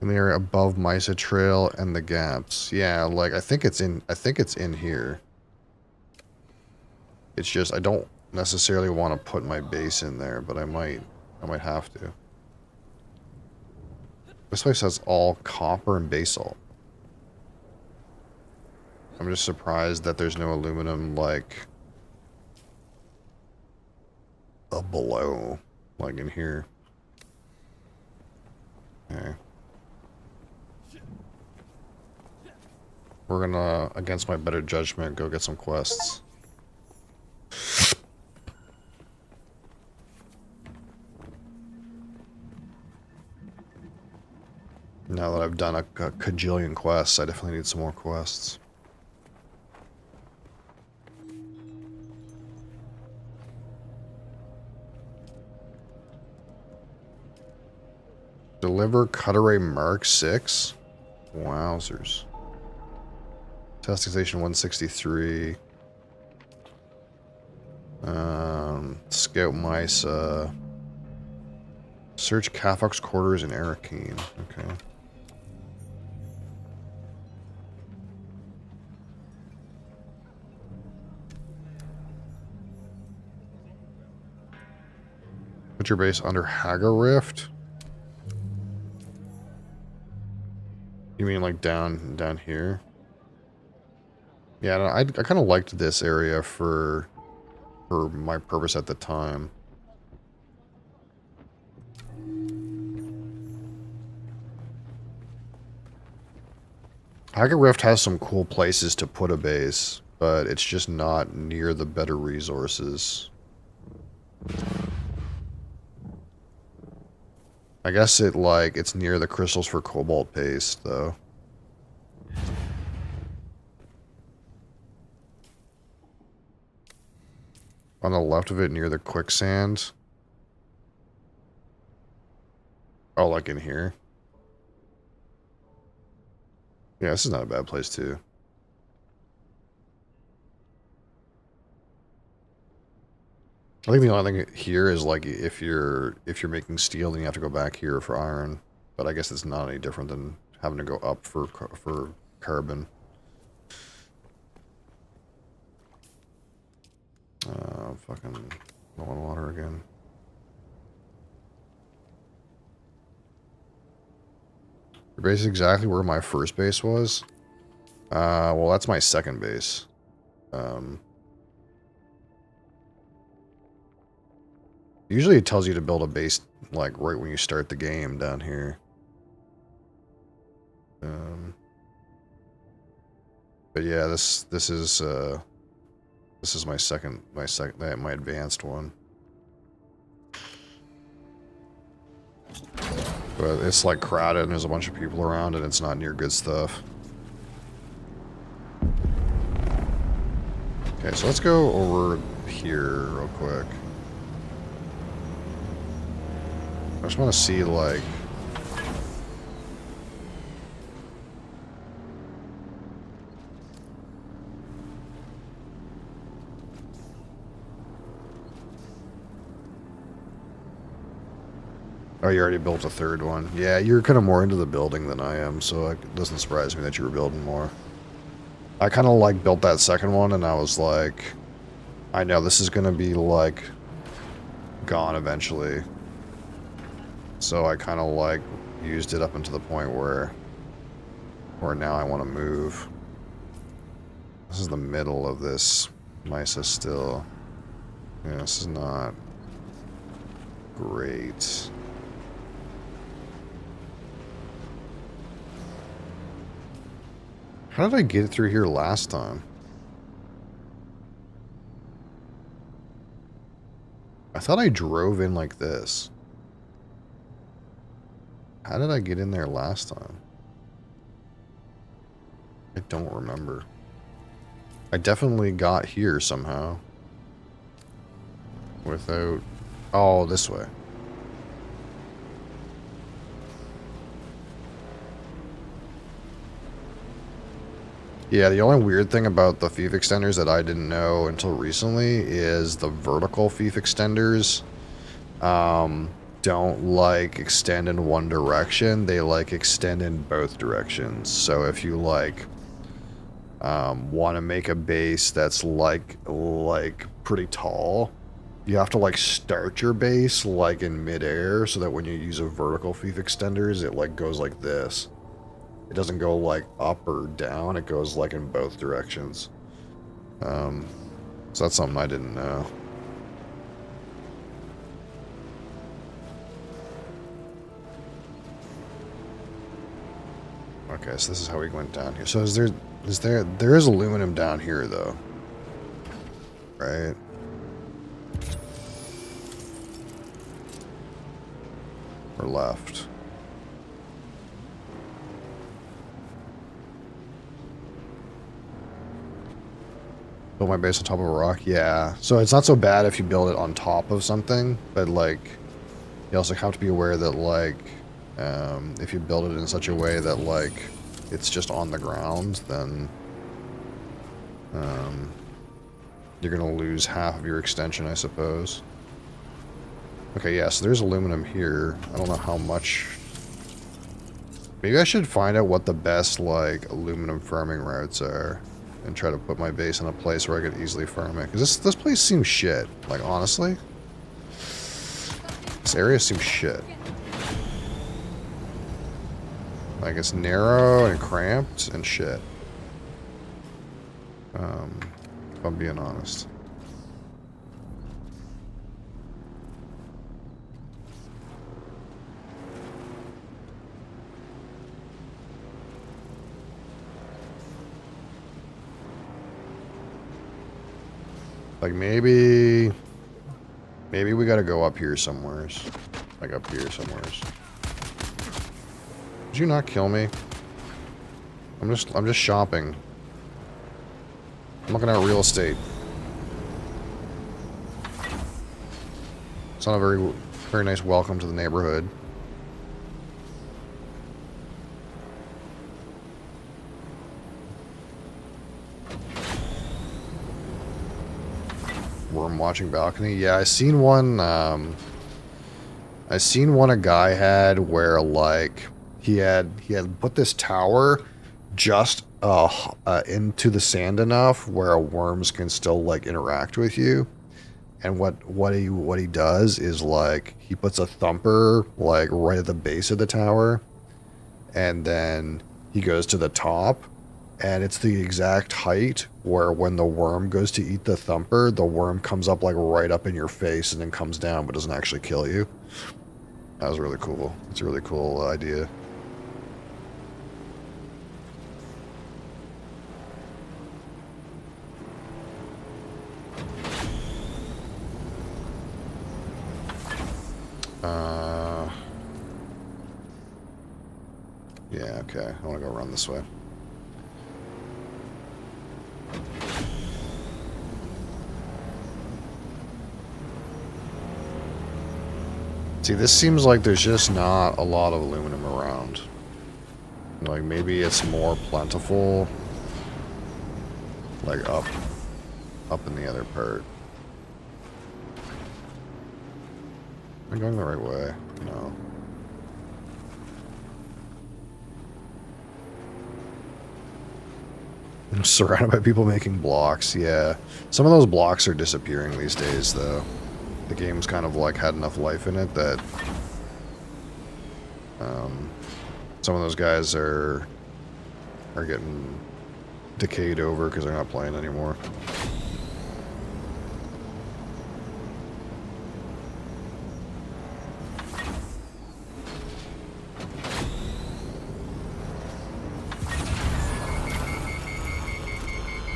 In the area above Mesa Trail and the gaps. Yeah, like I think it's in here. It's just I don't necessarily want to put my base in there, but I might have to. This place has all copper and basalt. I'm just surprised that there's no aluminum like below, like in here. Okay. We're gonna, against my better judgment, go get some quests. Now that I've done a cajillion quests, I definitely need some more quests. Deliver Cutaway Mark 6? Wowzers. Testing Station 163. Scout Mesa. Search Kafok's quarters in Arakeen. Okay. Put your base under Hagar Rift? You mean like down here? Yeah, I kind of liked this area for my purpose at the time. Hagar Rift has some cool places to put a base, but it's just not near the better resources. I guess it's near the crystals for cobalt paste, though. On the left of it, near the quicksand. Oh, like in here? Yeah, this is not a bad place, too. I think the only thing here is, like, if you're making steel, then you have to go back here for iron. But I guess it's not any different than having to go up for carbon. Fucking low on water again. Your base is exactly where my first base was. Well, that's my second base. Usually it tells you to build a base, like, right when you start the game down here. But yeah, this is my my advanced one. But it's like crowded and there's a bunch of people around and it's not near good stuff. Okay, so let's go over here real quick. I just want to see, like... Oh, you already built a third one. Yeah, you're kind of more into the building than I am, so it doesn't surprise me that you were building more. I kind of, like, built that second one, and I was like... I know this is going to be, like... gone eventually. So I kind of, like, used it up until the point where now I want to move. This is the middle of this Mesa still. Yeah, this is not great. How did I get through here last time? I thought I drove in like this. How did I get in there last time? I don't remember. I definitely got here somehow. Without... Oh, this way. Yeah, the only weird thing about the fief extenders that I didn't know until recently is the vertical fief extenders don't, like, extend in one direction. They, like, extend in both directions. So if you, like, want to make a base that's, like, pretty tall, you have to, like, start your base, like, in midair so that when you use a vertical fief extenders, it, like, goes like this. It doesn't go, like, up or down. It goes, like, in both directions. So that's something I didn't know. Okay, so this is how we went down here. So there is aluminum down here, though. Right? Or left. Build my base on top of a rock? Yeah. So it's not so bad if you build it on top of something, but, like, you also have to be aware that, like, if you build it in such a way that, like, it's just on the ground, then you're going to lose half of your extension, I suppose. Okay, yeah, so there's aluminum here. I don't know how much... Maybe I should find out what the best, like, aluminum farming routes are and try to put my base in a place where I could easily farm it. Because this place seems shit, like, honestly. This area seems shit. Like, it's narrow and cramped and shit. If I'm being honest. Like, maybe we gotta go up here somewheres. Like, up here somewheres. Did you not kill me? I'm just shopping. I'm looking at real estate. It's not a very nice welcome to the neighborhood. Worm watching balcony. Yeah, I seen one a guy had where like he had put this tower just into the sand enough where worms can still like interact with you. And what he does is like he puts a thumper like right at the base of the tower, and then he goes to the top, and it's the exact height where when the worm goes to eat the thumper, the worm comes up like right up in your face and then comes down but doesn't actually kill you. That was really cool. It's a really cool idea. Yeah, okay. I want to go run this way. See, this seems like there's just not a lot of aluminum around. Like, maybe it's more plentiful, like up in the other part. Am I going the right way? No. I'm surrounded by people making blocks, yeah. Some of those blocks are disappearing these days, though. The game's kind of, like, had enough life in it that... some of those guys are getting decayed over because they're not playing anymore.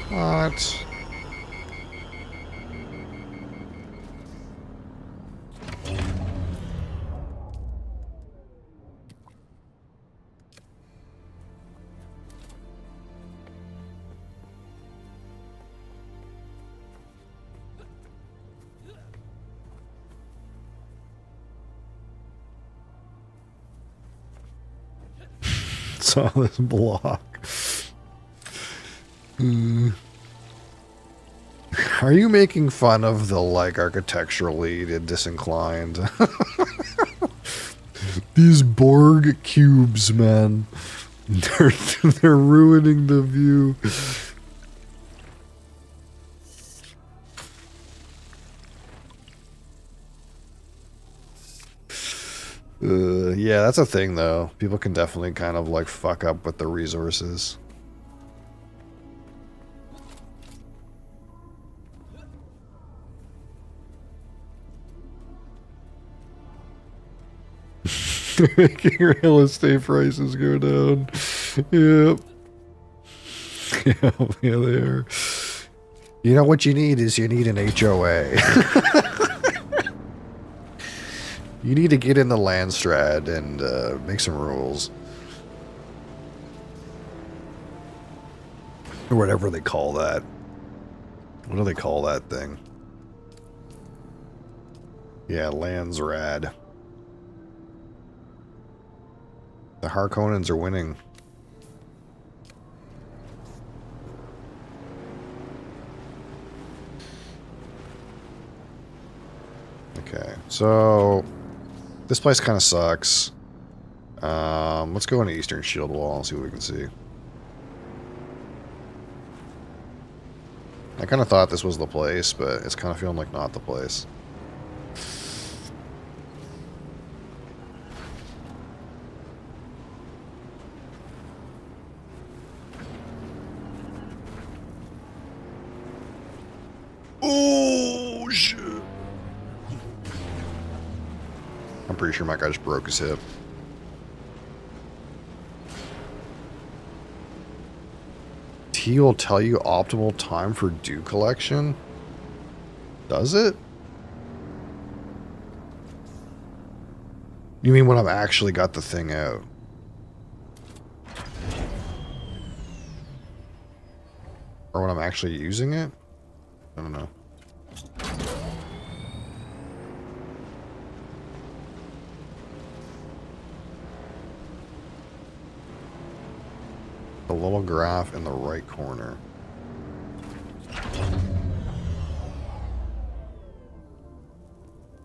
What? Saw this block. Are you making fun of the, like, architecturally disinclined? These Borg cubes, man. They're ruining the view. Yeah, that's a thing, though. People can definitely kind of, like, fuck up with the resources. Making real estate prices go down. Yep. Yeah, they are. You know what you need is you need an HOA. You need to get in the land strat and make some rules. Or whatever they call that. What do they call that thing? Yeah, land's rad. The Harkonnens are winning. Okay, so this place kind of sucks. Let's go into Eastern Shield Wall and see what we can see. I kind of thought this was the place, but it's kind of feeling like not the place. pretty sure my guy just broke his hip. T will tell you optimal time for dew collection? Does it? You mean when I've actually got the thing out? Or when I'm actually using it? I don't know. The little graph in the right corner.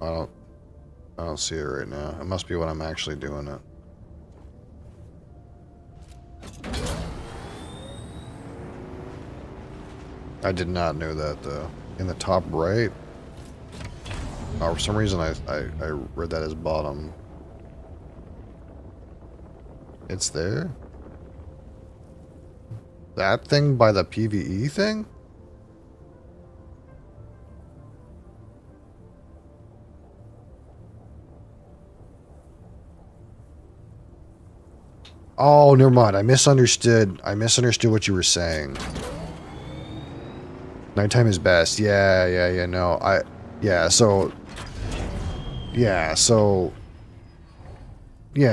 I don't see it right now. It must be when I'm actually doing it. I did not know that though. In the top right. Oh, for some reason I read that as bottom. It's there? That thing by the PvE thing? Oh, never mind. I misunderstood. I misunderstood what you were saying. Nighttime is best. Yeah, no. Yeah,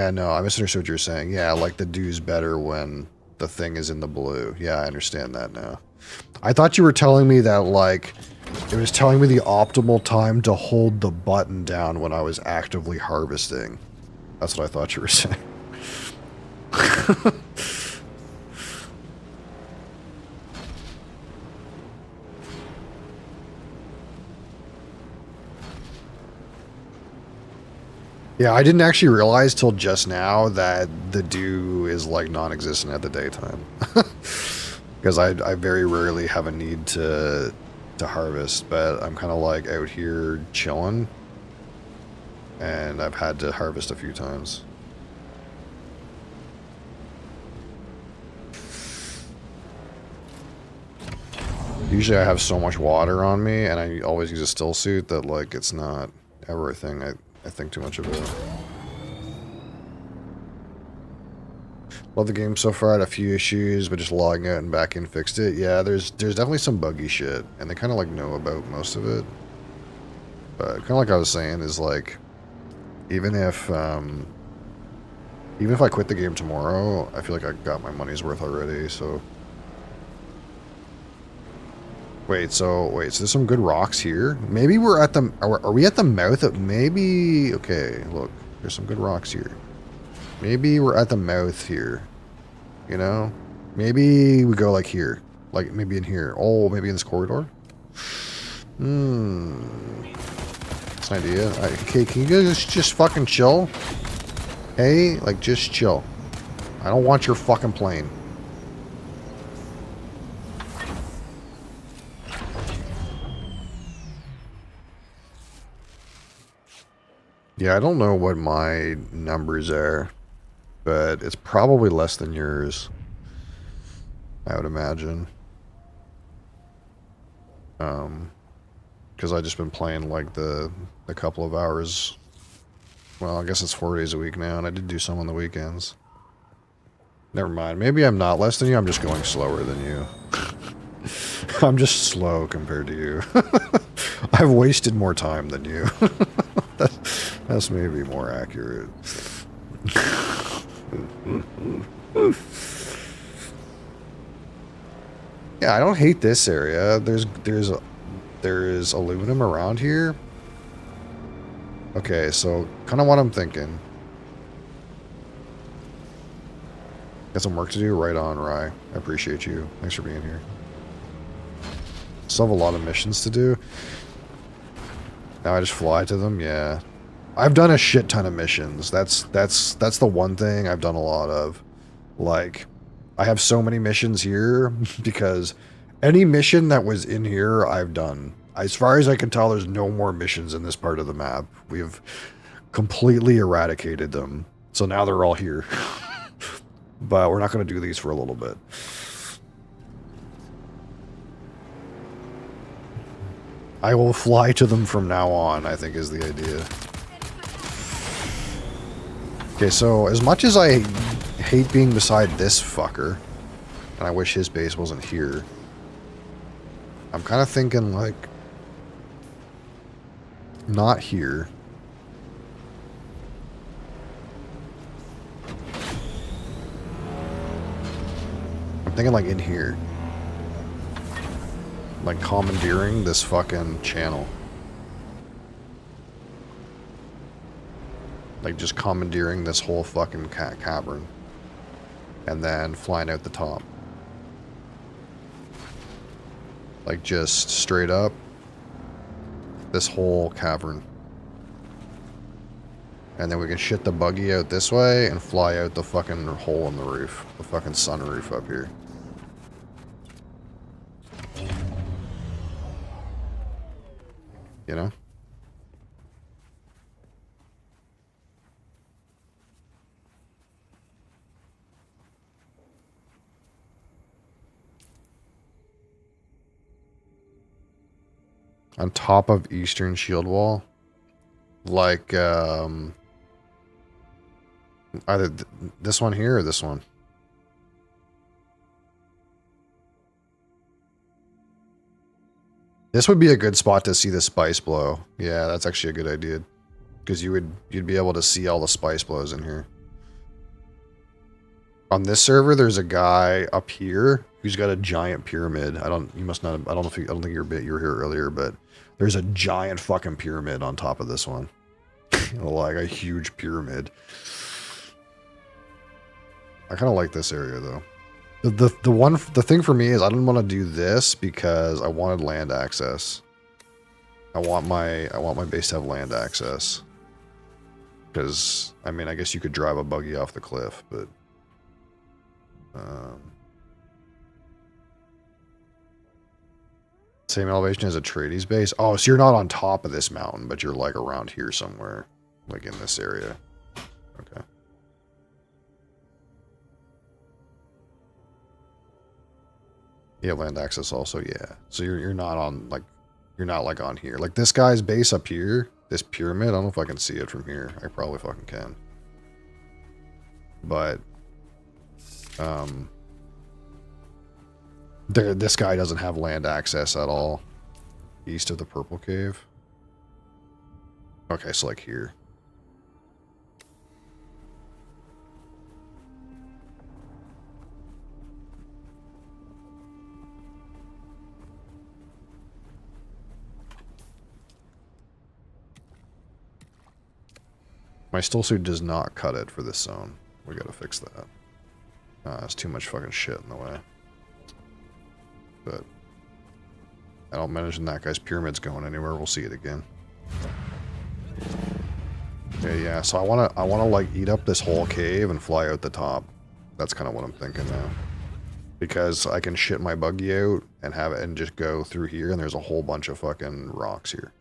no, I misunderstood what you were saying. Yeah, like the dew's better when the thing is in the blue. Yeah, I understand that now. I thought you were telling me that, like, it was telling me the optimal time to hold the button down when I was actively harvesting. That's what I thought you were saying. Yeah, I didn't actually realize till just now that the dew is like non-existent at the daytime. Because I very rarely have a need to harvest, but I'm kind of like out here chilling, and I've had to harvest a few times. Usually I have so much water on me, and I always use a still suit that, like, it's not ever a thing. I think too much of it. Love the game so far. Had a few issues, but just logging out and back in fixed it. Yeah, there's definitely some buggy shit, and they kind of like know about most of it. But kind of like I was saying is like, even if I quit the game tomorrow, I feel like I got my money's worth already. So wait, so there's some good rocks here. Maybe we're at the... Are we at the mouth of... Maybe... Okay, look. There's some good rocks here. Maybe we're at the mouth here. You know? Maybe we go like here. Like, maybe in here. Oh, maybe in this corridor? That's an idea. Okay, can you guys just fucking chill? Hey? Like, just chill. I don't want your fucking plane. Yeah, I don't know what my numbers are, but it's probably less than yours, I would imagine. Because I just been playing like the couple of hours. Well, I guess it's 4 days a week now, and I did do some on the weekends. Never mind. Maybe I'm not less than you. I'm just going slower than you. I'm just slow compared to you. I've wasted more time than you. That's maybe more accurate. Yeah, I don't hate this area. There's aluminum around here. Okay, so kind of what I'm thinking. Got some work to do. Right on, Rye. I appreciate you. Thanks for being here. Still have a lot of missions to do. Now I just fly to them. Yeah. I've done a shit ton of missions. That's the one thing I've done a lot of. Like, I have so many missions here because any mission that was in here, I've done. As far as I can tell, there's no more missions in this part of the map. We've completely eradicated them. So now they're all here. But we're not going to do these for a little bit. I will fly to them from now on, I think is the idea. Okay, so as much as I hate being beside this fucker, and I wish his base wasn't here, I'm kind of thinking, like, not here. I'm thinking, like, in here. Like, commandeering this fucking channel. Like, just commandeering this whole fucking cavern. And then flying out the top. Like, just straight up. This whole cavern. And then we can shit the buggy out this way and fly out the fucking hole in the roof. The fucking sunroof up here. You know? On top of Eastern Shield Wall. Like, either this one here or this one. This would be a good spot to see the spice blow. Yeah, that's actually a good idea. Because you'd be able to see all the spice blows in here. On this server, there's a guy up here who's got a giant pyramid. I don't think you were here earlier, but there's a giant fucking pyramid on top of this one. Like a huge pyramid. I kind of like this area though. The thing for me is I didn't want to do this because I wanted land access. I want my base to have land access. Because I mean, I guess you could drive a buggy off the cliff, but same elevation as a tradies base. Oh, so you're not on top of this mountain, but you're like around here somewhere, like in this area. Okay. Yeah, land access also, yeah. So you're not on like on here. Like this guy's base up here, this pyramid, I don't know if I can see it from here. I probably fucking can. But this guy doesn't have land access at all. East of the purple cave. Okay, so like here. My still suit does not cut it for this zone. We gotta fix that. There's too much fucking shit in the way. But I don't mention that guy's pyramid's going anywhere. We'll see it again. Okay, yeah. So I wanna like eat up this whole cave and fly out the top. That's kind of what I'm thinking now. Because I can shit my buggy out and have it and just go through here, and there's a whole bunch of fucking rocks here.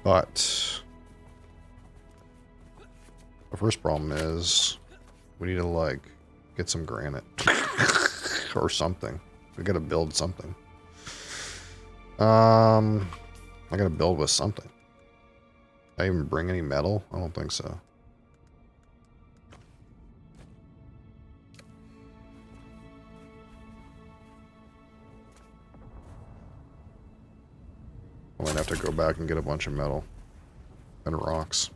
But the first problem is we need to like get some granite or something. We gotta build something. I gotta build with something. Did I even bring any metal? I don't think so. I might have to go back and get a bunch of metal and rocks.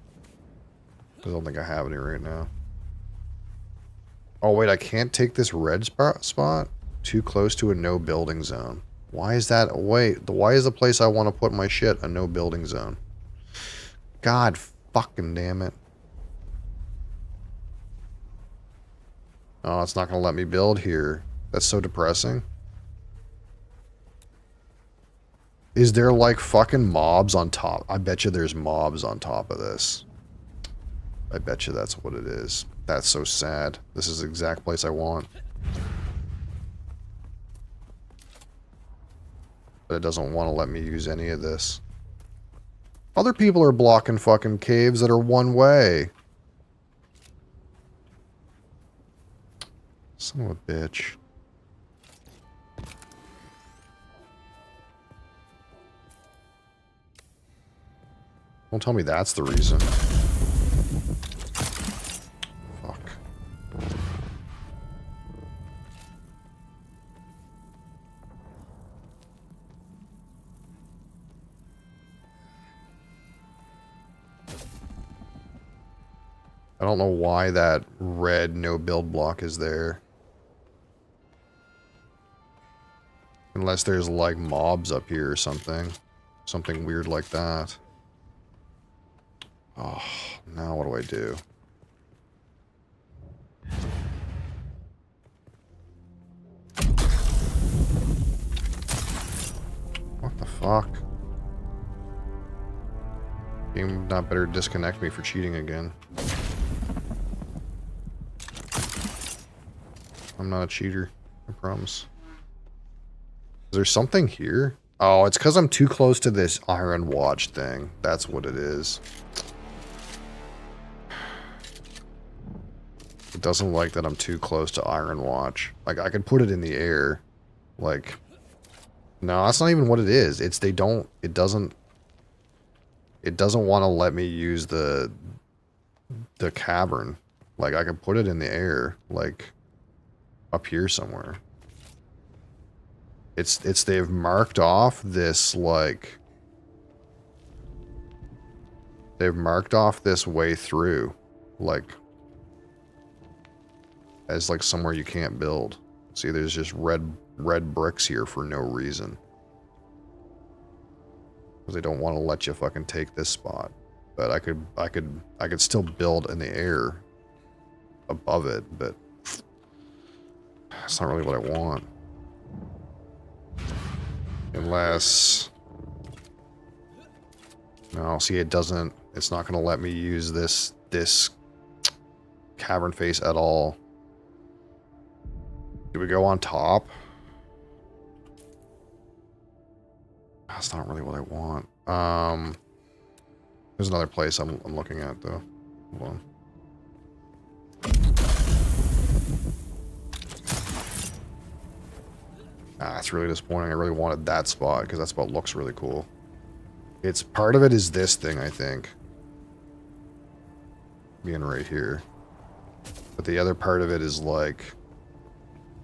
I don't think I have any right now. Oh wait, I can't take this red spot? Too close to a no building zone. Why is that? Wait, why is the place I want to put my shit a no building zone? God fucking damn it. Oh, it's not going to let me build here. That's so depressing. Is there like fucking mobs on top? I bet you there's mobs on top of this. I bet you that's what it is. That's so sad. This is the exact place I want. But it doesn't want to let me use any of this. Other people are blocking fucking caves that are one way. Son of a bitch. Don't tell me that's the reason. Fuck. I don't know why that red no build block is there. Unless there's like mobs up here or something. Something weird like that. Oh, now what do I do? What the fuck? Game not better disconnect me for cheating again. I'm not a cheater, I promise. Is there something here? Oh, it's because I'm too close to this iron watch thing. That's what it is. It doesn't like that I'm too close to iron watch. Like, I could put it in the air. Like, no, that's not even what it is. It's it doesn't want to let me use the cavern. Like, I could put it in the air, like, up here somewhere. It's they've marked off this, like, they've marked off this way through, like, as like somewhere you can't build. See, there's just red bricks here for no reason. Because they don't want to let you fucking take this spot. But I could still build in the air above it, but that's not really what I want. Unless... No, see, it's not going to let me use this cavern face at all. Do we go on top? That's not really what I want. There's another place I'm looking at, though. Hold on. That's really disappointing. I really wanted that spot, because that spot looks really cool. It's part of it is this thing, I think. Being right here. But the other part of it is like,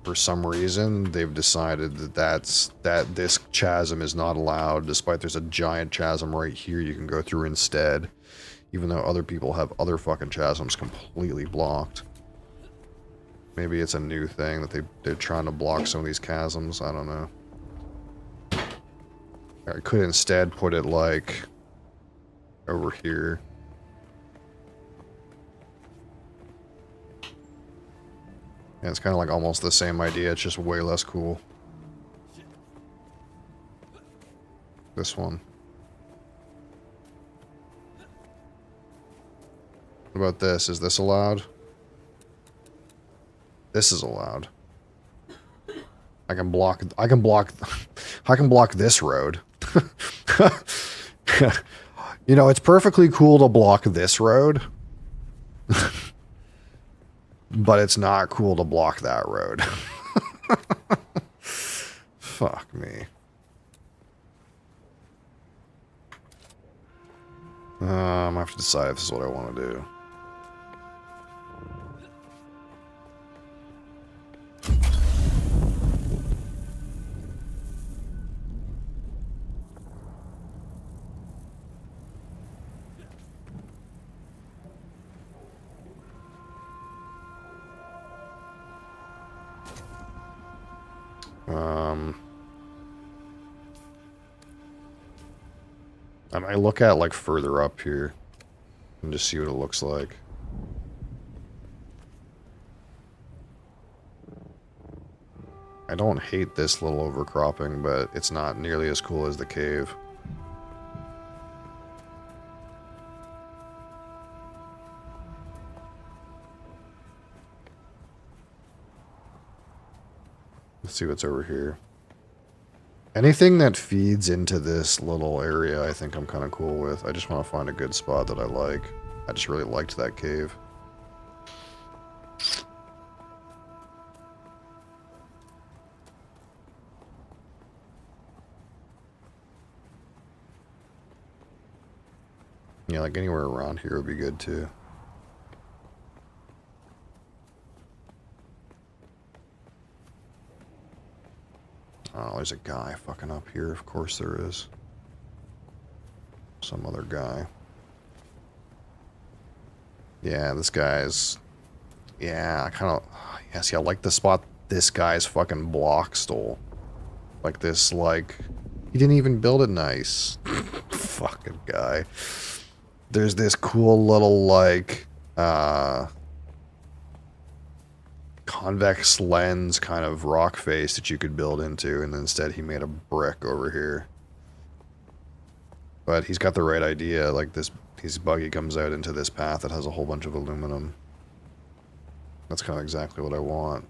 for some reason, they've decided that this chasm is not allowed, despite there's a giant chasm right here you can go through instead. Even though other people have other fucking chasms completely blocked. Maybe it's a new thing that they're trying to block some of these chasms. I don't know. I could instead put it like over here. Yeah, it's kind of like almost the same idea. It's just way less cool. This one. What about this? Is this allowed? This is allowed. I can block this road. You know, it's perfectly cool to block this road. But it's not cool to block that road. Fuck me. I'm gonna have to decide if this is what I want to do. I might look at like further up here and just see what it looks like. I don't hate this little overcropping, but it's not nearly as cool as the cave. Let's see what's over here. Anything that feeds into this little area, I think I'm kind of cool with. I just want to find a good spot that I like. I just really liked that cave. Yeah, like anywhere around here would be good too. Oh, there's a guy fucking up here. Of course there is. Some other guy. Yeah, this guy's... Yeah, I kind of... Yeah, see, I like the spot this guy's fucking block stole. Like this, like... He didn't even build it nice. Fucking guy. There's this cool little, like... convex lens kind of rock face that you could build into, and instead he made a brick over here. But he's got the right idea. Like this, his buggy comes out into this path that has a whole bunch of aluminum. That's kind of exactly what I want.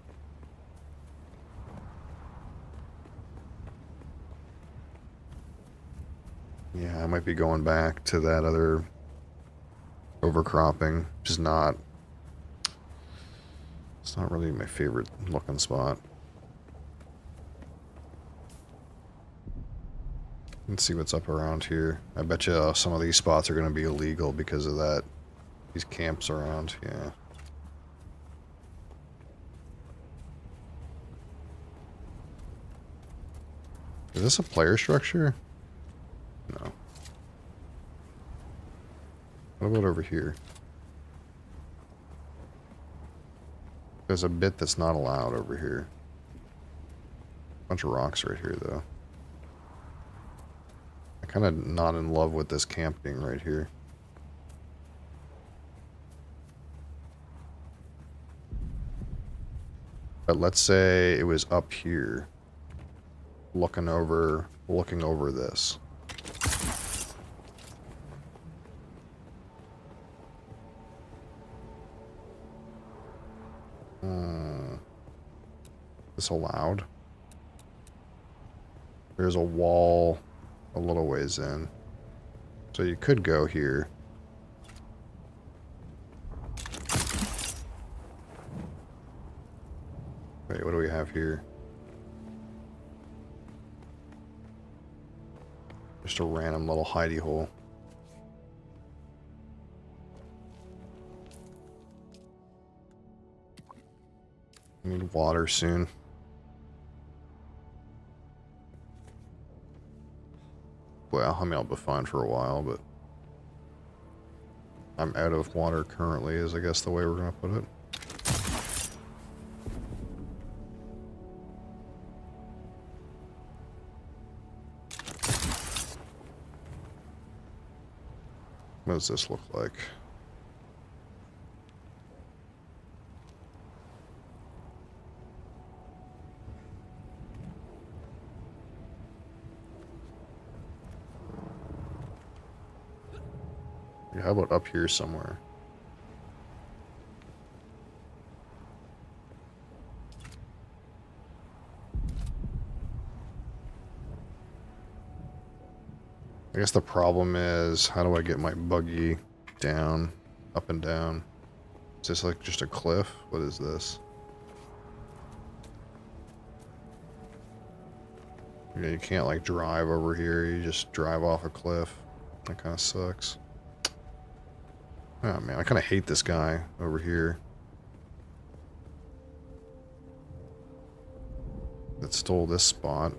Yeah, I might be going back to that other overcropping, which is not... It's not really my favorite looking spot. Let's see what's up around here. I bet you some of these spots are going to be illegal because of that. These camps around, yeah. Is this a player structure? No. What about over here? There's a bit that's not allowed over here. Bunch of rocks right here, though. I'm kind of not in love with this camping right here. But let's say it was up here, looking over this. This allowed? There's a wall a little ways in. So you could go here. Wait, what do we have here? Just a random little hidey hole. I need water soon. Well, I mean, I'll be fine for a while, but I'm out of water currently, is I guess the way we're going to put it. What does this look like? How about up here somewhere? I guess the problem is, how do I get my buggy down, up and down? Is this like just a cliff? What is this? Yeah, you can't like drive over here, you just drive off a cliff. That kind of sucks. Oh man, I kind of hate this guy over here that stole this spot.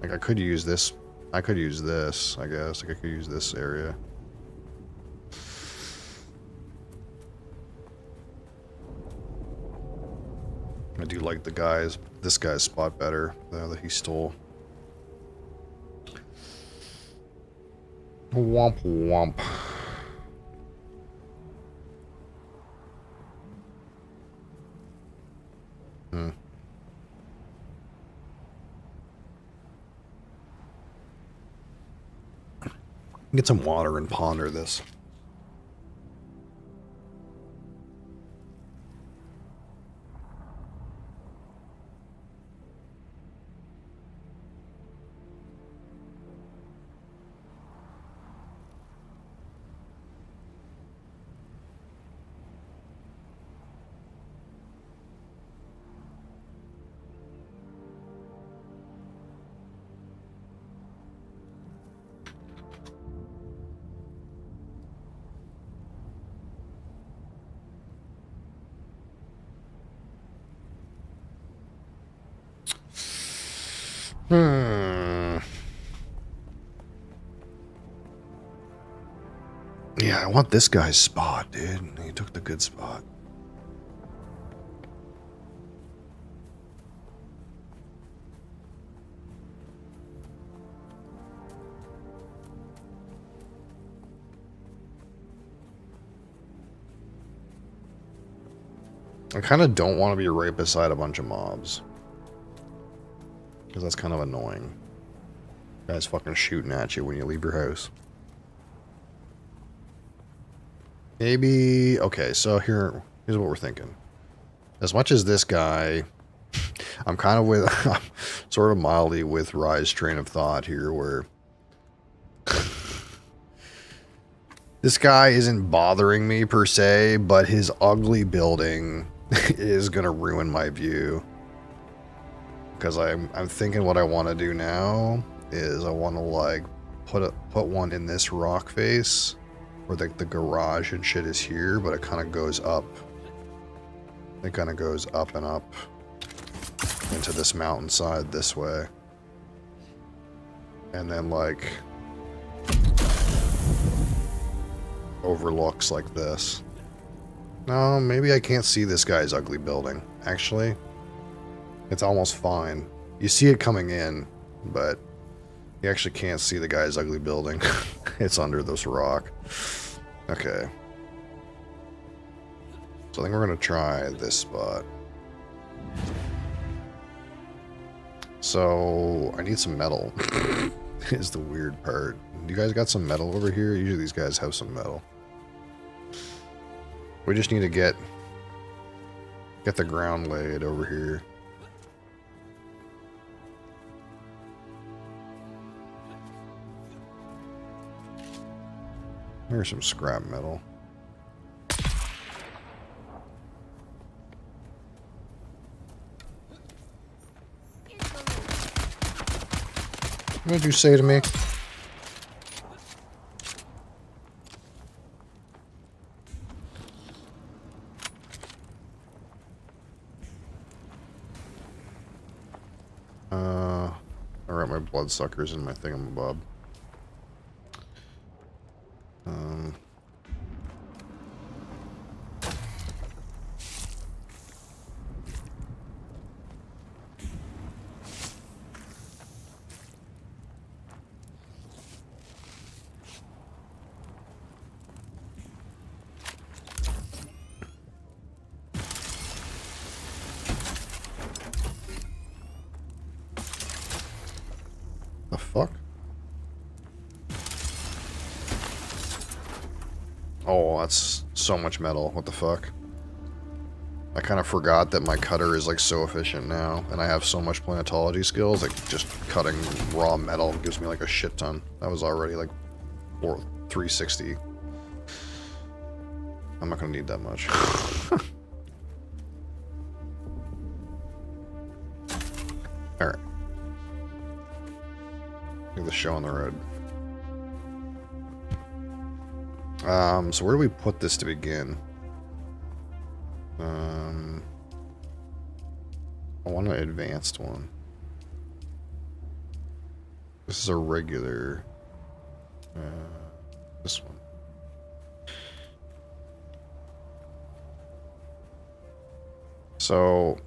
Like I could use this. I could use this, I guess. Like I could use this area. I do like this guy's spot better, that he stole. Womp womp. Get some water and ponder this. Hmm. Yeah, I want this guy's spot, dude. He took the good spot. I kind of don't want to be right beside a bunch of mobs. Because that's kind of annoying. Guys fucking shooting at you when you leave your house. Maybe... Okay, so here's what we're thinking. As much as this guy... I'm kind of with... I'm sort of mildly with Rye's train of thought here, where... This guy isn't bothering me per se, but his ugly building is gonna ruin my view. Because I'm thinking what I want to do now is I want to like put one in this rock face where the garage and shit is here, but it kind of goes up. It kind of goes up and up into this mountainside this way. And then like overlooks like this. No, maybe I can't see this guy's ugly building. Actually, it's almost fine. You see it coming in, but you actually can't see the guy's ugly building. It's under this rock. Okay. So I think we're going to try this spot. So I need some metal. Is the weird part. You guys got some metal over here? Usually these guys have some metal. We just need to get the ground laid over here. Here's some scrap metal. What did you say to me? I write my bloodsuckers in my thingamabob. The fuck? Oh, that's so much metal. What the fuck? I kind of forgot that my cutter is like so efficient now, and I have so much planetology skills, like just cutting raw metal gives me like a shit ton. That was already like 360. I'm not gonna need that much. Alright. Look at the show on the road. So where do we put this to begin? I want an advanced one. This is a regular. This one. So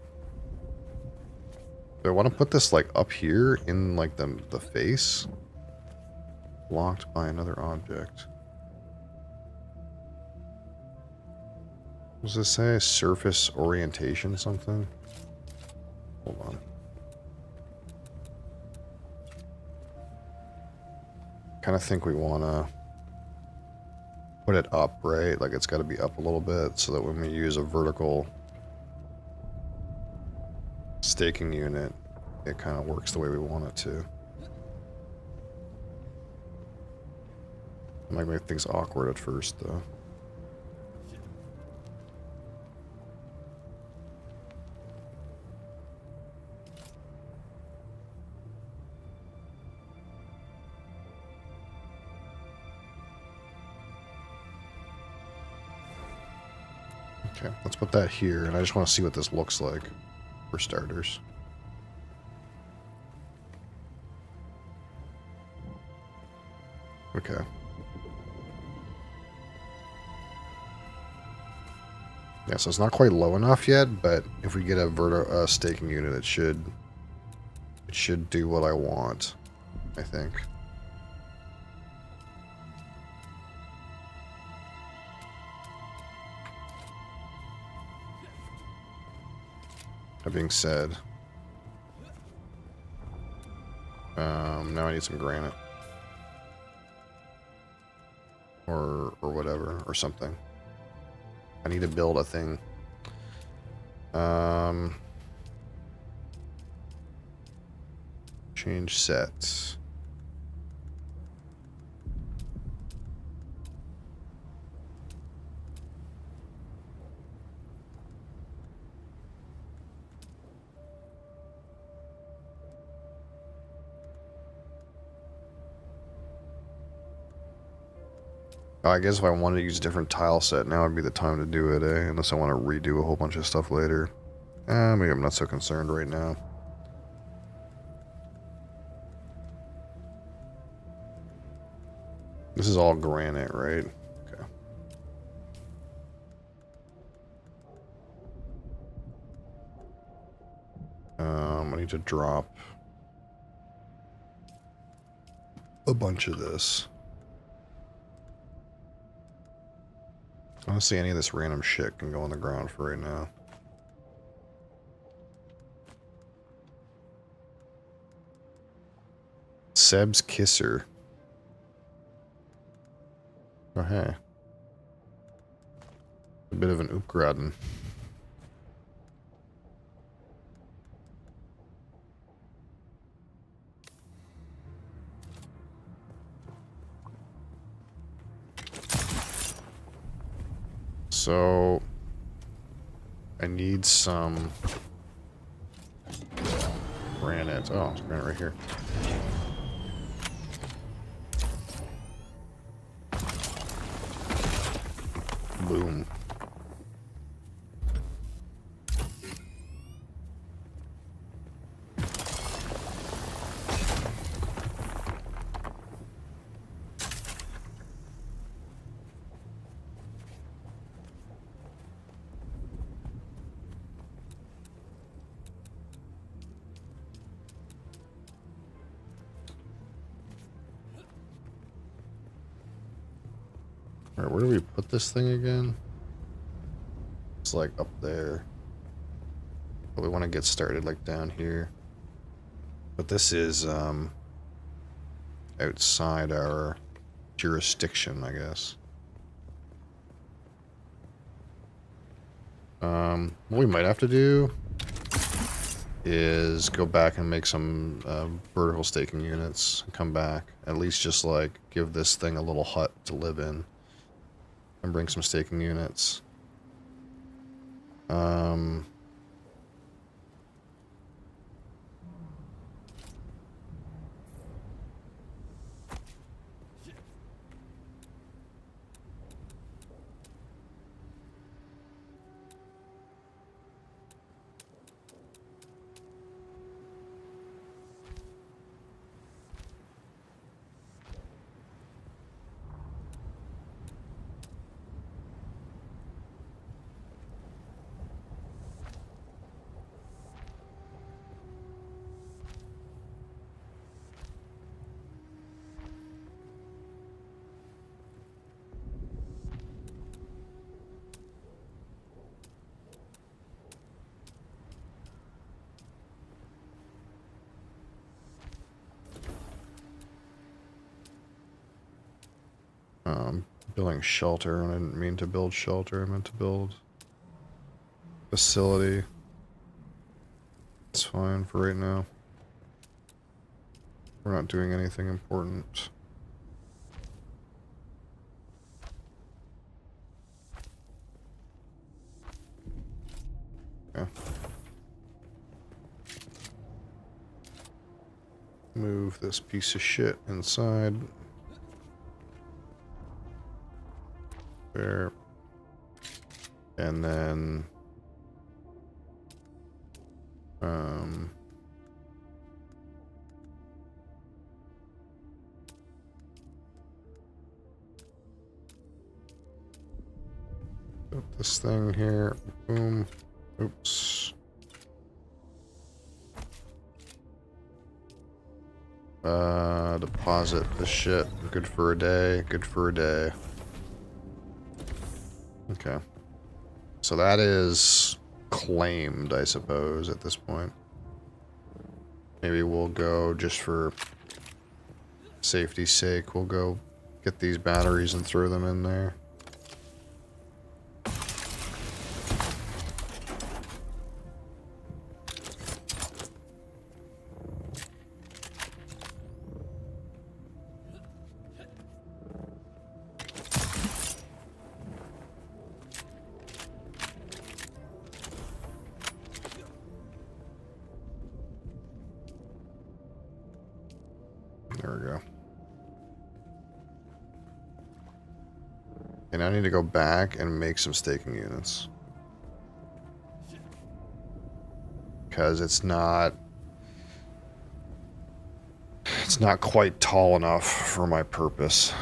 do I want to put this like up here in like the face? Blocked by another object. What does this say? Surface orientation something? Hold on. Kind of think we want to put it up, right? Like it's got to be up a little bit so that when we use a vertical staking unit, it kind of works the way we want it to. It might make things awkward at first, though. Okay, let's put that here, and I just want to see what this looks like, for starters. Okay. Yeah, so it's not quite low enough yet, but if we get a staking unit, it should do what I want, I think. That being said, now I need some granite. Or whatever, or something. I need to build a thing. Change sets. Oh, I guess if I wanted to use a different tile set, now would be the time to do it, eh? Unless I want to redo a whole bunch of stuff later. Maybe I'm not so concerned right now. This is all granite, right? Okay. I need to drop a bunch of this. Honestly, any of this random shit can go on the ground for right now. Seb's Kisser. Oh, hey. A bit of an oopgraden. So, I need some granite. Oh, it's granite right here. Boom. Alright, where do we put this thing again? It's like up there. But we want to get started like down here. But this is outside our jurisdiction, I guess. What we might have to do is go back and make some vertical staking units and come back. At least just like give this thing a little hut to live in. And bring some staking units. Building shelter, and I didn't mean to build shelter, I meant to build facility. It's fine for right now. We're not doing anything important. Okay. Move this piece of shit inside. There. And then Put this thing here. Boom. Oops. Deposit the shit. Good for a day. Good for a day. Okay. So that is claimed, I suppose, at this point. Maybe we'll go, just for safety's sake, we'll go get these batteries and throw them in there. There we go. And I need to go back and make some staking units. Because it's not quite tall enough for my purpose.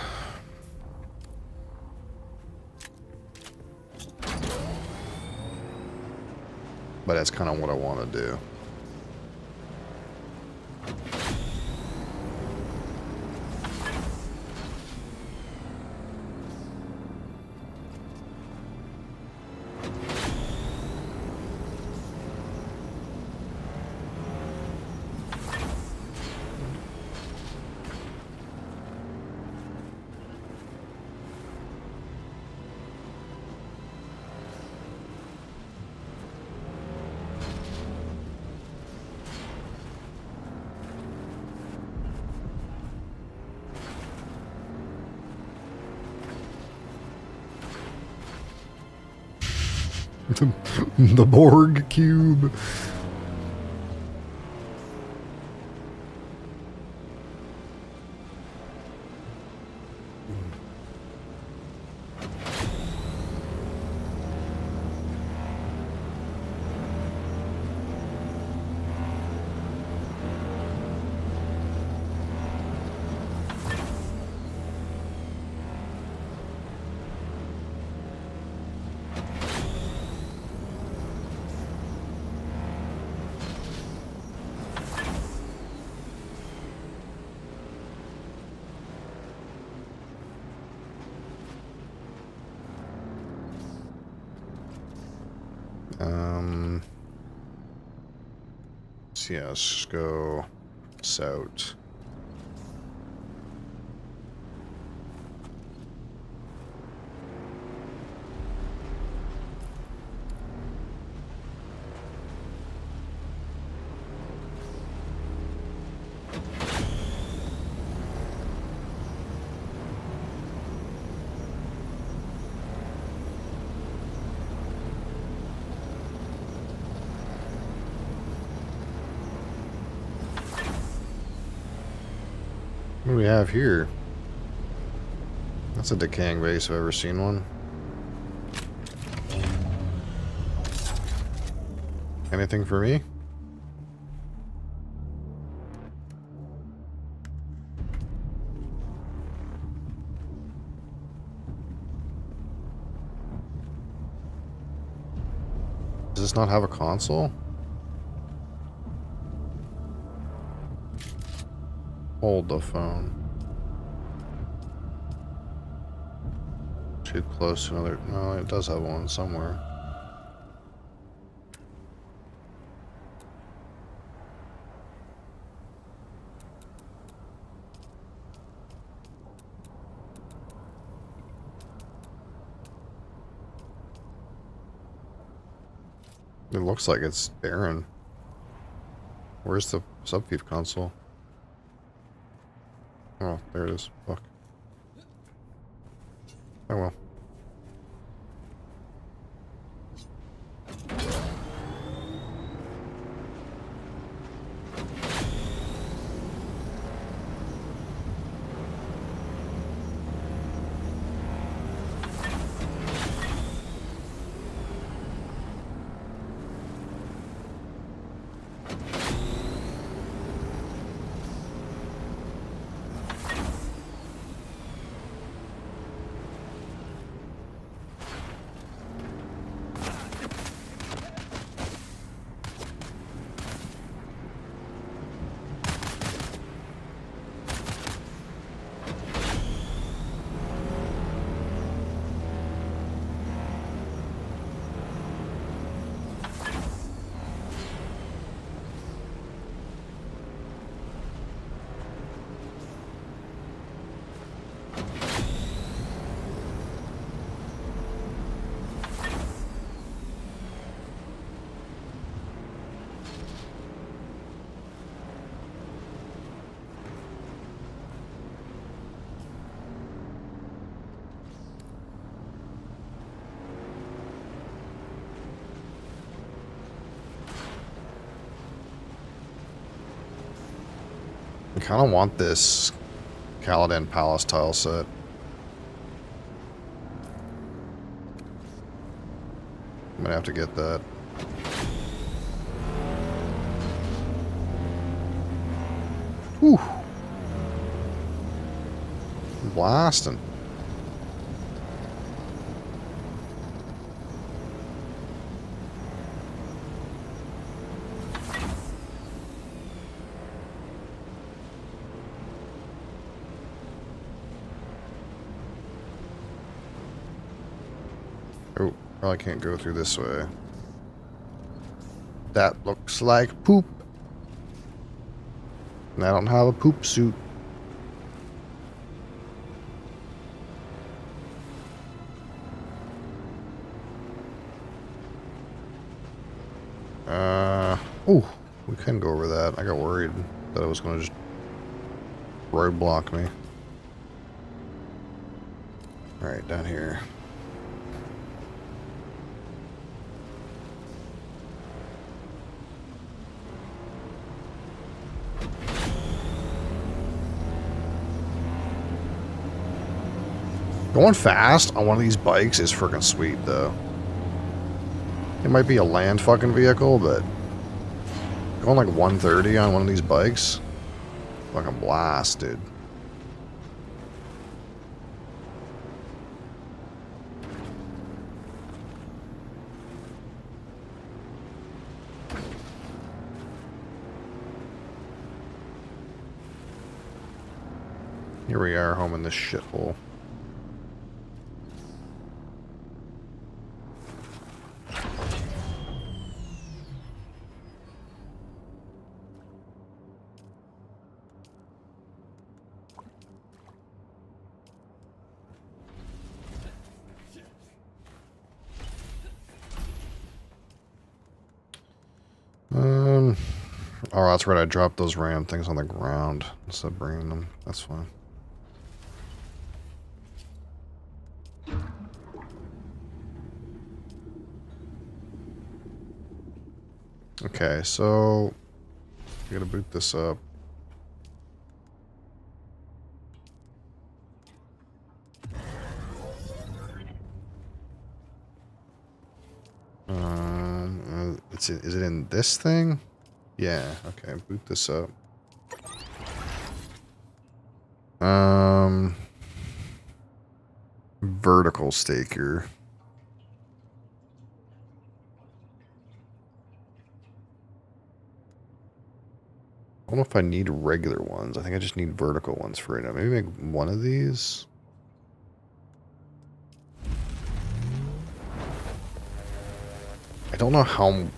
But that's kind of what I want to do. The Borg cube. So yeah, let's just go south. What do we have here? That's a decaying base if I've ever seen one. Anything for me? Does this not have a console? Hold the phone. Too close to another. No, it does have one somewhere. It looks like it's barren. Where's the subfief console? Oh, there it is. Fuck. Oh well. I kind of want this Caladan Palace tile set. I'm gonna have to get that. Whew. Blasting. Oh, probably can't go through this way. That looks like poop. And I don't have a poop suit. Oh, we can go over that. I got worried that it was going to just roadblock me. Alright, down here. Going fast on one of these bikes is freaking sweet, though. It might be a land fucking vehicle, but going like 130 on one of these bikes, fucking blast, dude. Here we are, home in this shithole. Oh, that's right. I dropped those random things on the ground instead of bringing them. That's fine. Okay, so I gotta boot this up. Is it in this thing? Yeah, okay, boot this up. Vertical staker. I don't know if I need regular ones. I think I just need vertical ones for right now. Maybe make one of these. I don't know how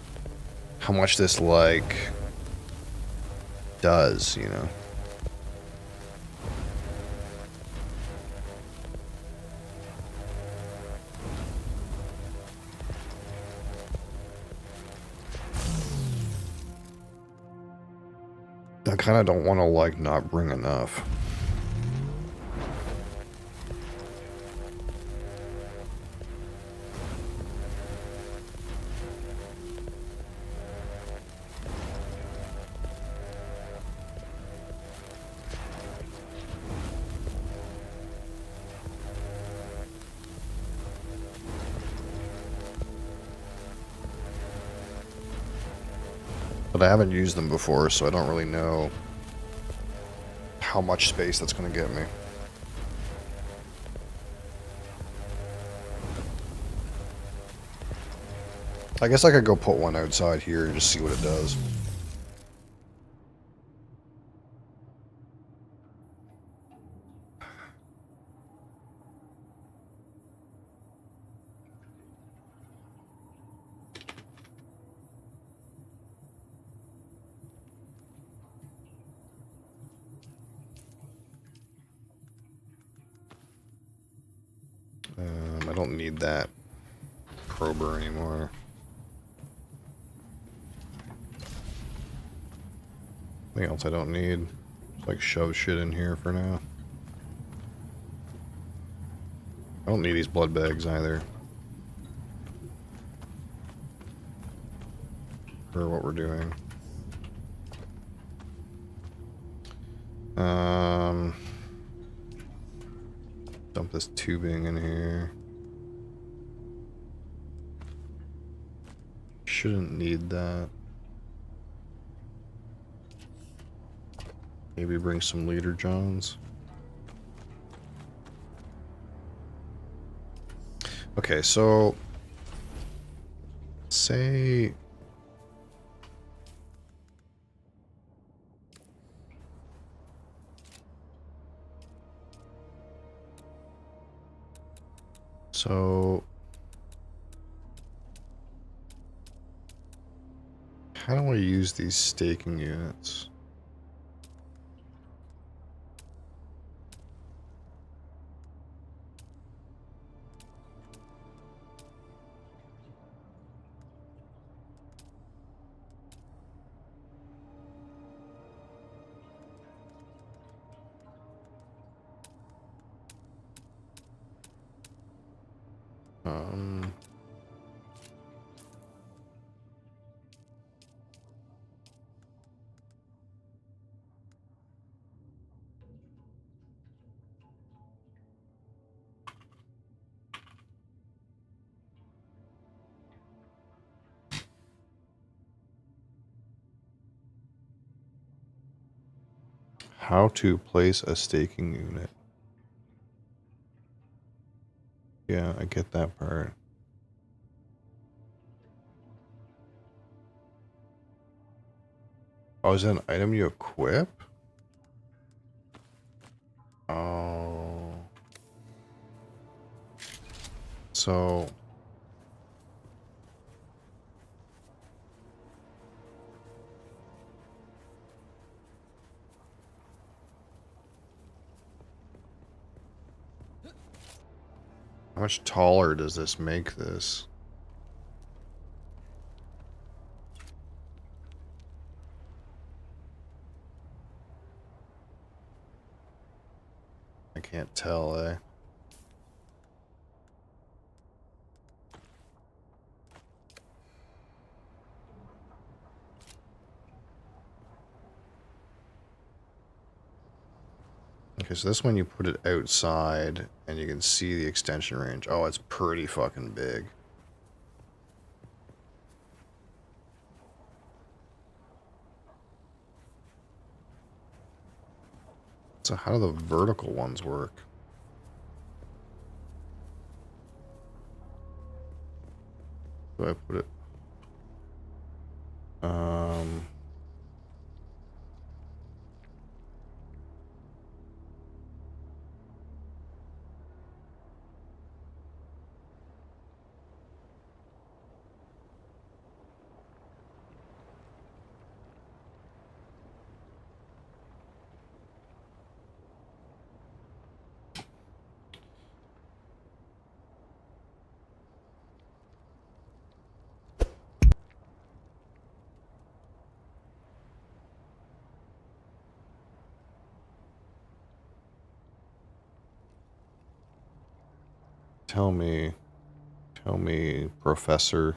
much this, like, does, you know? I kind of don't want to, like, not bring enough. But I haven't used them before, so I don't really know how much space that's going to get me. I guess I could go put one outside here and just see what it does. I don't need that prober anymore. Anything else I don't need? Just like shove shit in here for now. I don't need these blood bags either. For what we're doing. Dump this tubing in here. Shouldn't need that. Maybe bring some leader Johns. Okay, so say so how do I use these staking units? Um, how to place a staking unit. Yeah, I get that part. Oh, is that an item you equip? Oh. So how much taller does this make this? I can't tell, eh? Okay, so this one you put it outside and you can see the extension range. Oh, it's pretty fucking big. So how do the vertical ones work? Do I put it? Tell me, Professor.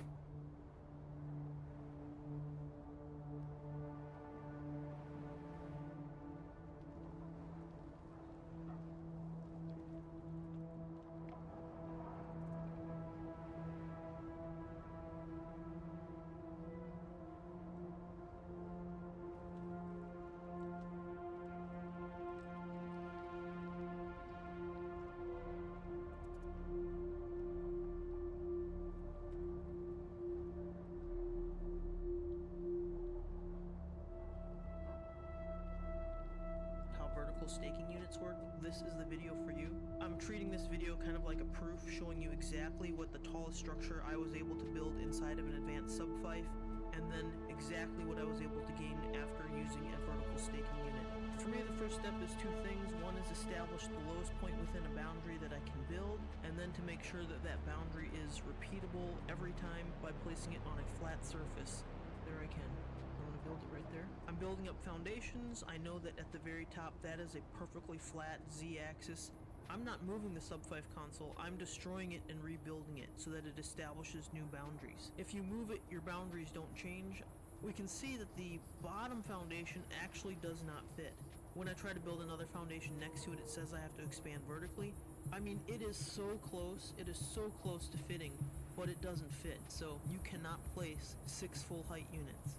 How vertical staking units work, this is the video for you. I'm treating this video kind of like a proof, showing you exactly what the tallest structure I was able to build inside of an advanced sub-5, and then exactly what I was able to gain after using a vertical staking unit. For me, the first step is two things. One is establish the lowest point within a boundary that I can build, and then to make sure that that boundary is repeatable every time by placing it on a flat surface. There I can. I'm gonna build it right there. I'm building up foundations. I know that at the very top that is a perfectly flat Z-axis. I'm not moving the sub-5 console, I'm destroying it and rebuilding it so that it establishes new boundaries. If you move it, your boundaries don't change. We can see that the bottom foundation actually does not fit. When I try to build another foundation next to it, it says I have to expand vertically. I mean, it is so close to fitting, but it doesn't fit, so you cannot place 6 full height units.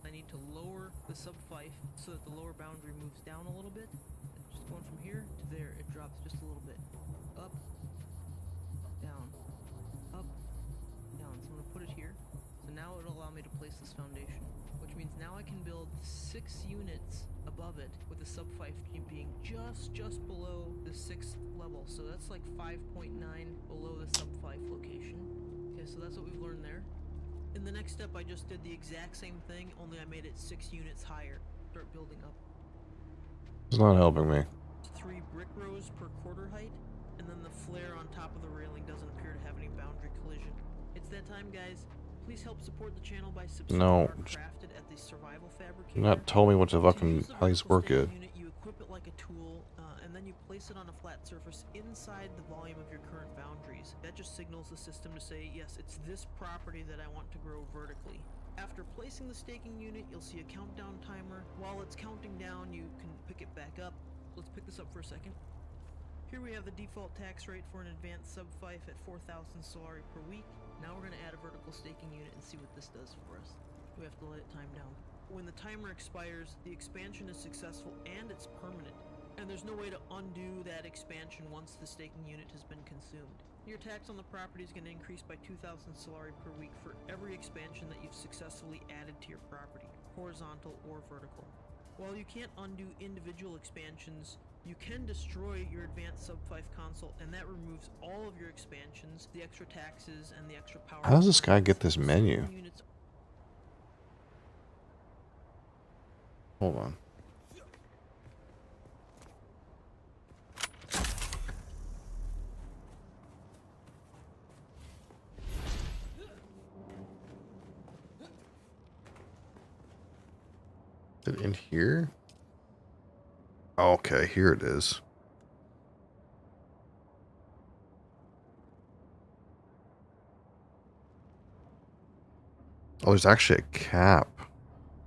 I need to lower the sub 5 so that the lower boundary moves down a little bit. Just going from here to there, it drops just a little bit. Up, down, up, down. So I'm going to put it here. So now it'll allow me to place this foundation, which means now I can build 6 units above it with the sub 5 being just below the 6th level. So that's like 5.9 below the sub 5 location. Okay, so that's what we've learned there. In the next step, I just did the exact same thing, only I made it 6 units higher. Start building up. It's not helping me. 3 brick rows per quarter height, and then the flare on top of the railing doesn't appear to have any boundary collision. It's that time, guys. Please help support the channel by subscribing No. Crafted at the Survival Fabricator. Not told me what to fucking how these work it. Unit, you equip it like a tool, and then you place it on a flat surface inside the volume of your current boundaries. That just signals the system to say, yes, it's this property that I want to grow vertically. After placing the staking unit, you'll see a countdown timer. While it's counting down, you can pick it back up. Let's pick this up for a second. Here we have the default tax rate for an advanced sub-fife at 4,000 solari per week. Now we're going to add a vertical staking unit and see what this does for us. We have to let it time down. When the timer expires, the expansion is successful and it's permanent. And there's no way to undo that expansion once the staking unit has been consumed. Your tax on the property is going to increase by 2,000 solari per week for every expansion that you've successfully added to your property, horizontal or vertical. While you can't undo individual expansions, you can destroy your advanced sub-5 console, and that removes all of your expansions, the extra taxes, and the extra power. How does this guy get this menu? Hold on. Is it in here? Okay, here it is. Oh, there's actually a cap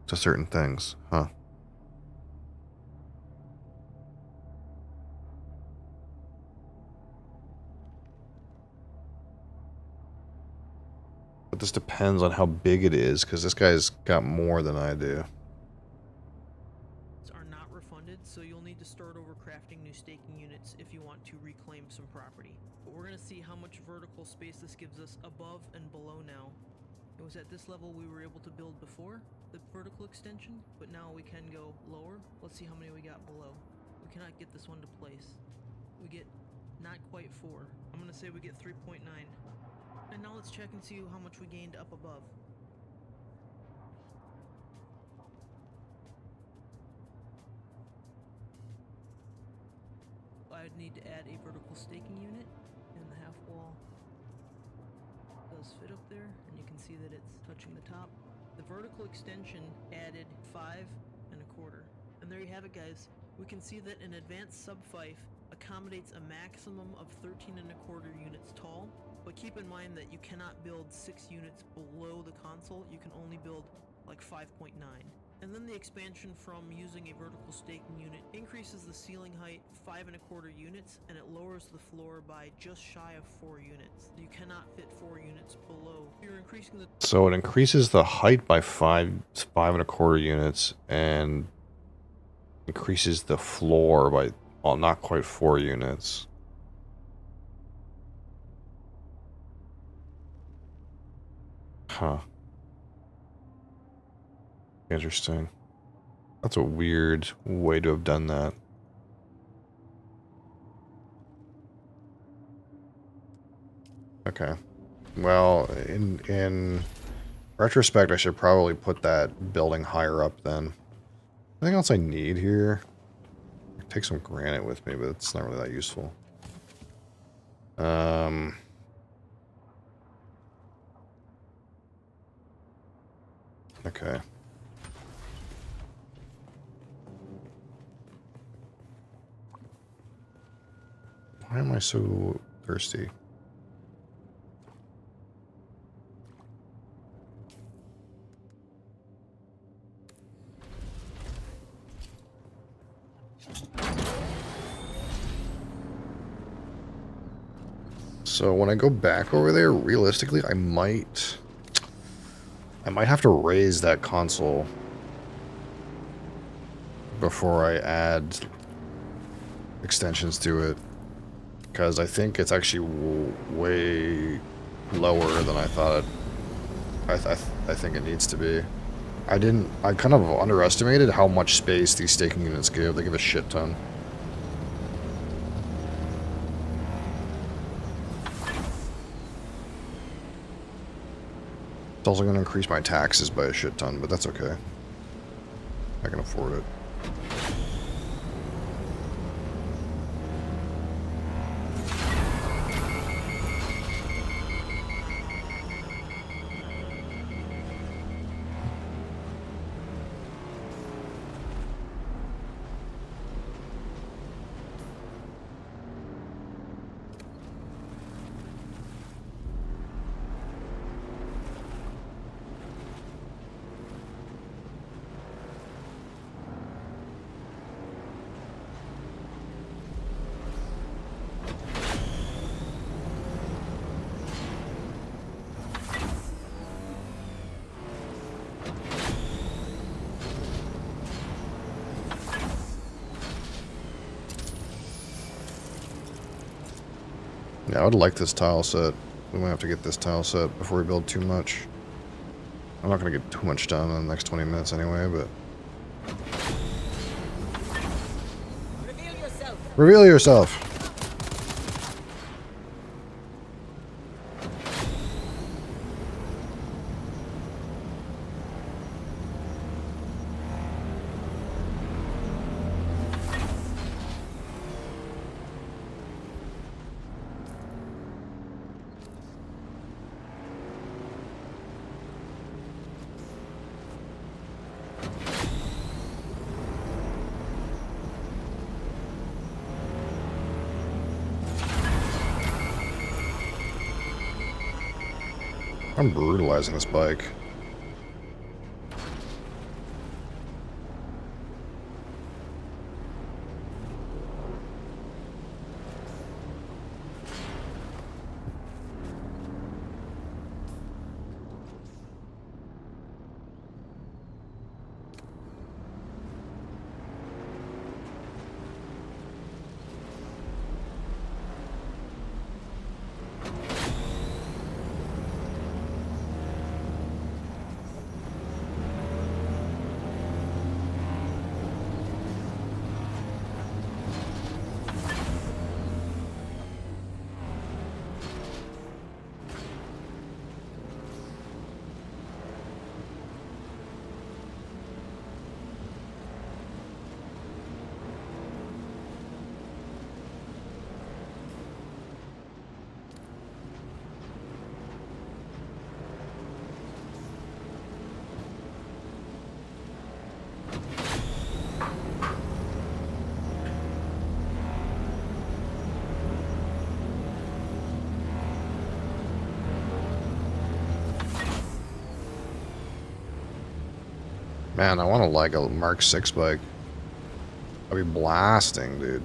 to certain things, huh? But this depends on how big it is, because this guy's got more than I do. Are not refunded, so you'll need to start over crafting new staking units if you want to reclaim some property. But we're going to see how much vertical space this gives us above and below now. It was at this level we were able to build before the vertical extension, but now we can go lower. Let's see how many we got below. We cannot get this one to place. We get not quite 4. I'm going to say we get 3.9. And now let's check and see how much we gained up above. I would need to add a vertical staking unit, and the half wall does fit up there, and you can see that it's touching the top. The vertical extension added 5 1/4. And there you have it, guys. We can see that an advanced sub-fife accommodates a maximum of 13 1/4 units tall, but keep in mind that you cannot build 6 units below the console. You can only build like 5.9. And then the expansion from using a vertical staking unit increases the ceiling height 5 1/4 units, and it lowers the floor by just shy of 4 units. You cannot fit 4 units below. You're increasing the... So it increases the height by 5 1/4 units, and increases the floor by, well, not quite 4 units. Huh. Interesting. That's a weird way to have done that. Okay. Well, in retrospect, I should probably put that building higher up then. Anything else I need here? Take some granite with me, but it's not really that useful. Okay. Why am I so thirsty? So when I go back over there, realistically, I might have to raise that console before I add extensions to it, because I think it's actually way lower than I thought I think it needs to be. I kind of underestimated how much space these staking units give. They give a shit ton. It's also going to increase my taxes by a shit ton, but that's okay. I can afford it. Yeah, I would like this tile set. We might have to get this tile set before we build too much. I'm not going to get too much done in the next 20 minutes anyway, but... Reveal yourself. Reveal yourself! I'm brutalizing this bike. Man, I want to like a Mark 6 bike. I'll be blasting, dude.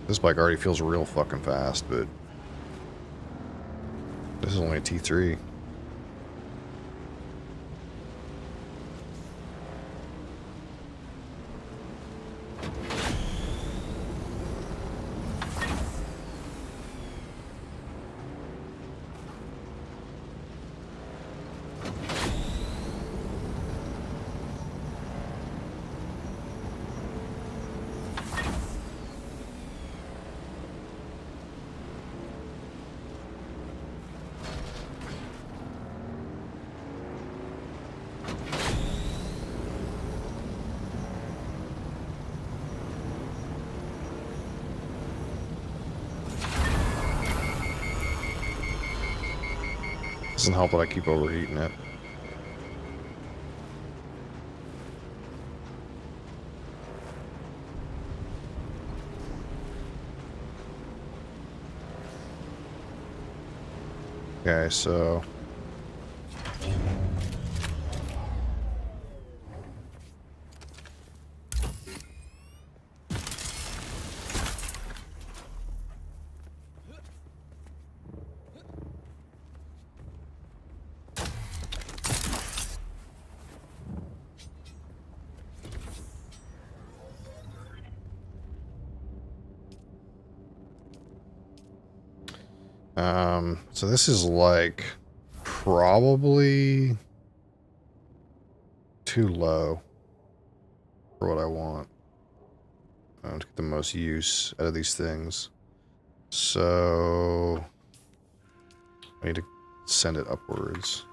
This bike already feels real fucking fast, but this is only a T3. Doesn't help that I keep overheating it. Okay, so... So this is like probably too low for what I want. To get the most use out of these things. So I need to send it upwards.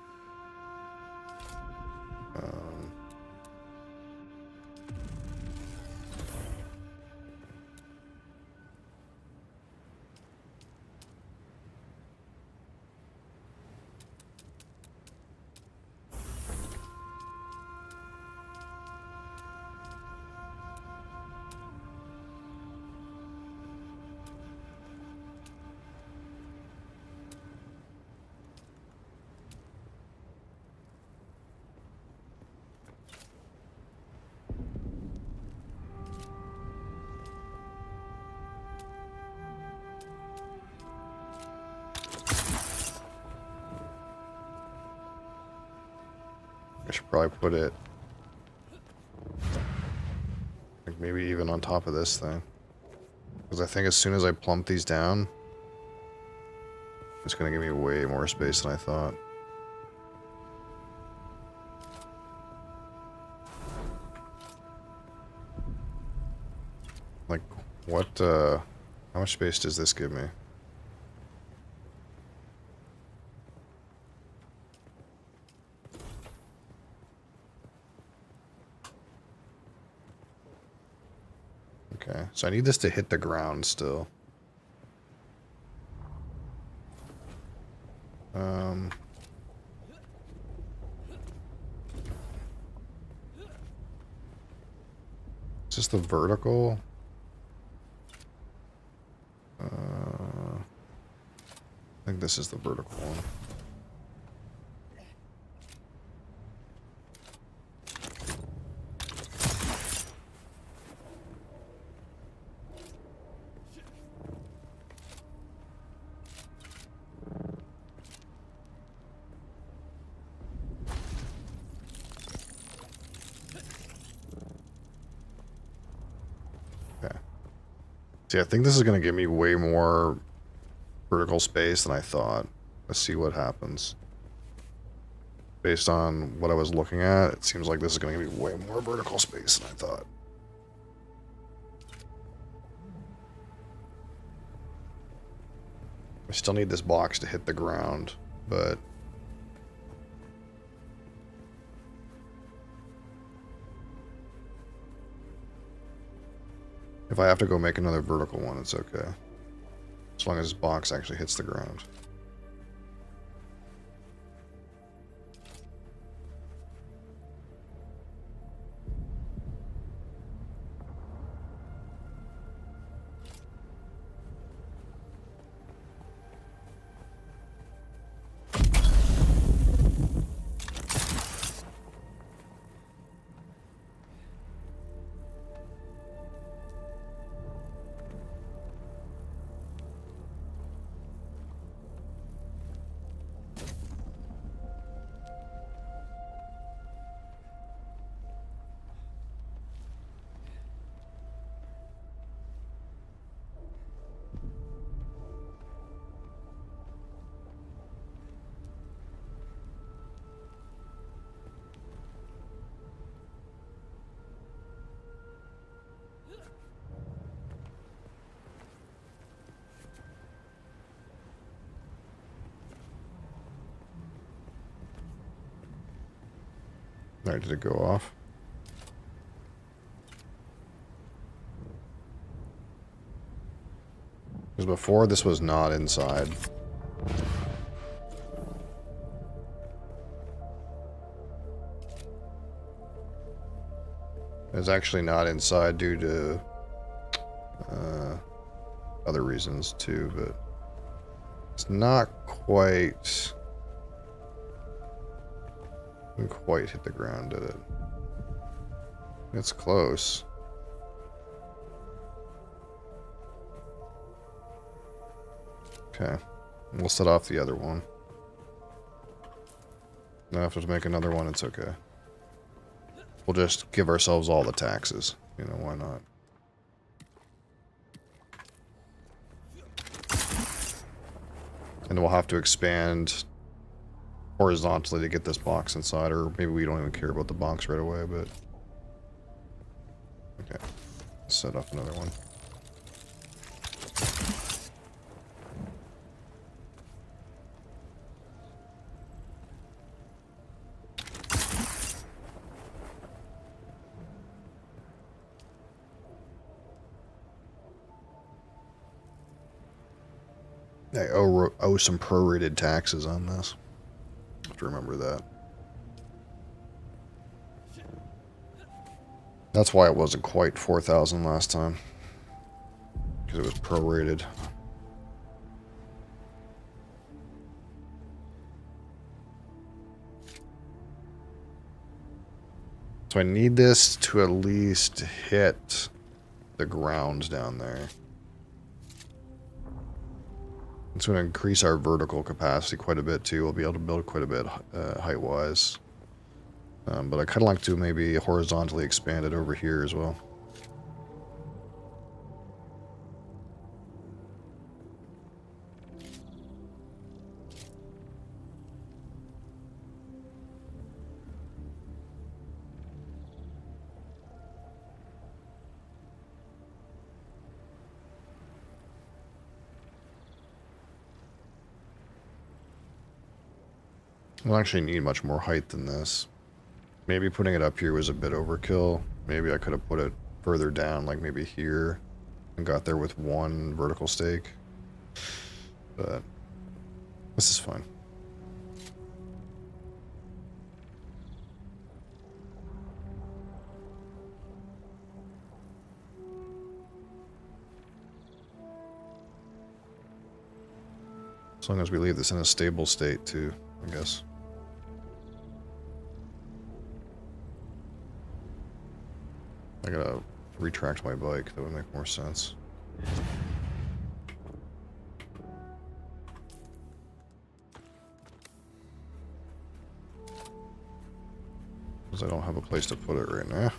I should probably put it like maybe even on top of this thing. Because I think as soon as I plump these down, it's going to give me way more space than I thought. Like, what, how much space does this give me? Okay, so I need this to hit the ground still. Is this the vertical? I think this is the vertical one. See, I think this is going to give me way more vertical space than I thought. Let's see what happens. Based on what I was looking at, it seems like this is going to give me way more vertical space than I thought. I still need this box to hit the ground, but... if I have to go make another vertical one, it's okay. As long as this box actually hits the ground. Alright, did it go off? Because before this was not inside. It's actually not inside due to other reasons too, but it's not quite... didn't quite hit the ground, did it? It's close. Okay. We'll set off the other one. Now if I have to make another one, it's okay. We'll just give ourselves all the taxes. You know, why not? And we'll have to expand horizontally to get this box inside, or maybe we don't even care about the box right away, but... Okay. Set up another one. I owe some prorated taxes on this. I have to remember that. That's why it wasn't quite 4,000 last time. Because it was prorated. So I need this to at least hit the ground down there. It's going to increase our vertical capacity quite a bit too. We'll be able to build quite a bit height-wise. But I kind of like to maybe horizontally expand it over here as well. I don't actually need much more height than this. Maybe putting it up here was a bit overkill. Maybe I could have put it further down, like maybe here, and got there with one vertical stake. But this is fine. As long as we leave this in a stable state too, I guess. I gotta retract my bike, that would make more sense. Because I don't have a place to put it right now.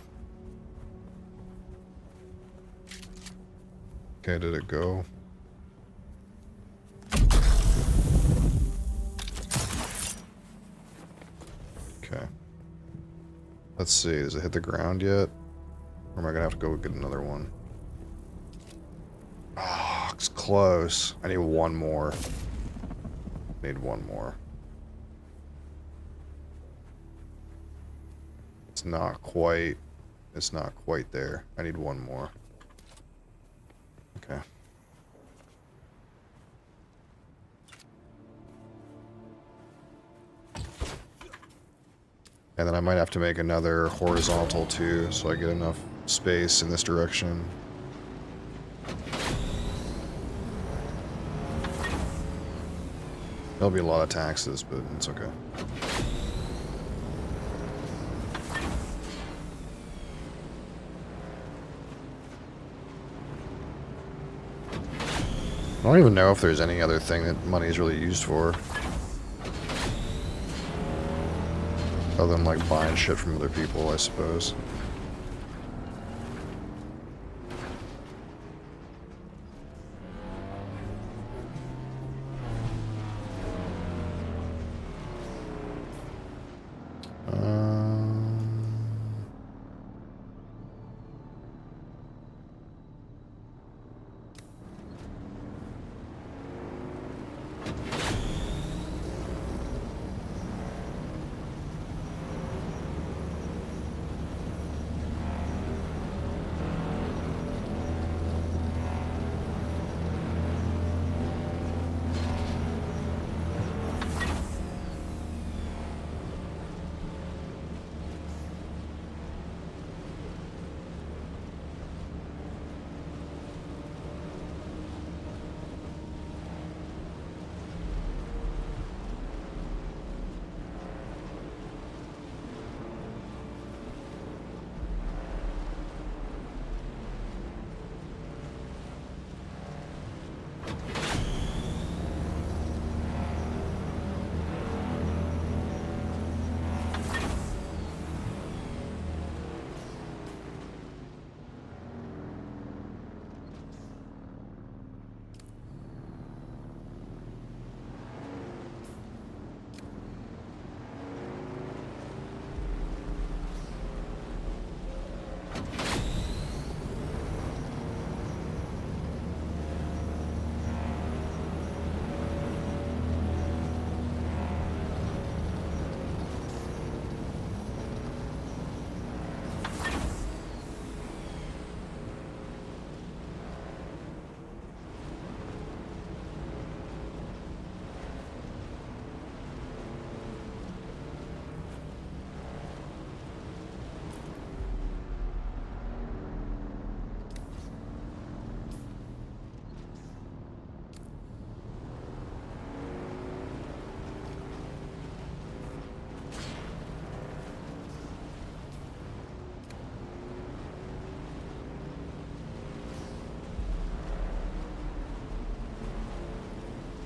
Okay, did it go? Okay. Let's see, does it hit the ground yet? Or am I gonna have to go get another one? Oh, it's close. I need one more. Need one more. It's not quite there. I need one more. Okay. And then I might have to make another horizontal too, so I get enough space in this direction. There'll be a lot of taxes, but it's okay. I don't even know if there's any other thing that money is really used for. Other than like buying shit from other people, I suppose.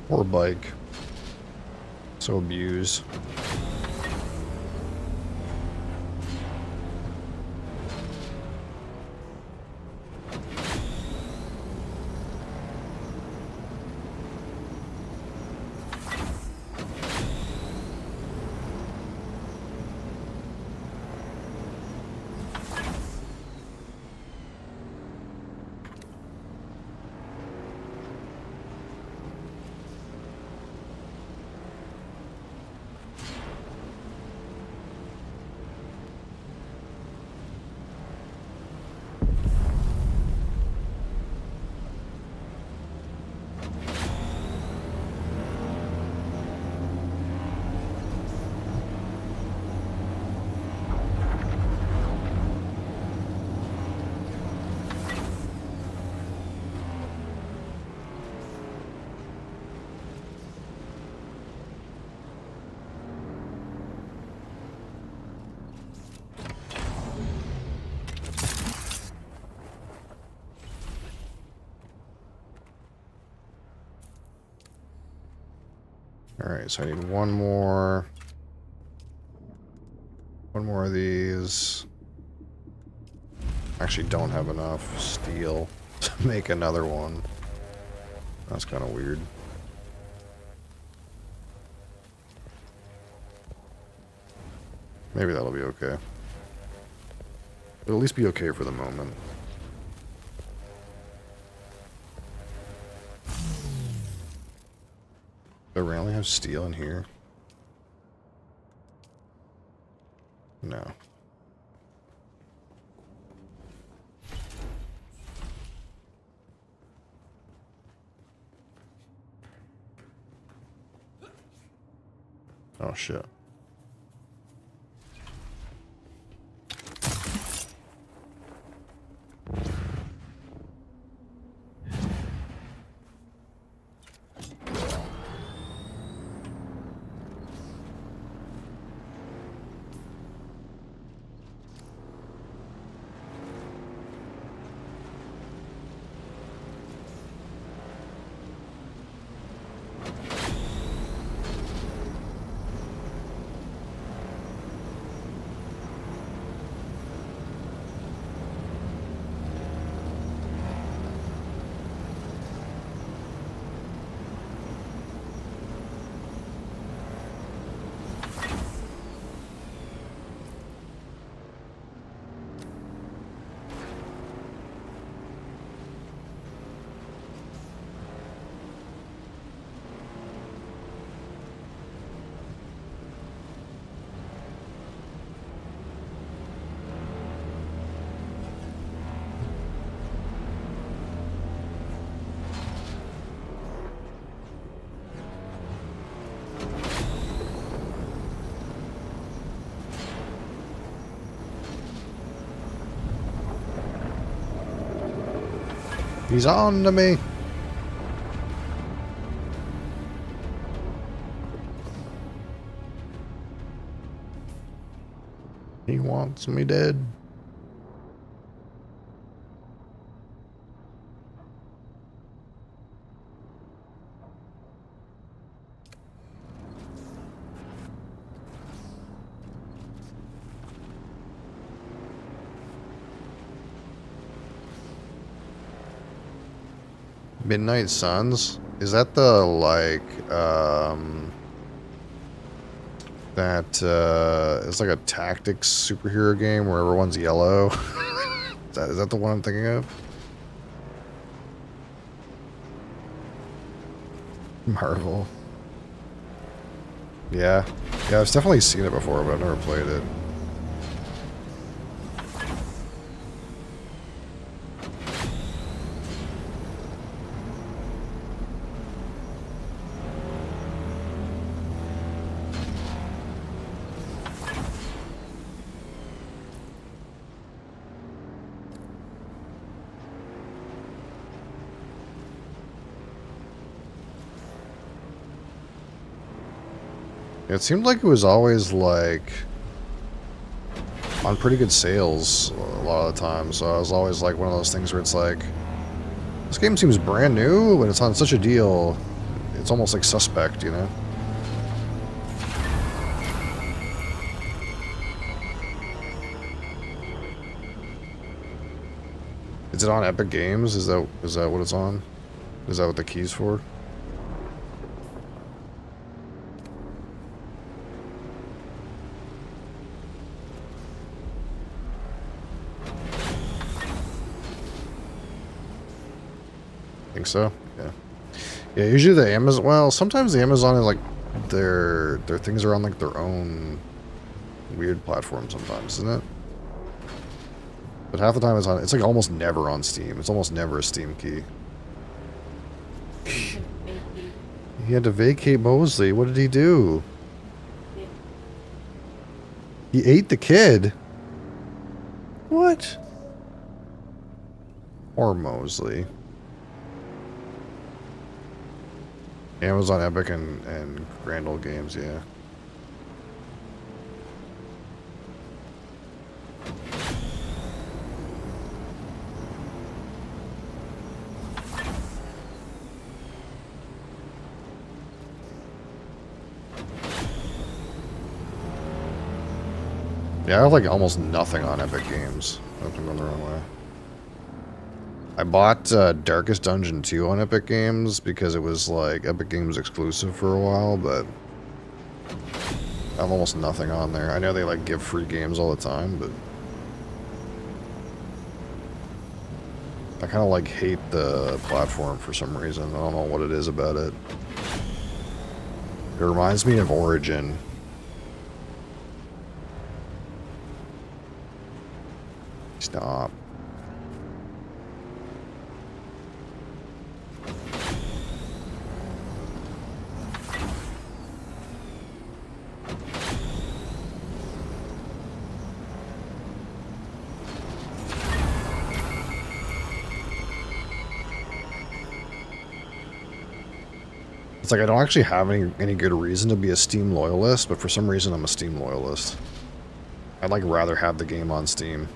Poor bike. So abused. Alright, so I need one more of these. Actually don't have enough steel to make another one. That's kind of weird. Maybe that'll be okay. It'll at least be okay for the moment. Do I really have steel in here? No. Oh shit. He's on to me. He wants me dead. Midnight Suns? Is that the, like, it's like a tactics superhero game where everyone's yellow? Is that the one I'm thinking of? Marvel. Yeah. Yeah, I've definitely seen it before, but I've never played it. It seemed like it was always, like, on pretty good sales a lot of the time, so I was always, like, one of those things where it's like, this game seems brand new, but it's on such a deal. It's almost like Suspect, you know? Is it on Epic Games? Is that what it's on? Is that what the key's for? Think so? Yeah. Yeah, usually the Amazon, well, sometimes the Amazon is like their things are on like their own weird platform sometimes, isn't it? But half the time it's like almost never on Steam. It's almost never a Steam key. He had to vacate Mosley. What did he do? He ate the kid. What? Or Mosley. Amazon, Epic, and Grand Old Games, yeah. Yeah, I have like almost nothing on Epic Games. I hope I'm going the wrong way. I bought Darkest Dungeon 2 on Epic Games because it was like Epic Games exclusive for a while, but I have almost nothing on there. I know they like give free games all the time, but I kind of like hate the platform for some reason. I don't know what it is about it. It reminds me of Origin. Stop. It's like I don't actually have any good reason to be a Steam loyalist, but for some reason I'm a Steam loyalist. I'd like rather have the game on Steam.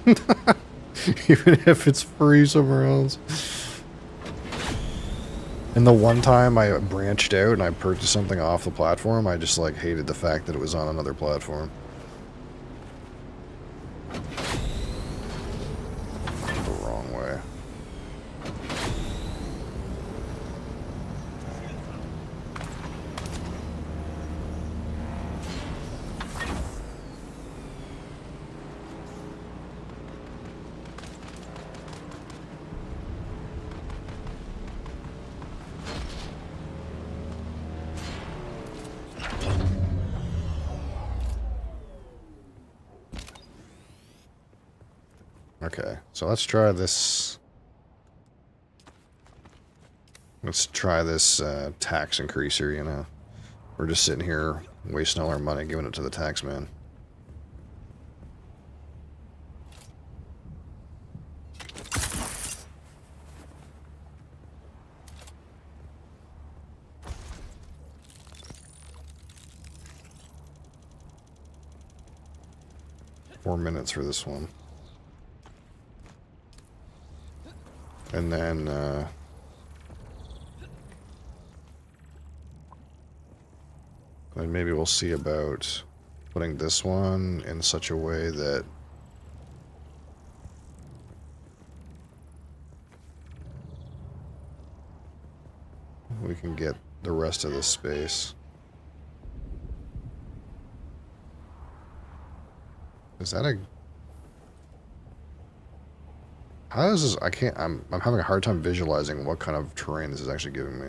Even if it's free somewhere else. And the one time I branched out and I purchased something off the platform, I just like hated the fact that it was on another platform. The wrong way. Okay, so let's try this. Let's try this tax increaser, you know. We're just sitting here wasting all our money giving it to the tax man. $4 minutes for this one. And then, then maybe we'll see about putting this one in such a way that we can get the rest of this space. Is that a... How is this? I can't... I'm having a hard time visualizing what kind of terrain this is actually giving me.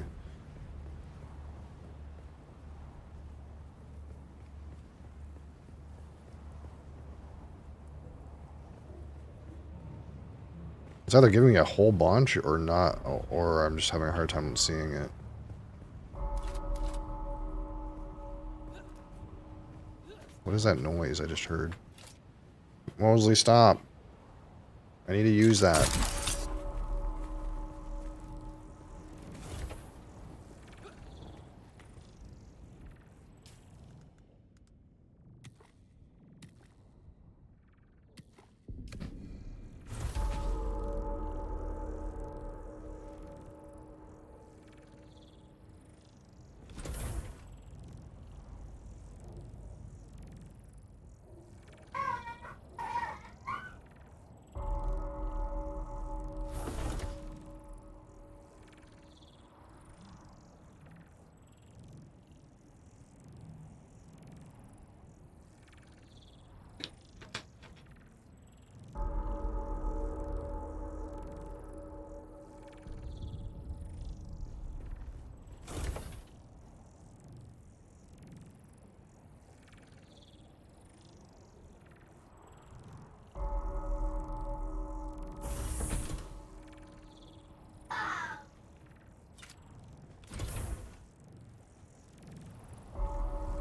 It's either giving me a whole bunch or not, or I'm just having a hard time seeing it. What is that noise I just heard? Mosley, stop. I need to use that.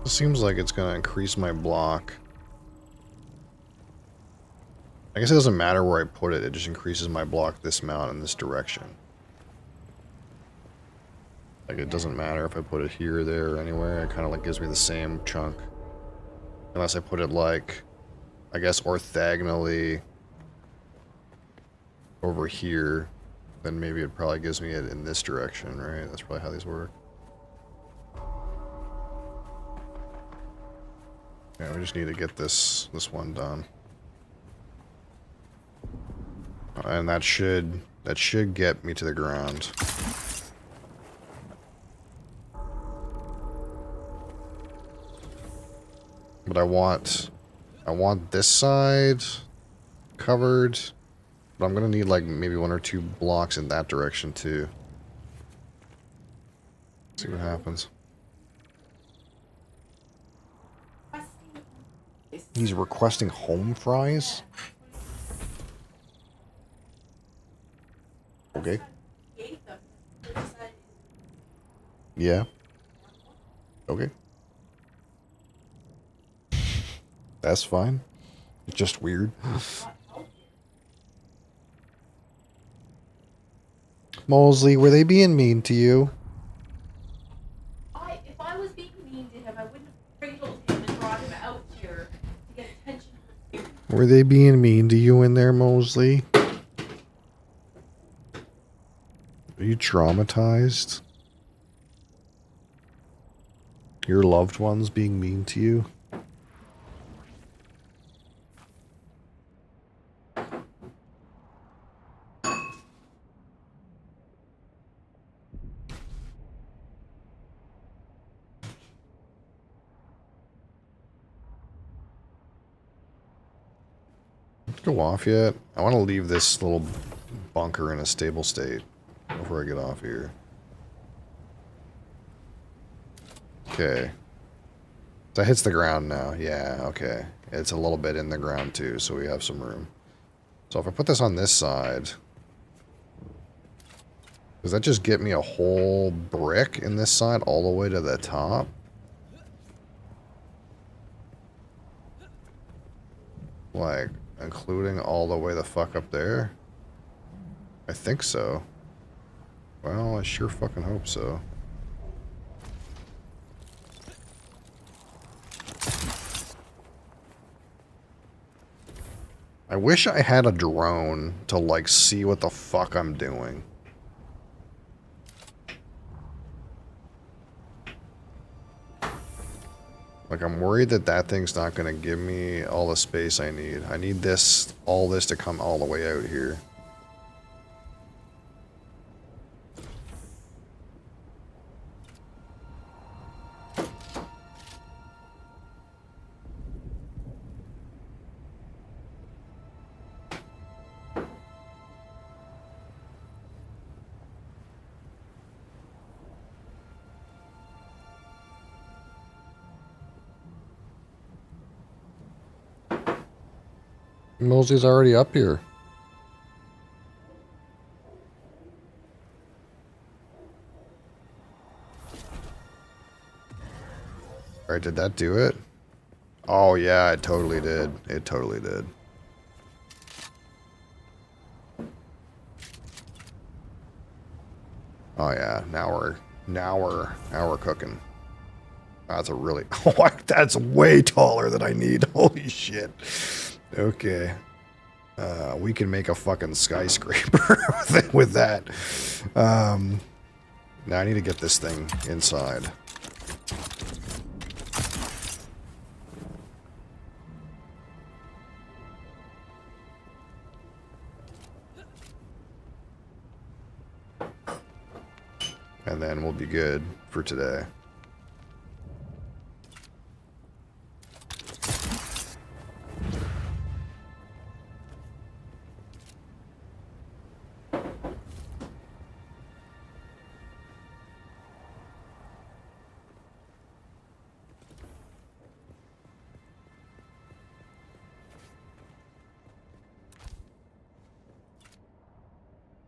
It seems like it's going to increase my block. I guess it doesn't matter where I put it, it just increases my block this amount in this direction. Like, it doesn't matter if I put it here, there, or anywhere, it kind of like gives me the same chunk. Unless I put it like, I guess orthogonally over here, then maybe it probably gives me it in this direction, right? That's probably how these work. Yeah, we just need to get this one done. And that should get me to the ground. But I want this side covered. But I'm gonna need like maybe 1 or 2 blocks in that direction too. See what happens. He's requesting home fries? Okay. Yeah. Okay. That's fine. It's just weird. Mosley, were they being mean to you? If I was being mean to him, I wouldn't have cradled him and brought him out here to get attention from you. Were they being mean to you in there, Mosley? Are you traumatized? Your loved ones being mean to you? Go off yet? I want to leave this little bunker in a stable state before I get off here. Okay. That hits the ground now. Yeah, okay. It's a little bit in the ground too, so we have some room. So if I put this on this side, does that just get me a whole brick in this side all the way to the top? Like, including all the way the fuck up there? I think so. Well, I sure fucking hope so. I wish I had a drone to, like, see what the fuck I'm doing. Like, I'm worried that that thing's not going to give me all the space I need. I need this, all this to come all the way out here. Mosley's already up here. Alright, did that do it? Oh yeah, it totally did. It totally did. Oh yeah, now we're cooking. That's a really that's way taller than I need. Holy shit. Okay. We can make a fucking skyscraper with that. Now I need to get this thing inside. And then we'll be good for today.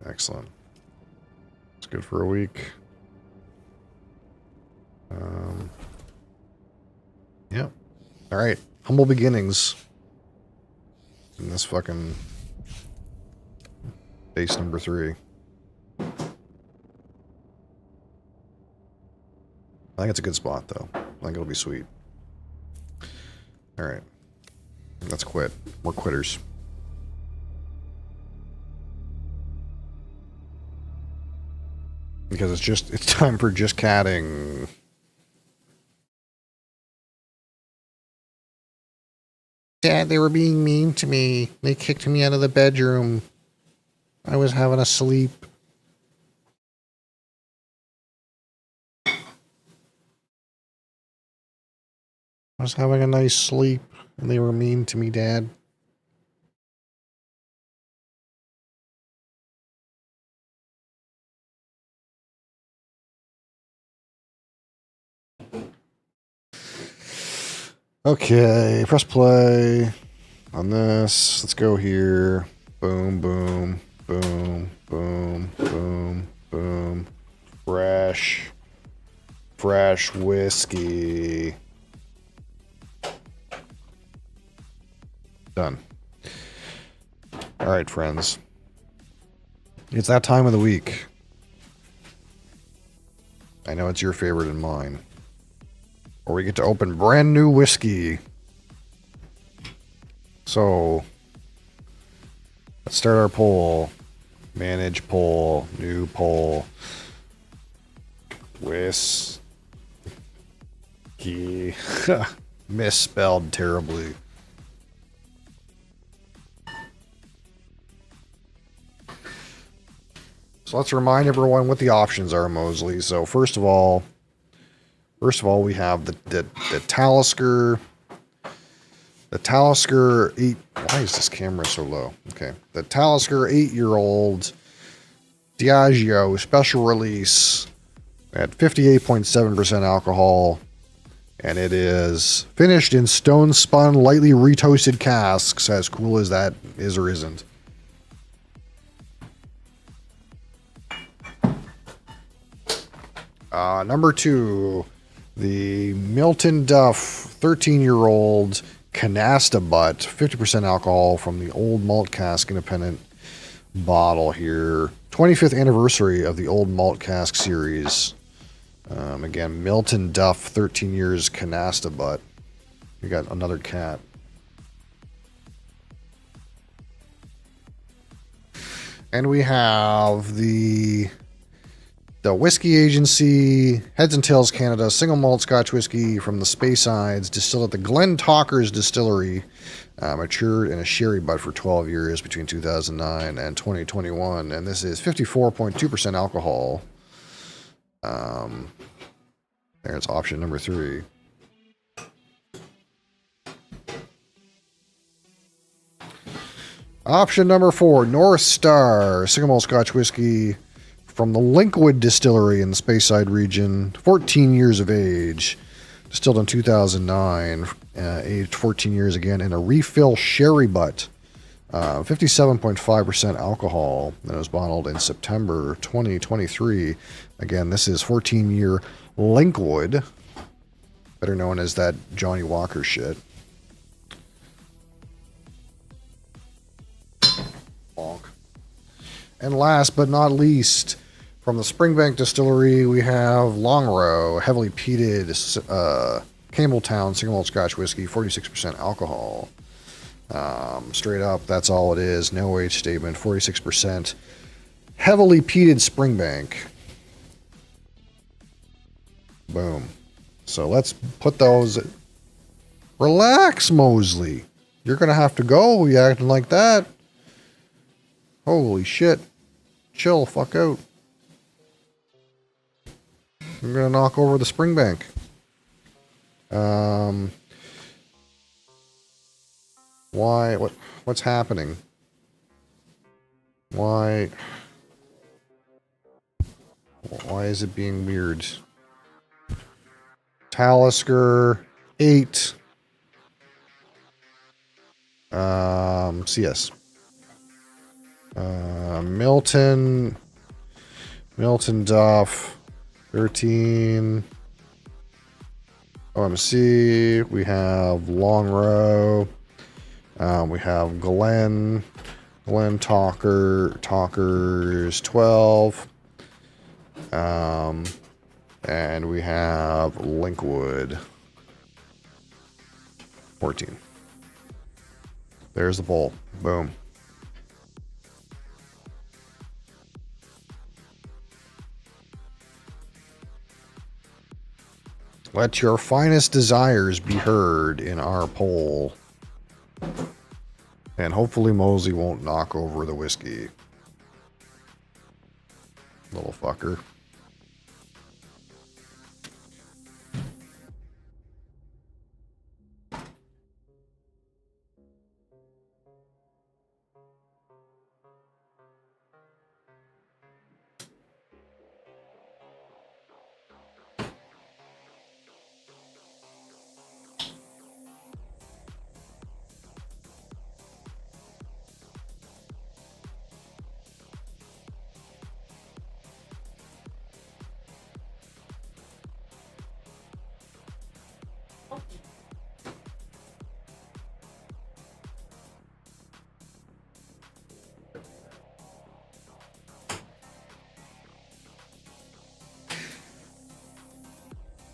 Excellent. It's good for a week. Alright. Humble beginnings. In this fucking base number 3. I think it's a good spot, though. I think it'll be sweet. Alright. Let's quit. We're quitters. Because it's time for just catting. Dad, they were being mean to me. They kicked me out of the bedroom. I was having a sleep. I was having a nice sleep, and they were mean to me, Dad. Okay, press play on this. Let's go here. Boom, boom, boom, boom, boom, boom. Fresh whiskey. Done. All right, friends. It's that time of the week. I know it's your favorite and mine. Or we get to open brand new whiskey. So, let's start our poll. Manage poll. New poll. Whiskey. Misspelled terribly. So let's remind everyone what the options are, Mosley. So first of all, we have the Talisker. The Talisker 8. Why is this camera so low? Okay. The Talisker 8-year-old Diageo special release at 58.7% alcohol. And it is finished in stone spun, lightly retoasted casks, as cool as that is or isn't. Number 2, the Milton Duff 13-year-old Canasta Butt, 50% alcohol from the Old Malt Cask Independent bottle here. 25th anniversary of the Old Malt Cask series. Again, Milton Duff, 13 years Canasta Butt. We got another cat. And we have the Whiskey Agency, Heads and Tails Canada, single malt Scotch whiskey from the Speysides, distilled at the Glen Talkers Distillery, matured in a sherry butt for 12 years between 2009 and 2021, and this is 54.2% alcohol. There's option number 3. Option number 4, North Star, single malt Scotch whiskey from the Linkwood Distillery in the Speyside region, 14 years of age, distilled in 2009, aged 14 years again in a refill sherry butt, 57.5% alcohol, and it was bottled in September 2023. Again, this is 14-year Linkwood, better known as that Johnny Walker shit. Bonk. And last but not least, from the Springbank Distillery, we have Longrow, heavily peated Campbelltown single malt Scotch whiskey, 46% alcohol. Straight up, that's all it is. No age statement, 46%. Heavily peated Springbank. Boom. So let's put those... Relax, Mosley. You're going to have to go. You acting like that. Holy shit. Chill, fuck out. I'm going to knock over the Springbank. Why? What's happening? Why is it being weird? Talisker 8. CS. Milton Duff 13. OMC. We have Long Row. We have Glen Talkers 12. And we have Linkwood 14. There's the bowl. Boom. Let your finest desires be heard in our poll. And hopefully Mosey won't knock over the whiskey. Little fucker.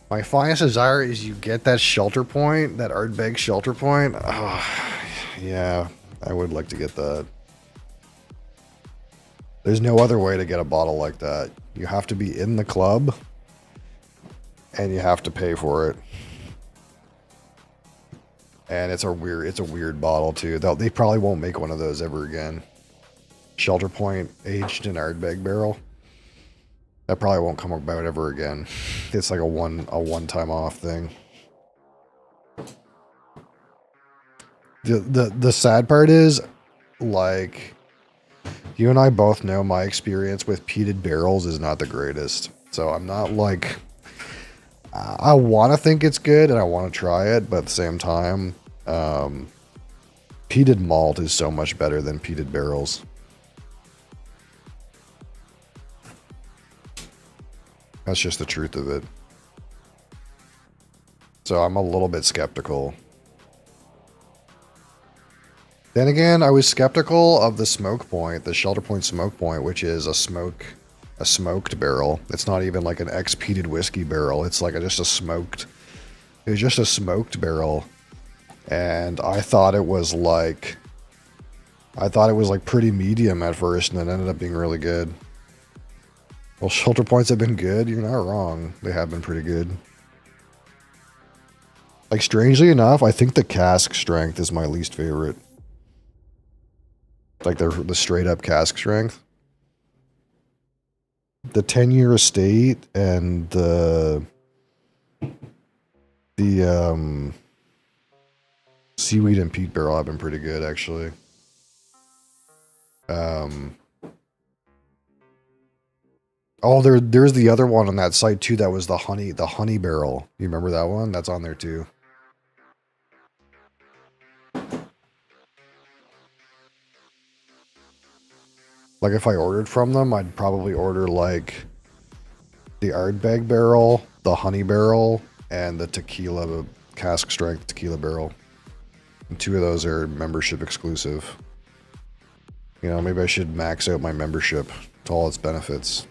My finest desire is you get that shelter point, that Ardbeg shelter point. Oh, yeah, I would like to get that. There's no other way to get a bottle like that. You have to be in the club, and you have to pay for it. And it's a weird bottle too. They probably won't make one of those ever again. Shelter point aged in Ardbeg barrel. That probably won't come about ever again. It's like a one-time off thing. The sad part is, like, you and I both know my experience with peated barrels is not the greatest. So I'm not like, I want to think it's good and I want to try it, but at the same time, peated malt is so much better than peated barrels. That's just the truth of it. So I'm a little bit skeptical. Then again, I was skeptical of the smoke point, the shelter point smoke point, which is a smoked barrel. It's not even like an ex-peated whiskey barrel. It's like just a smoked barrel. And I thought it was like pretty medium at first, and it ended up being really good. Well, shelter points have been good. You're not wrong. They have been pretty good. Like, strangely enough, I think the cask strength is my least favorite. Like, the straight-up cask strength. The 10-year estate and the seaweed and peat barrel have been pretty good, actually. Oh, there's the other one on that site too. That was the honey barrel. You remember that one? That's on there too. Like, if I ordered from them, I'd probably order like the Ardbeg barrel, the honey barrel, and the tequila cask strength tequila barrel. And 2 of those are membership exclusive. You know, maybe I should max out my membership to all its benefits.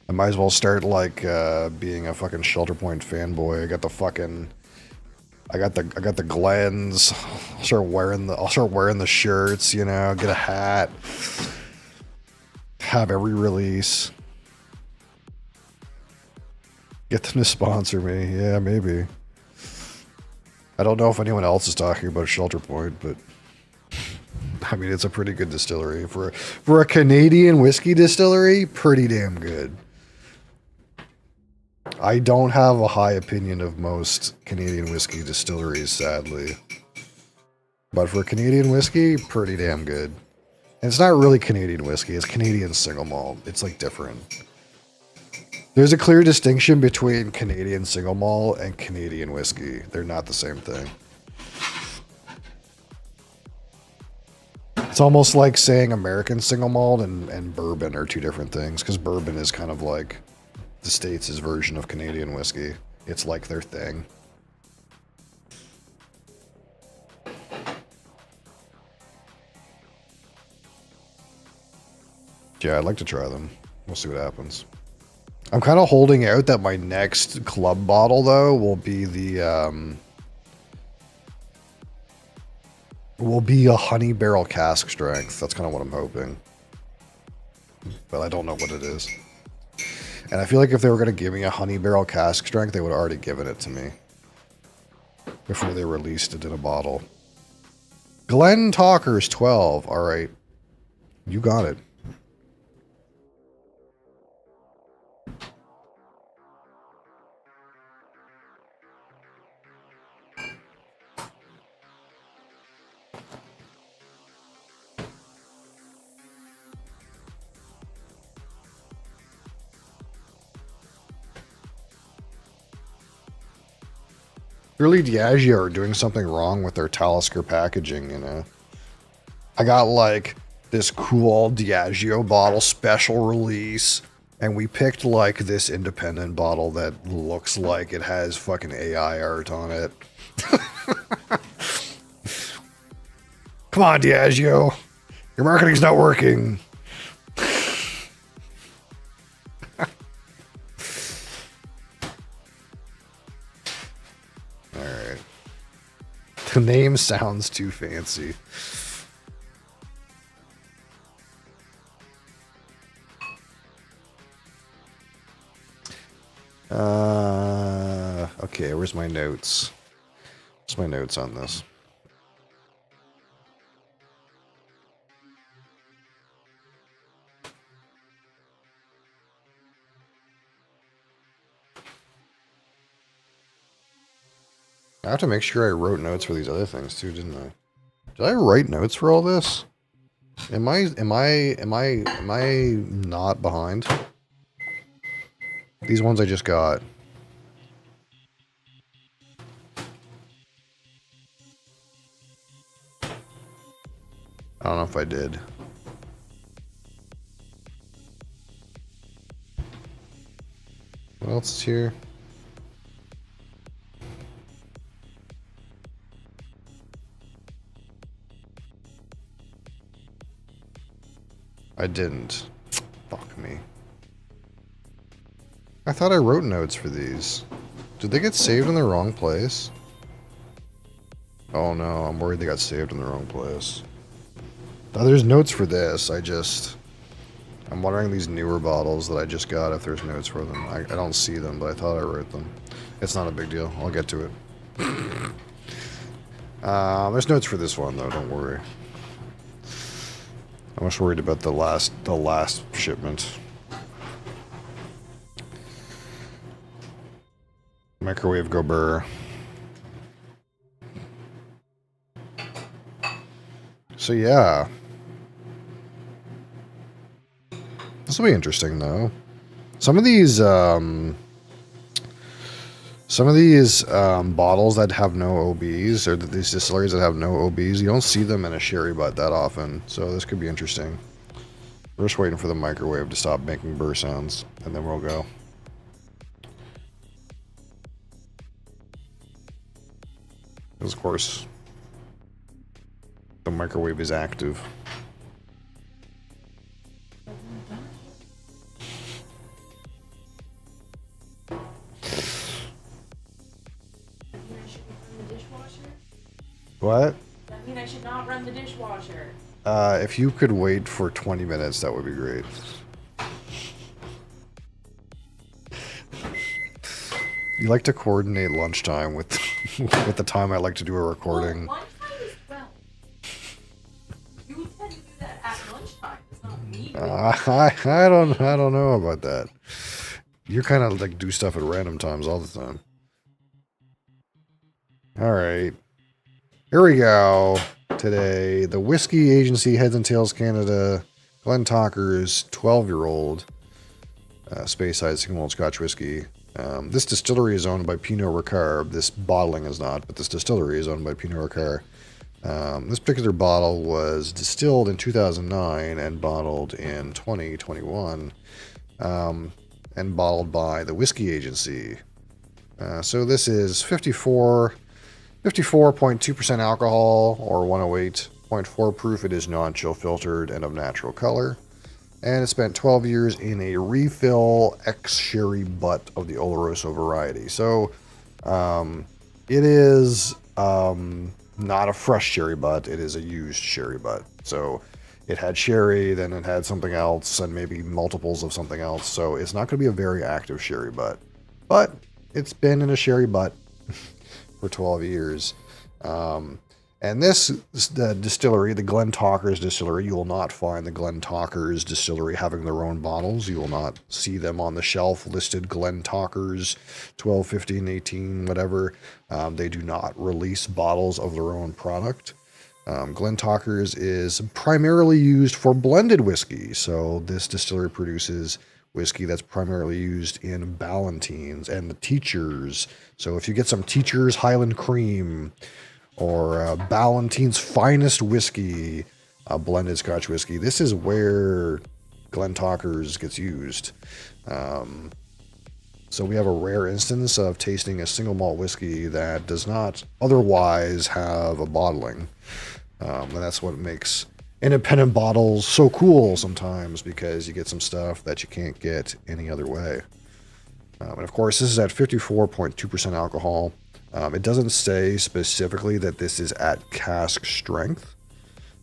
I might as well start like being a fucking shelter point fanboy. I got the Glens. I'll start wearing the shirts, you know, get a hat. Have every release. Get them to sponsor me. Yeah, maybe. I don't know if anyone else is talking about Shelter Point, but I mean, it's a pretty good distillery. For a Canadian whiskey distillery, pretty damn good. I don't have a high opinion of most Canadian whiskey distilleries, sadly. But for Canadian whiskey, pretty damn good. And it's not really Canadian whiskey, it's Canadian single malt. It's like different. There's a clear distinction between Canadian single malt and Canadian whiskey. They're not the same thing. It's almost like saying American single malt and bourbon are two different things, because bourbon is kind of like the States' version of Canadian whiskey. It's like their thing. Yeah, I'd like to try them. We'll see what happens. I'm kind of holding out that my next club bottle, though, will be a honey barrel cask strength. That's kind of what I'm hoping. But I don't know what it is. And I feel like if they were going to give me a honey barrel cask strength, they would have already given it to me before they released it in a bottle. Glen Talker's 12. All right. You got it. Really, Diageo are doing something wrong with their Talisker packaging, you know. I got like this cool Diageo bottle special release, and we picked like this independent bottle that looks like it has fucking AI art on it. Come on, Diageo. Your marketing's not working. Alright. The name sounds too fancy. Okay, where's my notes? What's my notes on this? I have to make sure I wrote notes for these other things too, didn't I? Did I write notes for all this? Am I not behind? These ones I just got. I don't know if I did. What else is here? I didn't. Fuck me. I thought I wrote notes for these. Did they get saved in the wrong place? Oh no, I'm worried they got saved in the wrong place. Oh, there's notes for this. I'm wondering these newer bottles that I just got if there's notes for them. I don't see them, but I thought I wrote them. It's not a big deal. I'll get to it. There's notes for this one though, don't worry. I'm just worried about the last shipment. Microwave Gobert. So yeah. This will be interesting though. Some of these bottles that have no OBs, or these distilleries that have no OBs, you don't see them in a sherry butt that often. So this could be interesting. We're just waiting for the microwave to stop making burr sounds, and then we'll go. Because of course, the microwave is active. What? That mean I should not run the dishwasher. If you could wait for 20 minutes, that would be great. You like to coordinate lunchtime with with the time I like to do a recording. Well, lunchtime is well. You tend to do that at lunchtime. It's not me. I don't know about that. You kind of like do stuff at random times all the time. All right. Here we go. Today, the Whiskey Agency, Heads and Tails Canada, Glen Talker's 12-year-old Speyside single malt Scotch whiskey. This distillery is owned by Pinot Ricard. This bottling is not, but this distillery is owned by Pinot Ricard. This particular bottle was distilled in 2009 and bottled in 2021, and bottled by the Whiskey Agency. So this is 54.2% alcohol, or 108.4 proof. It is non-chill filtered and of natural color. And it spent 12 years in a refill ex-sherry butt of the Oloroso variety. So it is not a fresh sherry butt. It is a used sherry butt. So it had sherry, then it had something else, and maybe multiples of something else. So it's not going to be a very active sherry butt. But it's been in a sherry butt for 12 years. And this the distillery, the Glen Talkers distillery, you will not find the Glen Talkers distillery having their own bottles. You will not see them on the shelf listed Glen Talkers 12, 15, 18, whatever. They do not release bottles of their own product. Glen Talkers is primarily used for blended whiskey. So this distillery produces whiskey that's primarily used in Ballantines and the Teachers. So if you get some Teachers Highland Cream, or Ballantine's Finest Whiskey, blended Scotch whiskey, this is where Glen Talkers gets used. So we have a rare instance of tasting a single malt whiskey that does not otherwise have a bottling. And that's what makes independent bottles so cool sometimes, because you get some stuff that you can't get any other way. And of course, this is at 54.2% alcohol. It doesn't say specifically that this is at cask strength.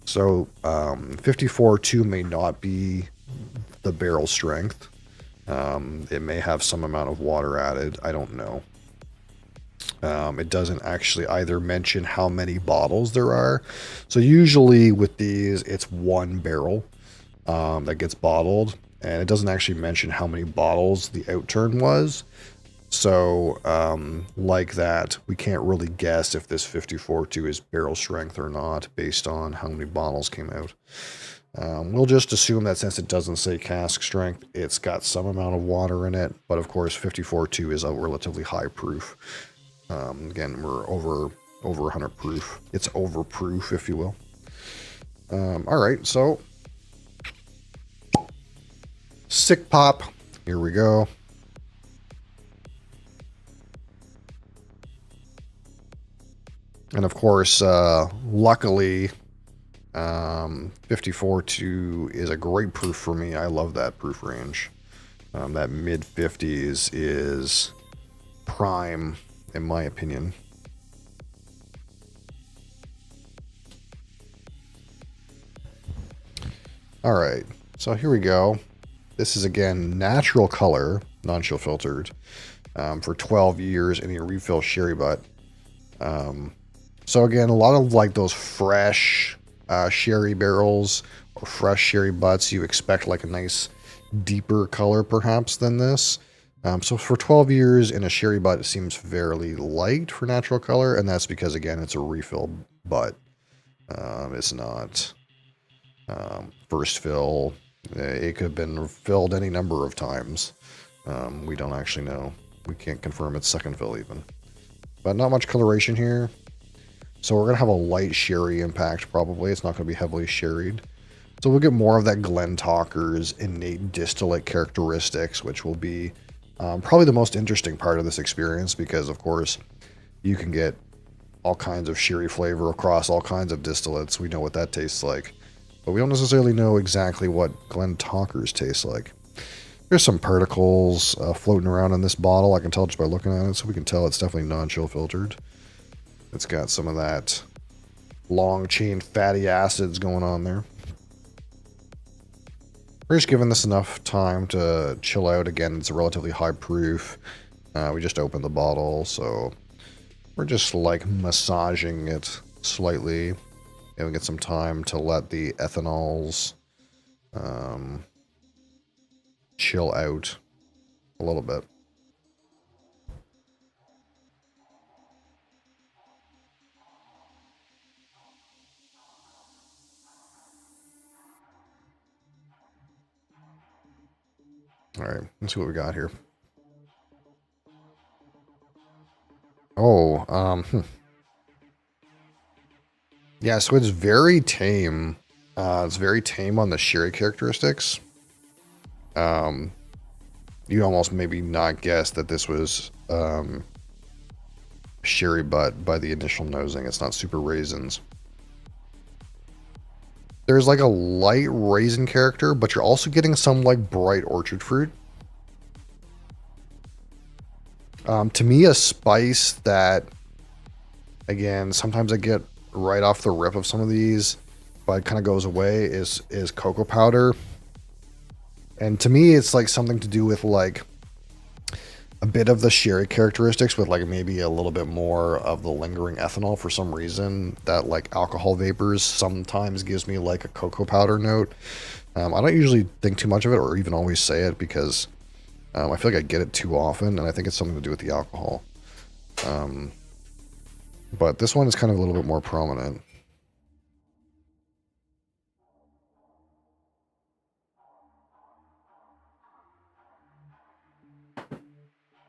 So 54.2 may not be the barrel strength. It may have some amount of water added. I don't know. It doesn't actually either mention how many bottles there are. So usually with these, it's one barrel that gets bottled. And it doesn't actually mention how many bottles the outturn was. So, like that, we can't really guess if this 54.2 is barrel strength or not based on how many bottles came out. We'll just assume that since it doesn't say cask strength, it's got some amount of water in it. But of course, 54.2 is a relatively high proof. Again, we're over 100 proof. It's over proof, if you will. All right, so sick pop. Here we go. And of course, luckily, 54.2 is a great proof for me. I love that proof range. That mid 50s is prime, in my opinion. All right, so here we go. This is again natural color, non-chill filtered, for 12 years in a refill sherry butt. So again, a lot of like those fresh sherry barrels or fresh sherry butts, you expect like a nice deeper color perhaps than this. So for 12 years in a sherry butt, it seems fairly light for natural color, and that's because again, it's a refill butt. It's not first fill. It could have been filled any number of times. We don't actually know. We can't confirm it's second fill even. But not much coloration here. So we're going to have a light sherry impact probably. It's not going to be heavily sherried. So we'll get more of that Glen Talker's innate distillate characteristics, which will be probably the most interesting part of this experience, because of course you can get all kinds of sherry flavor across all kinds of distillates. We know what that tastes like, but we don't necessarily know exactly what Glen Talker's tastes like. There's some particles floating around in this bottle. I can tell just by looking at it, so we can tell it's definitely non-chill filtered. It's got some of that long chain fatty acids going on there. We're just giving this enough time to chill out. Again, it's a relatively high proof. We just opened the bottle, so we're just like massaging it slightly. And we get some time to let the ethanols chill out a little bit. All right, let's see what we got here. Oh, Yeah, so it's very tame. It's very tame on the sherry characteristics. You almost maybe not guess that this was sherry butt by the initial nosing. It's not super raisins. There's like a light raisin character, but you're also getting some like bright orchard fruit. To me, a spice that, again, sometimes I get right off the rip of some of these, but it kind of goes away, is cocoa powder. And to me, it's like something to do with like a bit of the sherry characteristics with like maybe a little bit more of the lingering ethanol for some reason. That like alcohol vapors sometimes gives me like a cocoa powder note. I don't usually think too much of it or even always say it because I feel like I get it too often, and I think it's something to do with the alcohol. But this one is kind of a little bit more prominent.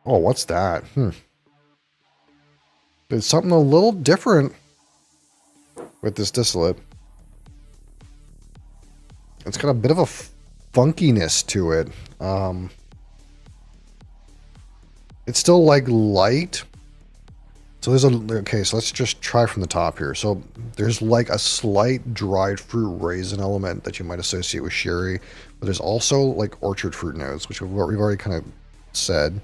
Oh, what's that? There's something a little different with this distillate. It's got a bit of a funkiness to it. It's still like light. So there's okay, so let's just try from the top here. So there's like a slight dried fruit raisin element that you might associate with sherry, but there's also like orchard fruit notes, which we've already kind of said.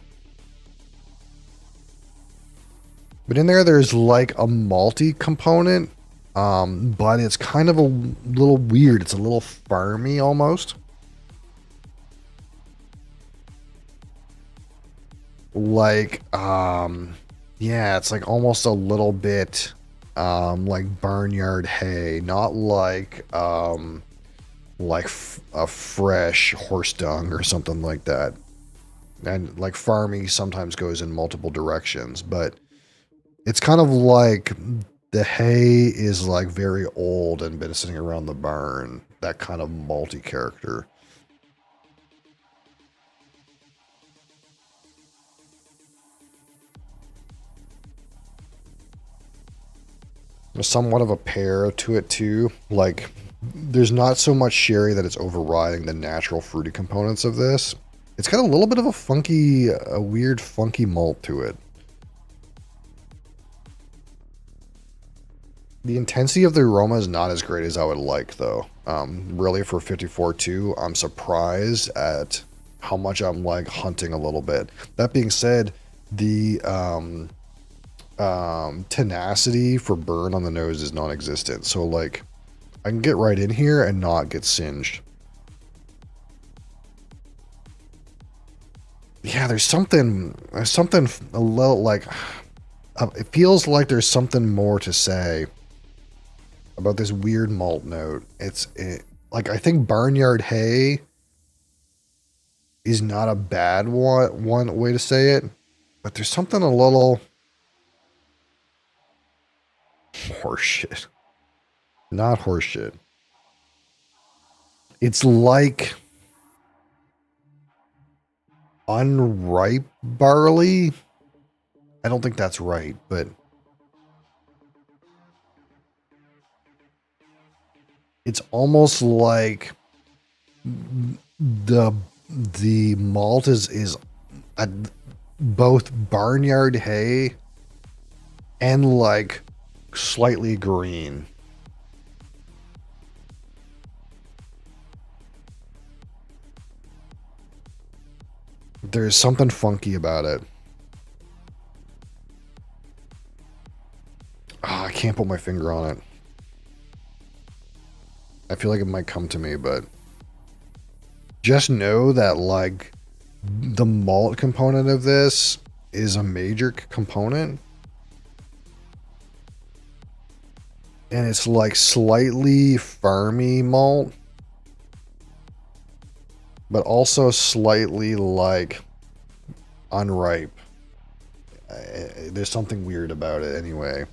But in there's like a malty component, but it's kind of a little weird. It's a little farmy almost. Like, yeah, it's like almost a little bit like barnyard hay, not like a fresh horse dung or something like that. And like farming sometimes goes in multiple directions, but it's kind of like the hay is like very old and been sitting around the barn. That kind of malty character. There's somewhat of a pear to it too. Like there's not so much sherry that it's overriding the natural fruity components of this. It's got a little bit of a weird funky malt to it. The intensity of the aroma is not as great as I would like, though. Really, for 54.2, I'm surprised at how much I'm like hunting a little bit. That being said, the tenacity for burn on the nose is non-existent. So, like, I can get right in here and not get singed. Yeah, there's something a little like. It feels like there's something more to say about this weird malt note. Like, I think barnyard hay is not a bad one way to say it, but there's something a little horseshit. Not horseshit. It's like unripe barley. I don't think that's right, but it's almost like the malt is both barnyard hay and like slightly green. There's something funky about it. Oh, I can't put my finger on it. I feel like it might come to me, but just know that like the malt component of this is a major component. And it's like slightly farmy malt, but also slightly like unripe. There's something weird about it anyway.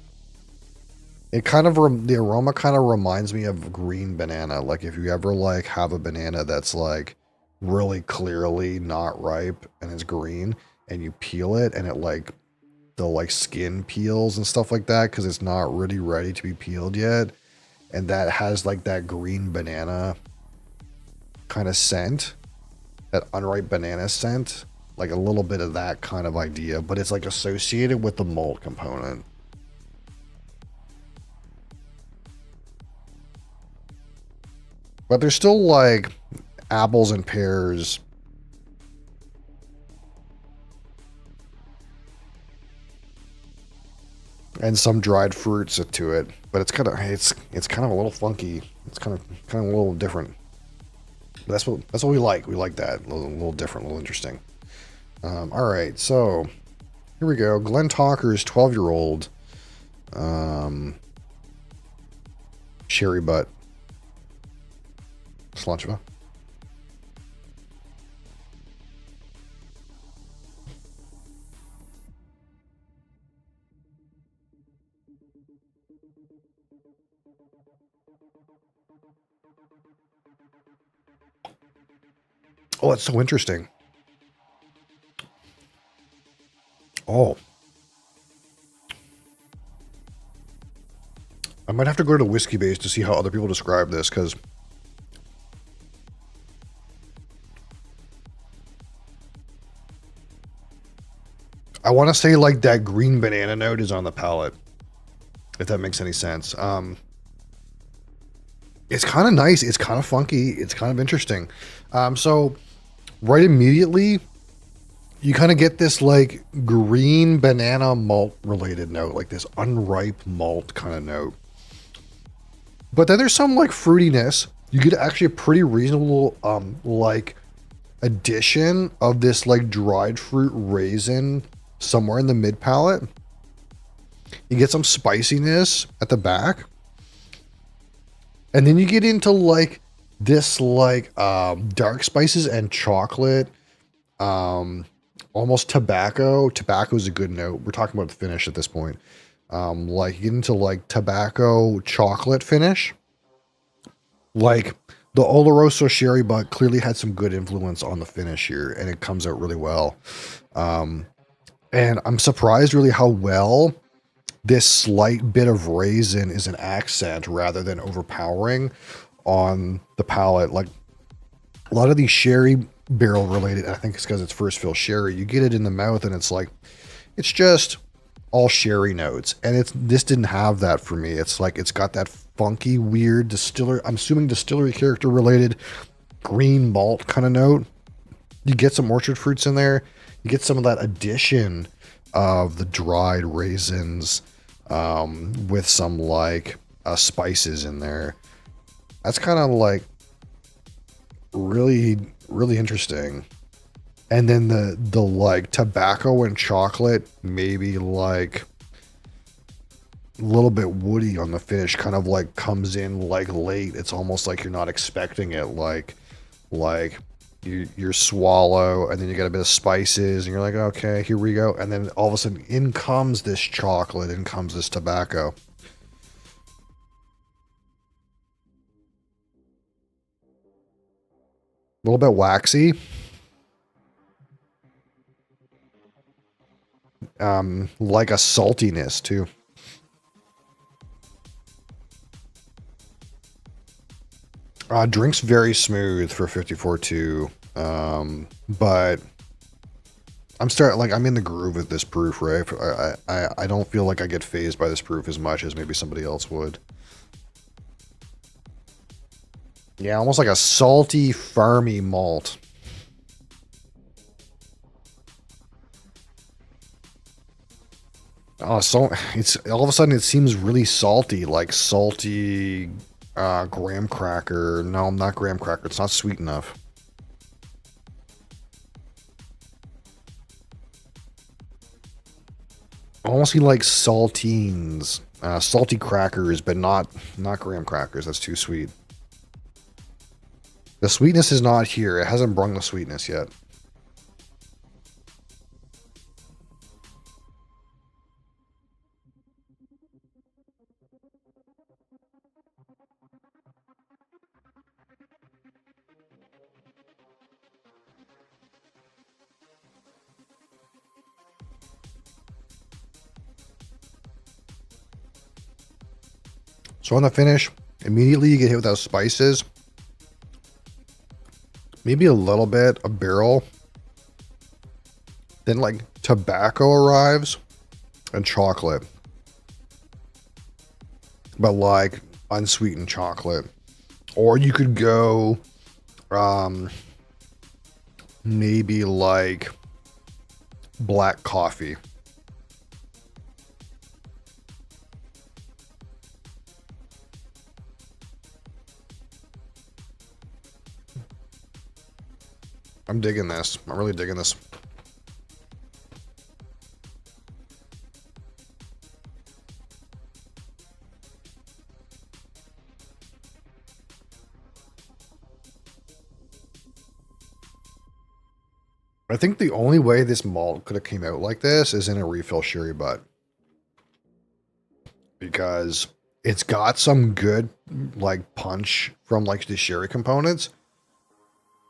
It kind of the aroma kind of reminds me of green banana. Like if you ever like have a banana that's like really clearly not ripe and it's green, and you peel it and it like the like skin peels and stuff like that because it's not really ready to be peeled yet. and that has like that green banana kind of scent, that unripe banana scent, like a little bit of that kind of idea, but it's like associated with the malt component. But there's still like apples and pears. And some dried fruits to it, but it's kind of a little funky. It's kind of a little different. But that's what we like. We like that a little different, a little interesting. All right, so here we go. Glenn Talker's 12-year-old sherry butt slanchva. Oh, that's so interesting. Oh. I might have to go to Whiskey Base to see how other people describe this, because I want to say like that green banana note is on the palate, if that makes any sense. It's kind of nice. It's kind of funky. It's kind of interesting. So right immediately, you kind of get this like green banana malt related note, like this unripe malt kind of note. But then there's some like fruitiness. You get actually a pretty reasonable like addition of this like dried fruit raisin somewhere in the mid palate. You get some spiciness at the back. And then you get into like this like dark spices and chocolate, almost tobacco. Tobacco is a good note. We're talking about the finish at this point. Like you get into like tobacco chocolate finish. Like the Oloroso sherry butt clearly had some good influence on the finish here, and it comes out really well. And I'm surprised really how well this slight bit of raisin is an accent rather than overpowering on the palate. Like a lot of these sherry barrel related, I think it's because it's first fill sherry, you get it in the mouth and it's like, it's just all sherry notes. And this didn't have that for me. It's like, it's got that funky, weird distiller, I'm assuming distillery character related green malt kind of note. You get some orchard fruits in there. You get some of that addition of the dried raisins with some like spices in there. That's kind of like really, really interesting. And then the like tobacco and chocolate, maybe like a little bit woody on the finish, kind of like comes in like late. It's almost like you're not expecting it. Like you're swallow, and then you get a bit of spices, and you're like, okay, here we go. And then all of a sudden, in comes this chocolate, in comes this tobacco. A little bit waxy. Like a saltiness too. Drink's very smooth for 54.2, but I'm in the groove with this proof, right? I don't feel like I get phased by this proof as much as maybe somebody else would. Yeah, almost like a salty, farmy malt. Oh, so it's all of a sudden it seems really salty, like salty graham cracker. No, not graham cracker. It's not sweet enough. Almost like saltines, salty crackers, but not graham crackers. That's too sweet. The sweetness is not here. It hasn't brung the sweetness yet. So on the finish, Immediately you get hit with those spices. Maybe a little bit of barrel. Then like tobacco arrives and chocolate. But like unsweetened chocolate. Or you could go maybe like black coffee. I'm digging this. I'm really digging this. I think the only way this malt could have came out like this is in a refill sherry butt. Because it's got some good like punch from like the sherry components,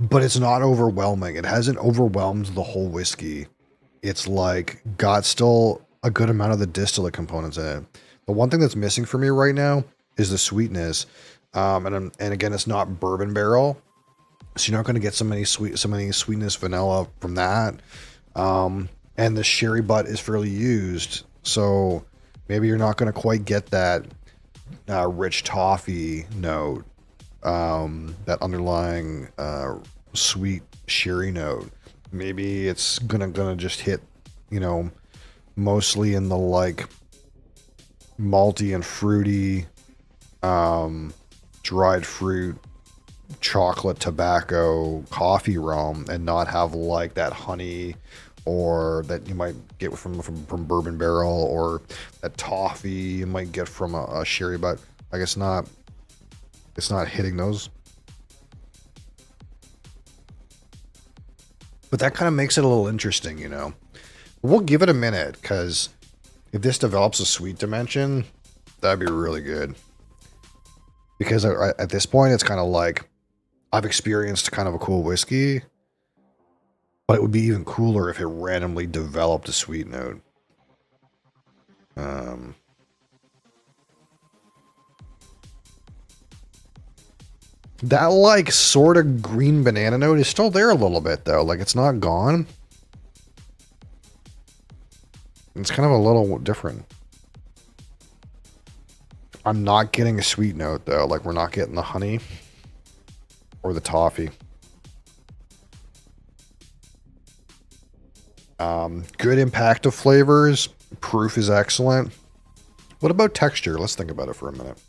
but it's not overwhelming. It hasn't overwhelmed the whole whiskey. It's like got still a good amount of the distillate components in it. The one thing that's missing for me right now is the sweetness. And again, it's not bourbon barrel. So you're not going to get so many sweetness vanilla from that. And the sherry butt is fairly used. So maybe you're not going to quite get that rich toffee note, that underlying sweet sherry note. Maybe it's gonna just hit, you know, mostly in the like malty and fruity, dried fruit, chocolate, tobacco, coffee realm, and not have like that honey or that you might get from bourbon barrel, or that toffee you might get from a sherry butt. Like it's not hitting those. But that kind of makes it a little interesting, you know. We'll give it a minute, because if this develops a sweet dimension, that'd be really good. Because at this point, it's kind of like I've experienced kind of a cool whiskey, but it would be even cooler if it randomly developed a sweet note. That like sort of green banana note is still there a little bit though. Like it's not gone. It's kind of a little different. I'm not getting a sweet note though. Like we're not getting the honey or the toffee. Good impact of flavors. Proof is excellent. What about texture? Let's think about it for a minute.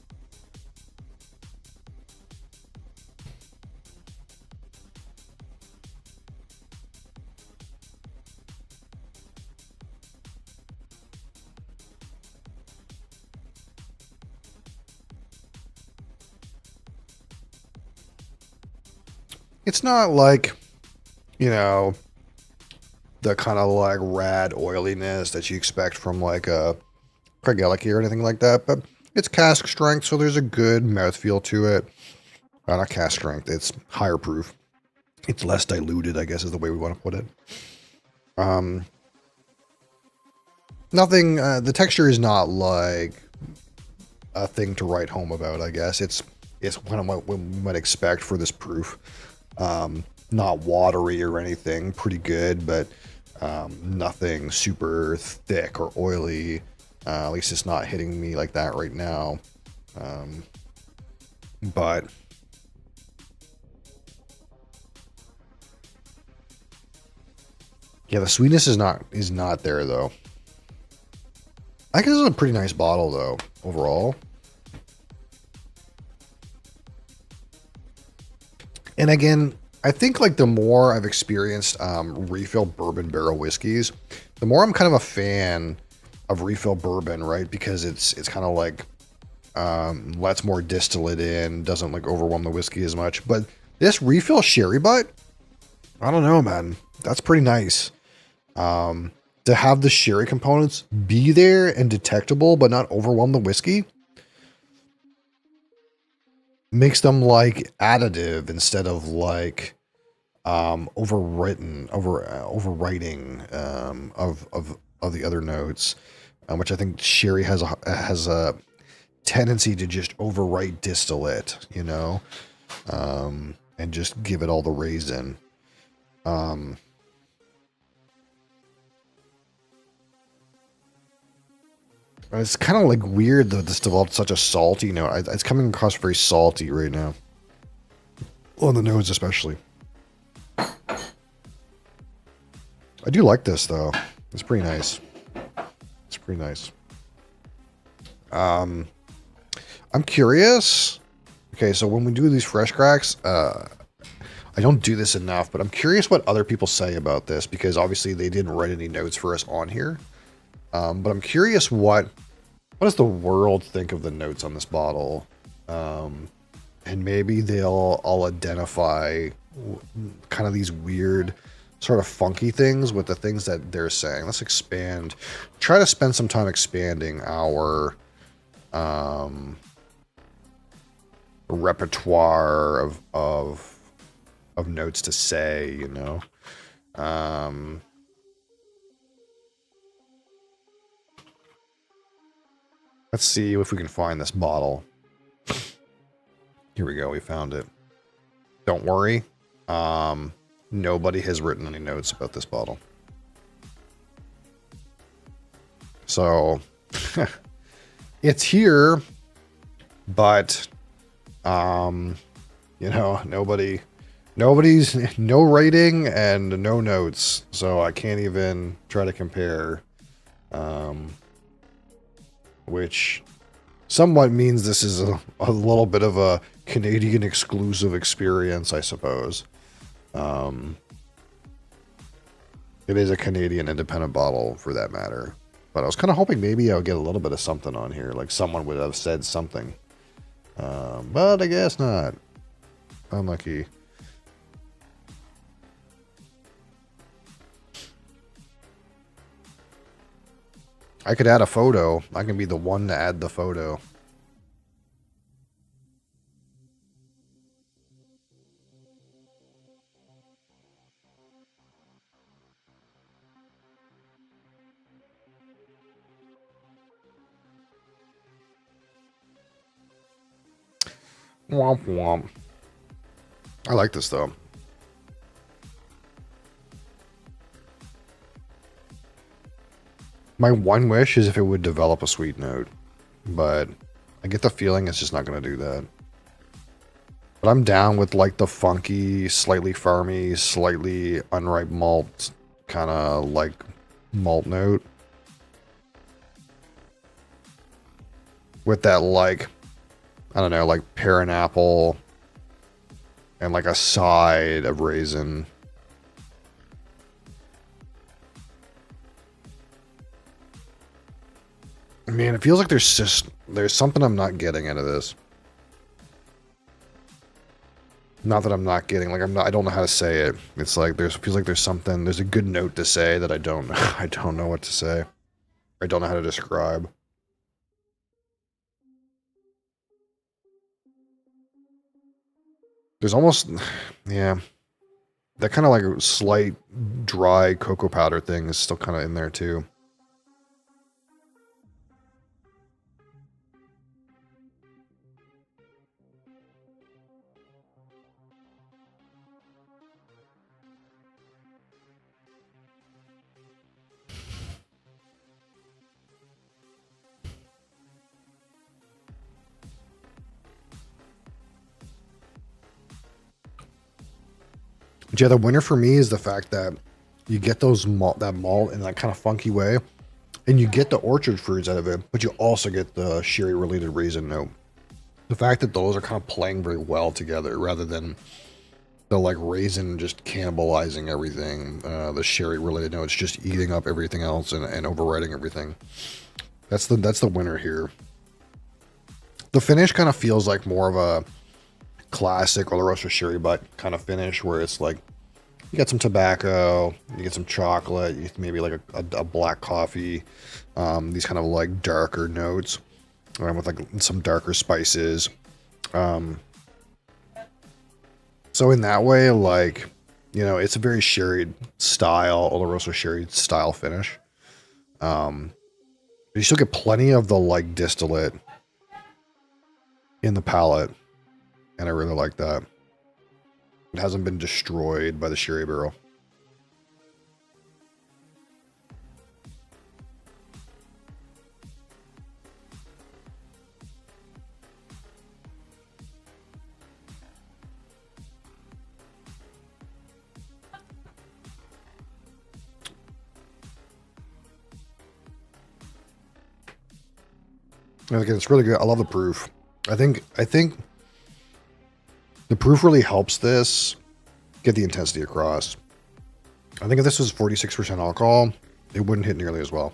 It's not like, you know, the kind of like rad oiliness that you expect from like a Craigellachie or anything like that, but it's cask strength, so there's a good mouthfeel to it. Not cask strength, it's higher proof. It's less diluted, I guess is the way we want to put it. Nothing, the texture is not like a thing to write home about, I guess. It's what we might expect for this proof. Not watery or anything, pretty good, but nothing super thick or oily. At least it's not hitting me like that right now. But yeah, the sweetness is not there though. I guess it's a pretty nice bottle though, overall. And again, I think like the more I've experienced refill bourbon barrel whiskeys, the more I'm kind of a fan of refill bourbon, right? Because it's kind of like lets more distillate in, doesn't like overwhelm the whiskey as much. But this refill sherry butt, I don't know, man. That's pretty nice. To have the sherry components be there and detectable, but not overwhelm the whiskey, makes them like additive instead of like overwriting of the other notes, which I think sherry has a tendency to just overwrite distillate, you know, and just give it all the raisin. It's kind of like weird that this developed such a salty note. It's coming across very salty right now. On the nose especially. I do like this though. It's pretty nice. It's pretty nice. I'm curious. Okay, so when we do these fresh cracks, I don't do this enough, but I'm curious what other people say about this because obviously they didn't write any notes for us on here. But I'm curious what does the world think of the notes on this bottle? And maybe they'll all identify kind of these weird sort of funky things with the things that they're saying. Let's expand. Try to spend some time expanding our repertoire of notes to say, you know. Let's see if we can find this bottle. Here we go. We found it. Don't worry. Nobody has written any notes about this bottle. So it's here, but you know, nobody's no rating and no notes. So I can't even try to compare. Which somewhat means this is a little bit of a Canadian exclusive experience, I suppose. It is a Canadian independent bottle for that matter. But I was kind of hoping maybe I would get a little bit of something on here. Like someone would have said something. But I guess not. Unlucky. I could add a photo. I can be the one to add the photo. Womp womp. I like this though. My one wish is if it would develop a sweet note, but I get the feeling it's just not going to do that. But I'm down with like the funky, slightly farmy, slightly unripe malt kind of like malt note. With that like, I don't know, like pear and apple and like a side of raisin. Man, it feels like there's something I'm not getting out of this. Not that I'm not getting, like I don't know how to say it. It's like feels like there's something, there's a good note to say that I don't know what to say. I don't know how to describe. There's almost, yeah, that kind of like slight dry cocoa powder thing is still kind of in there too. Yeah, the winner for me is the fact that you get that malt in that kind of funky way, and you get the orchard fruits out of it, but you also get the sherry related raisin note. The fact that those are kind of playing very well together rather than the like raisin just cannibalizing everything, the sherry related notes just eating up everything else and overriding everything. That's the winner here. The finish kind of feels like more of a classic Oloroso sherry butt kind of finish where it's like you get some tobacco, you get some chocolate, you maybe like a black coffee, these kind of like darker notes with like some darker spices. So in that way, like, you know, it's a very sherry style, Oloroso sherry style finish. But you still get plenty of the like distillate in the palate, and I really like that. It hasn't been destroyed by the sherry barrel. And again, it's really good. I love the proof. I think the proof really helps this get the intensity across. I think if this was 46% alcohol, it wouldn't hit nearly as well.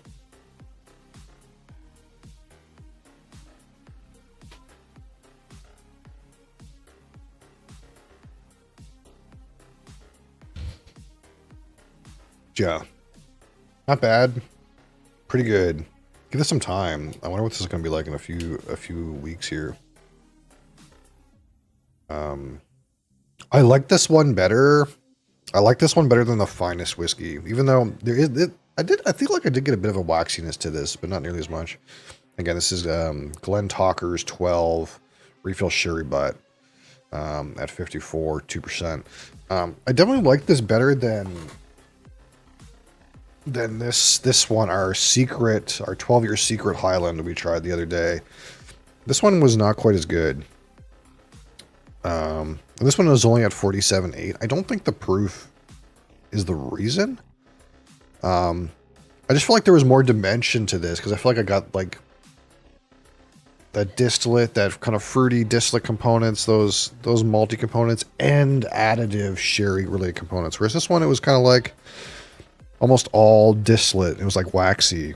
Yeah. Not bad. Pretty good. Give this some time. I wonder what this is going to be like in a few weeks here. I like this one better. I like this one better than the finest whiskey, even though there is I feel like I did get a bit of a waxiness to this, but not nearly as much. Again, this is Glen Talker's 12 refill sherry butt at 54.2%. I definitely like this better than this one, our 12-year secret Highland we tried the other day. This one was not quite as good. This one was only at 47.8. I don't think the proof is the reason. I just feel like there was more dimension to this because I feel like I got like that distillate, that kind of fruity distillate components, those malty components, and additive sherry related components. Whereas this one, it was kind of like almost all distillate. It was like waxy.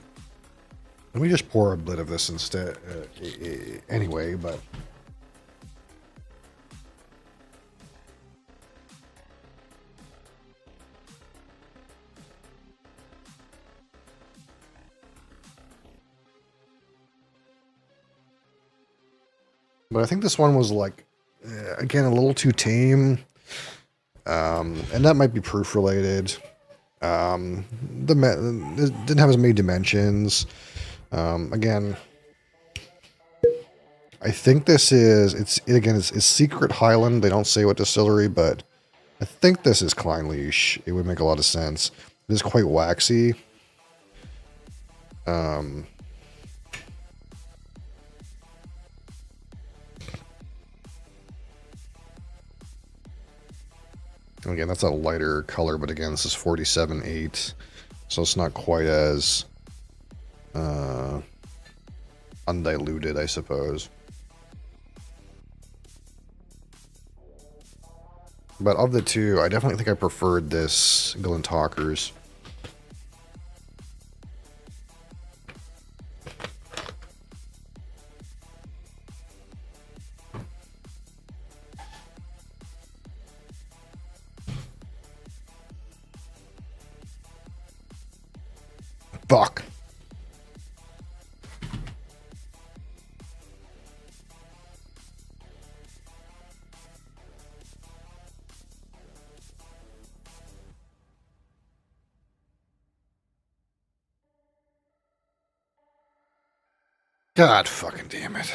Let me just pour a bit of this instead. Anyway, but. But I think this one was like, again, a little too tame. And that might be proof related. It didn't have as many dimensions. Again, I think this is, it's Secret Highland. They don't say what distillery, but I think this is Kleinleash. It would make a lot of sense. It is quite waxy. Again, that's a lighter color, but again, this is 47.8, so it's not quite as undiluted, I suppose. But of the two, I definitely think I preferred this Glen Talker's. Fuck. God fucking damn it.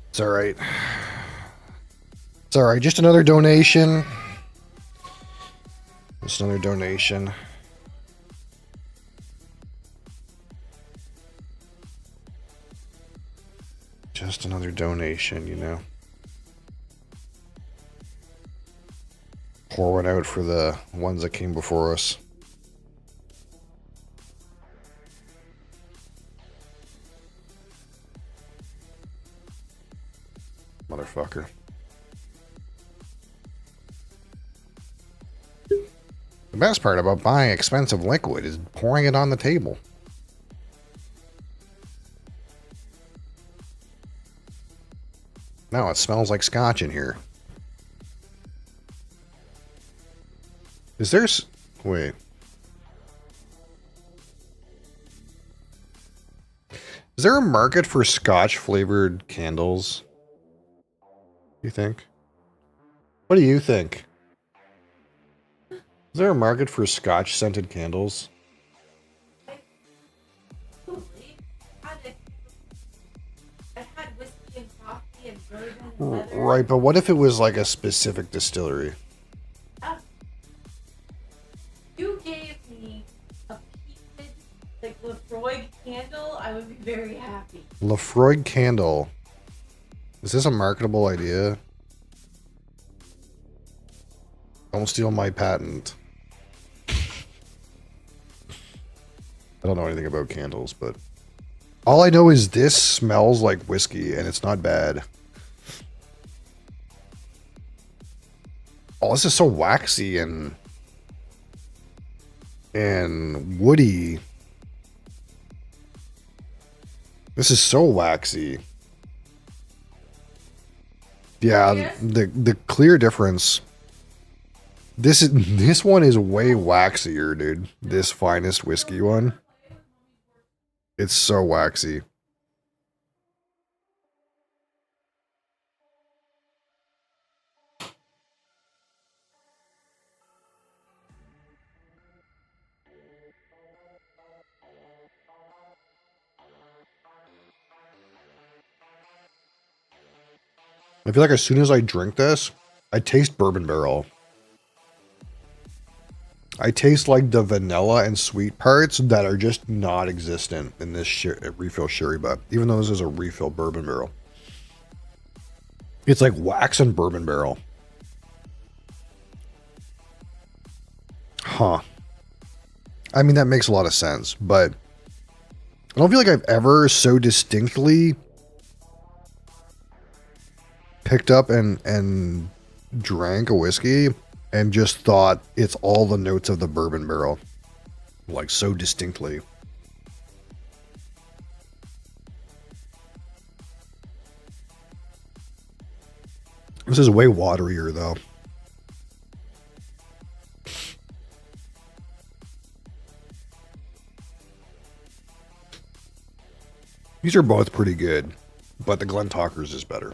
It's alright. It's alright. Just another donation. Just another donation. Just another donation, you know. Pour one out for the ones that came before us. Motherfucker. The best part about buying expensive liquid is pouring it on the table. Now it smells like scotch in here. Is there... Wait. Is there a market for scotch flavored candles? You think? What do you think? Is there a market for scotch scented candles? Right, but what if it was like a specific distillery? You gave me a peated, like Lefroy candle, I would be very happy. Lefroy candle. Is this a marketable idea? Don't steal my patent. I don't know anything about candles, but all I know is this smells like whiskey and it's not bad. Oh, this is so waxy and woody. This is so waxy. Yeah, Yes. the clear difference. This one is way waxier, dude. This finest whiskey one. It's so waxy. I feel like as soon as I drink this, I taste bourbon barrel. I taste like the vanilla and sweet parts that are just not existent in this refill sherry butt, even though this is a refill bourbon barrel. It's like wax and bourbon barrel. Huh. I mean, that makes a lot of sense, but I don't feel like I've ever so distinctly picked up and drank a whiskey and just thought it's all the notes of the bourbon barrel, like so distinctly. This is way waterier though. These are both pretty good, but the Glentalker's is better.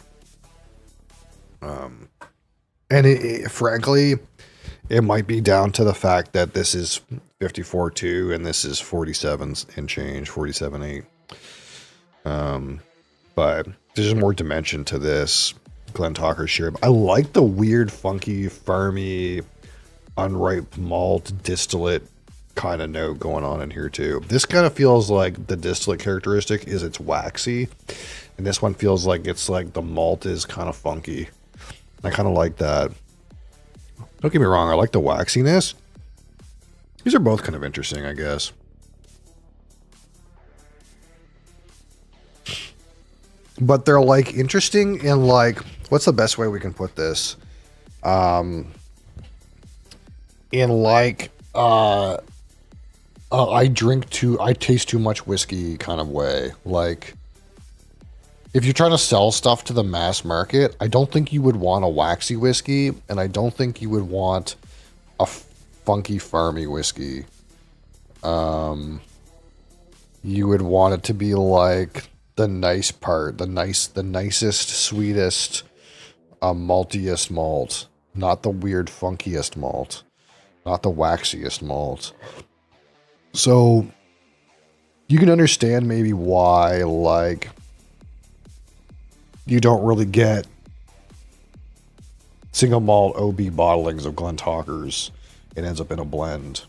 And frankly, it might be down to the fact that this is 54.2 and this is 47 and change, 47.8. But there's just more dimension to this Glentalker sherry. I like the weird, funky, farmy, unripe malt distillate kind of note going on in here too. This kind of feels like the distillate characteristic is it's waxy, and this one feels like it's like the malt is kind of funky. I kind of like that. Don't get me wrong, I like the waxiness. These are both kind of interesting, I guess. But they're like interesting in like, what's the best way we can put this? In like, I taste too much whiskey kind of way. Like, if you're trying to sell stuff to the mass market, I don't think you would want a waxy whiskey, and I don't think you would want a funky, farmy whiskey. You would want it to be like the nice part, the nicest, sweetest, maltiest malt, not the weird, funkiest malt, not the waxiest malt. So you can understand maybe why, like, you don't really get single malt OB bottlings of Glentalkers. It ends up in a blend.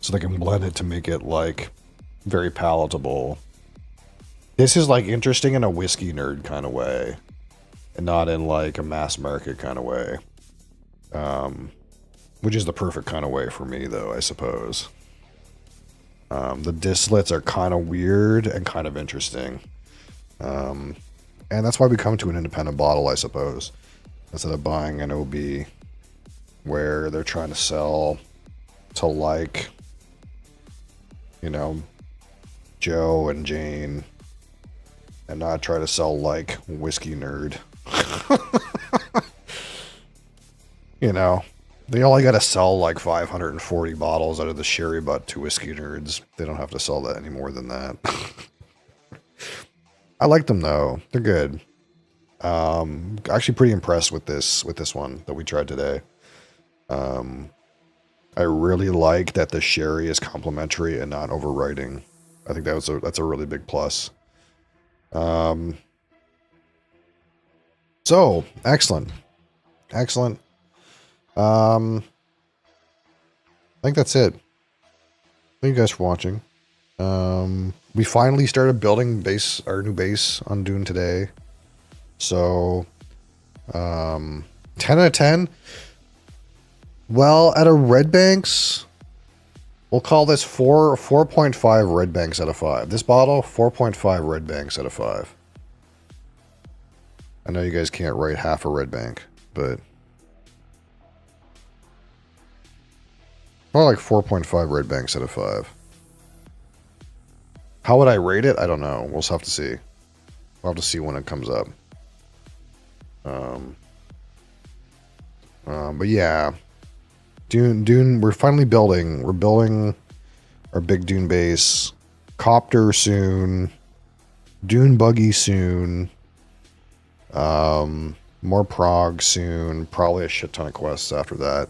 So they can blend it to make it like very palatable. This is like interesting in a whiskey nerd kind of way, and not in like a mass market kind of way. Which is the perfect kind of way for me though, I suppose. The distillates are kind of weird and kind of interesting. And that's why we come to an independent bottle, I suppose, instead of buying an OB where they're trying to sell to, like, you know, Joe and Jane, and not try to sell like whiskey nerd. You know, they only got to sell like 540 bottles out of the sherry butt to whiskey nerds. They don't have to sell that any more than that. I like them though. They're good. Actually pretty impressed with this one that we tried today. I really like that the sherry is complementary and not overriding. I think that's a really big plus. So, excellent. Excellent. I think that's it. Thank you guys for watching. We finally started building our new base on Doon today. So, 10 out of 10. Well, at a Red Banks, we'll call this 4.5 Red Banks out of 5. This bottle, 4.5 Red Banks out of 5. I know you guys can't rate half a Red Bank, but more like 4.5 Red Banks out of 5. How would I rate it? I don't know. We'll just have to see. We'll have to see when it comes up. But yeah, Doon, we're finally building. We're building our big Doon base. Copter soon. Doon buggy soon. More prog soon. Probably a shit ton of quests after that.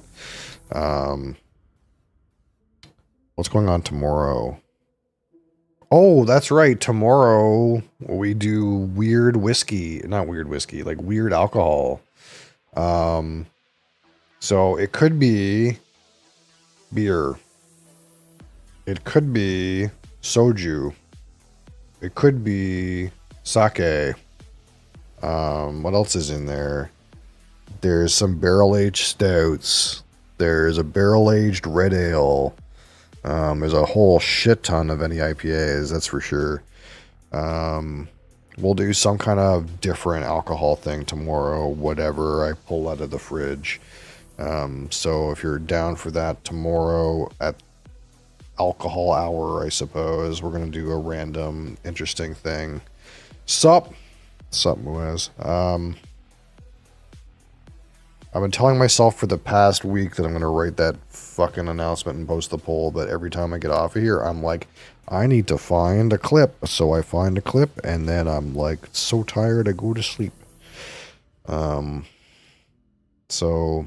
What's going on tomorrow? Oh, that's right. Tomorrow we do weird whiskey. Not weird whiskey, like weird alcohol. So it could be beer. It could be soju. It could be sake. What else is in there? There's some barrel-aged stouts. There's a barrel-aged red ale. There's a whole shit ton of any IPAs, that's for sure. We'll do some kind of different alcohol thing tomorrow, whatever I pull out of the fridge. So if you're down for that tomorrow at alcohol hour, I suppose, we're going to do a random interesting thing. Sup, Moaz. I've been telling myself for the past week that I'm going to write that fucking announcement and post the poll, but every time I get off of here, I'm like, I need to find a clip. So I find a clip, and then I'm like, so tired, I go to sleep. So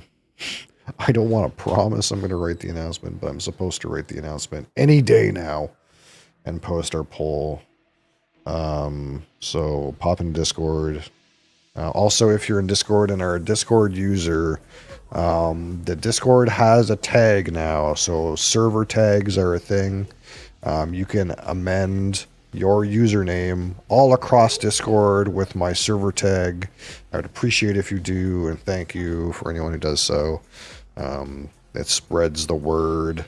I don't want to promise I'm going to write the announcement, but I'm supposed to write the announcement any day now and post our poll. So pop in Discord. Also, if you're in Discord and are a Discord user, the Discord has a tag now. So server tags are a thing. You can amend your username all across Discord with my server tag. I would appreciate if you do, and thank you for anyone who does so. It spreads the word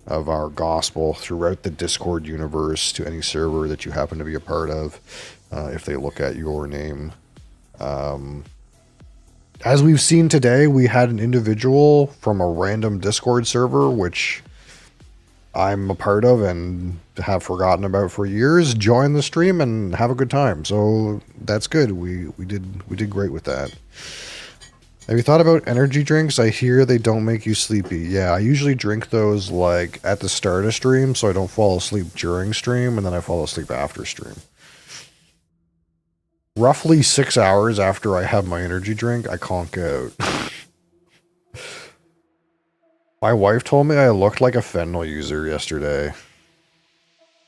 of our gospel throughout the Discord universe to any server that you happen to be a part of, if they look at your name. As we've seen today, we had an individual from a random Discord server, which I'm a part of and have forgotten about for years, join the stream and have a good time. So that's good. We did great with that. Have you thought about energy drinks? I hear they don't make you sleepy. Yeah, I usually drink those like at the start of stream so I don't fall asleep during stream, and then I fall asleep after stream. Roughly 6 hours after I have my energy drink, I conk out. My wife told me I looked like a fentanyl user yesterday.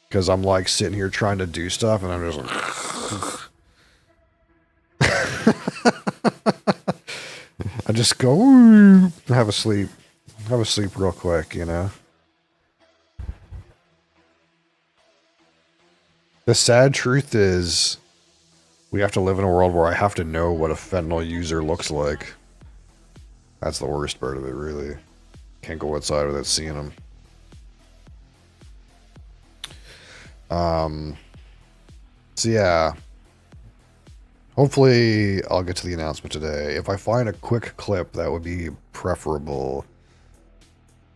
Because I'm like sitting here trying to do stuff and I'm just like... I just go, have a sleep real quick, you know. The sad truth is, we have to live in a world where I have to know what a fentanyl user looks like. That's the worst part of it, really. Can't go outside without seeing them. So yeah. Hopefully, I'll get to the announcement today. If I find a quick clip, that would be preferable.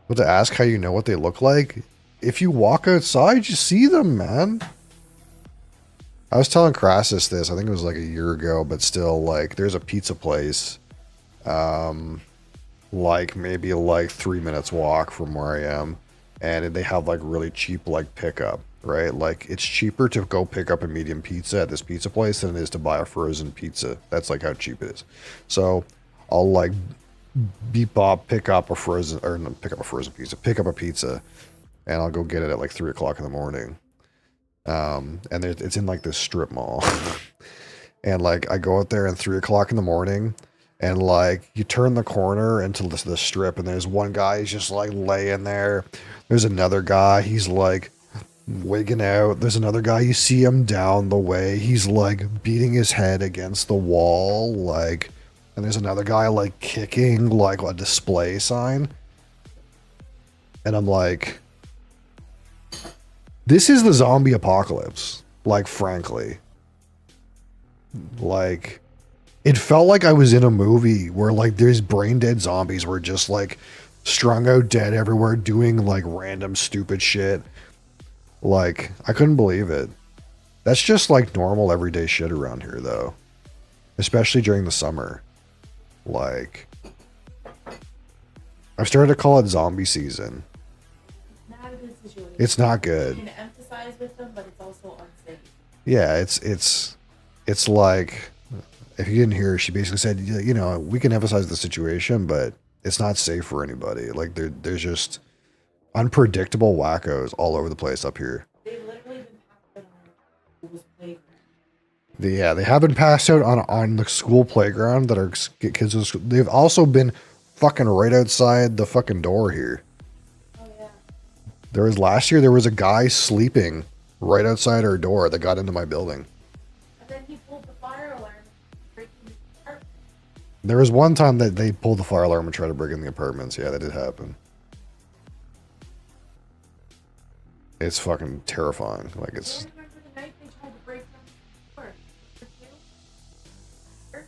But to ask how you know what they look like, if you walk outside, you see them, man. I was telling Crassus this, I think it was like a year ago, but still, like, there's a pizza place, like, maybe like 3 minutes walk from where I am, and they have, like, really cheap, like, pickup, right? Like, it's cheaper to go pick up a medium pizza at this pizza place than it is to buy a frozen pizza. That's, like, how cheap it is. So, I'll, like, beep bop, pick up a frozen pizza, and I'll go get it at, like, 3 o'clock in the morning. And it's in like this strip mall. And like I go out there at 3 o'clock in the morning, and like you turn the corner into the strip, and there's one guy, he's just like laying there. There's another guy, he's like wigging out. There's another guy, you see him down the way, he's like beating his head against the wall, like, and there's another guy like kicking like a display sign. And I'm like, this is the zombie apocalypse. Like, frankly. Like, it felt like I was in a movie where, like, there's brain dead zombies were just, like, strung out dead everywhere doing, like, random stupid shit. Like, I couldn't believe it. That's just, like, normal everyday shit around here, though. Especially during the summer. Like, I've started to call it zombie season. Not a good situation. It's not good. You can empathize with them, but it's also unsafe. Yeah, it's like, if you didn't hear, she basically said, you know, we can emphasize the situation, but it's not safe for anybody. Like there's just unpredictable wackos all over the place up here. They've literally been passed out on school's playground. Yeah, they have been passed out on the school playground that are kids in school. They've also been fucking right outside the fucking door here. Oh yeah. There was last year, there was a guy sleeping right outside our door that got into my building. And then he pulled the fire alarm, breaking the apartment. There was one time that they pulled the fire alarm and tried to break in the apartments. Yeah, that did happen. It's fucking terrifying. Like, it's... I remember the night they tried to break down the door.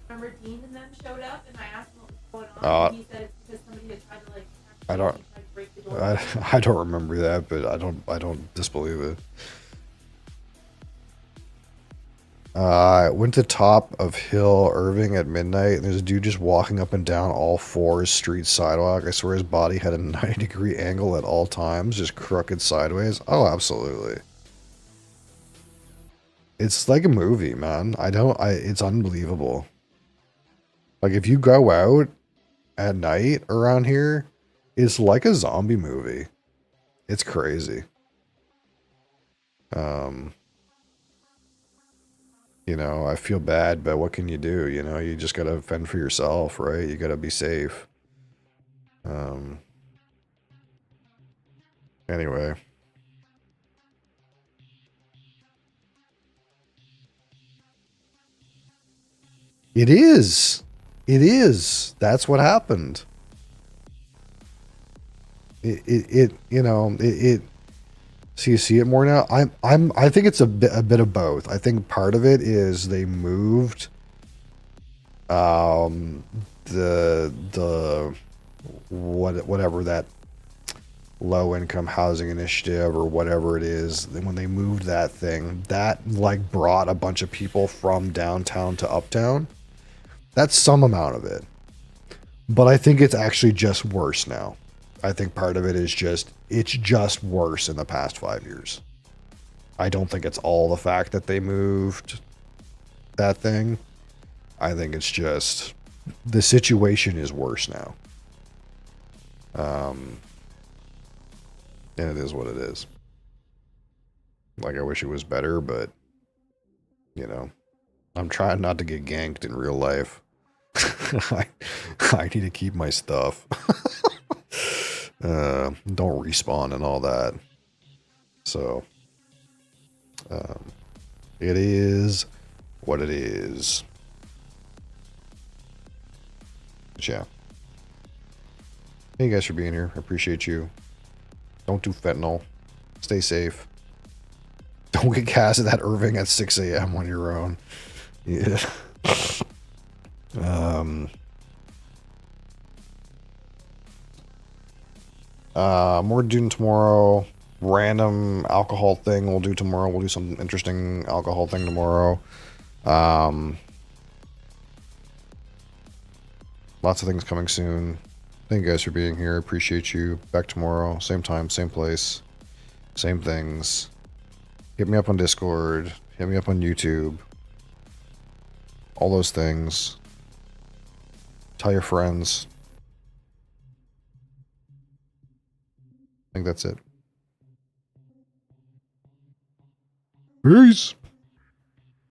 Remember Dean and them showed up, and I asked him what was going on, and he said it's because somebody had tried to, like, I don't... tried to break the door. I don't remember that, but I don't disbelieve it. I went to top of Hill Irving at midnight, and there's a dude just walking up and down all fours street sidewalk. I swear his body had a 90-degree angle at all times, just crooked sideways. Oh, absolutely. It's like a movie, man. It's unbelievable. Like, if you go out at night around here, it's like a zombie movie. It's crazy. You know, I feel bad, but what can you do? You know, you just gotta fend for yourself, right? You gotta be safe. Anyway. It is. It is. That's what happened. So you see it more now. I think it's a bit of both. I think part of it is they moved whatever that low income housing initiative or whatever it is, when they moved that thing, that like brought a bunch of people from downtown to uptown. That's some amount of it. But I think it's actually just worse now. I think part of it is it's just worse in the past 5 years. I don't think it's all the fact that they moved that thing. I think it's just the situation is worse now. And it is what it is. Like, I wish it was better, but, you know, I'm trying not to get ganked in real life. I need to keep my stuff. Don't respawn and all that. So, it is what it is. But yeah. Thank you guys for being here. I appreciate you. Don't do fentanyl. Stay safe. Don't get cast at that Irving at 6 a.m. on your own. Yeah. More doing tomorrow. Random alcohol thing we'll do tomorrow. We'll do some interesting alcohol thing tomorrow. Lots of things coming soon. Thank you guys for being here. Appreciate you. Back tomorrow. Same time, same place. Same things. Hit me up on Discord. Hit me up on YouTube. All those things. Tell your friends. I think that's it. Peace.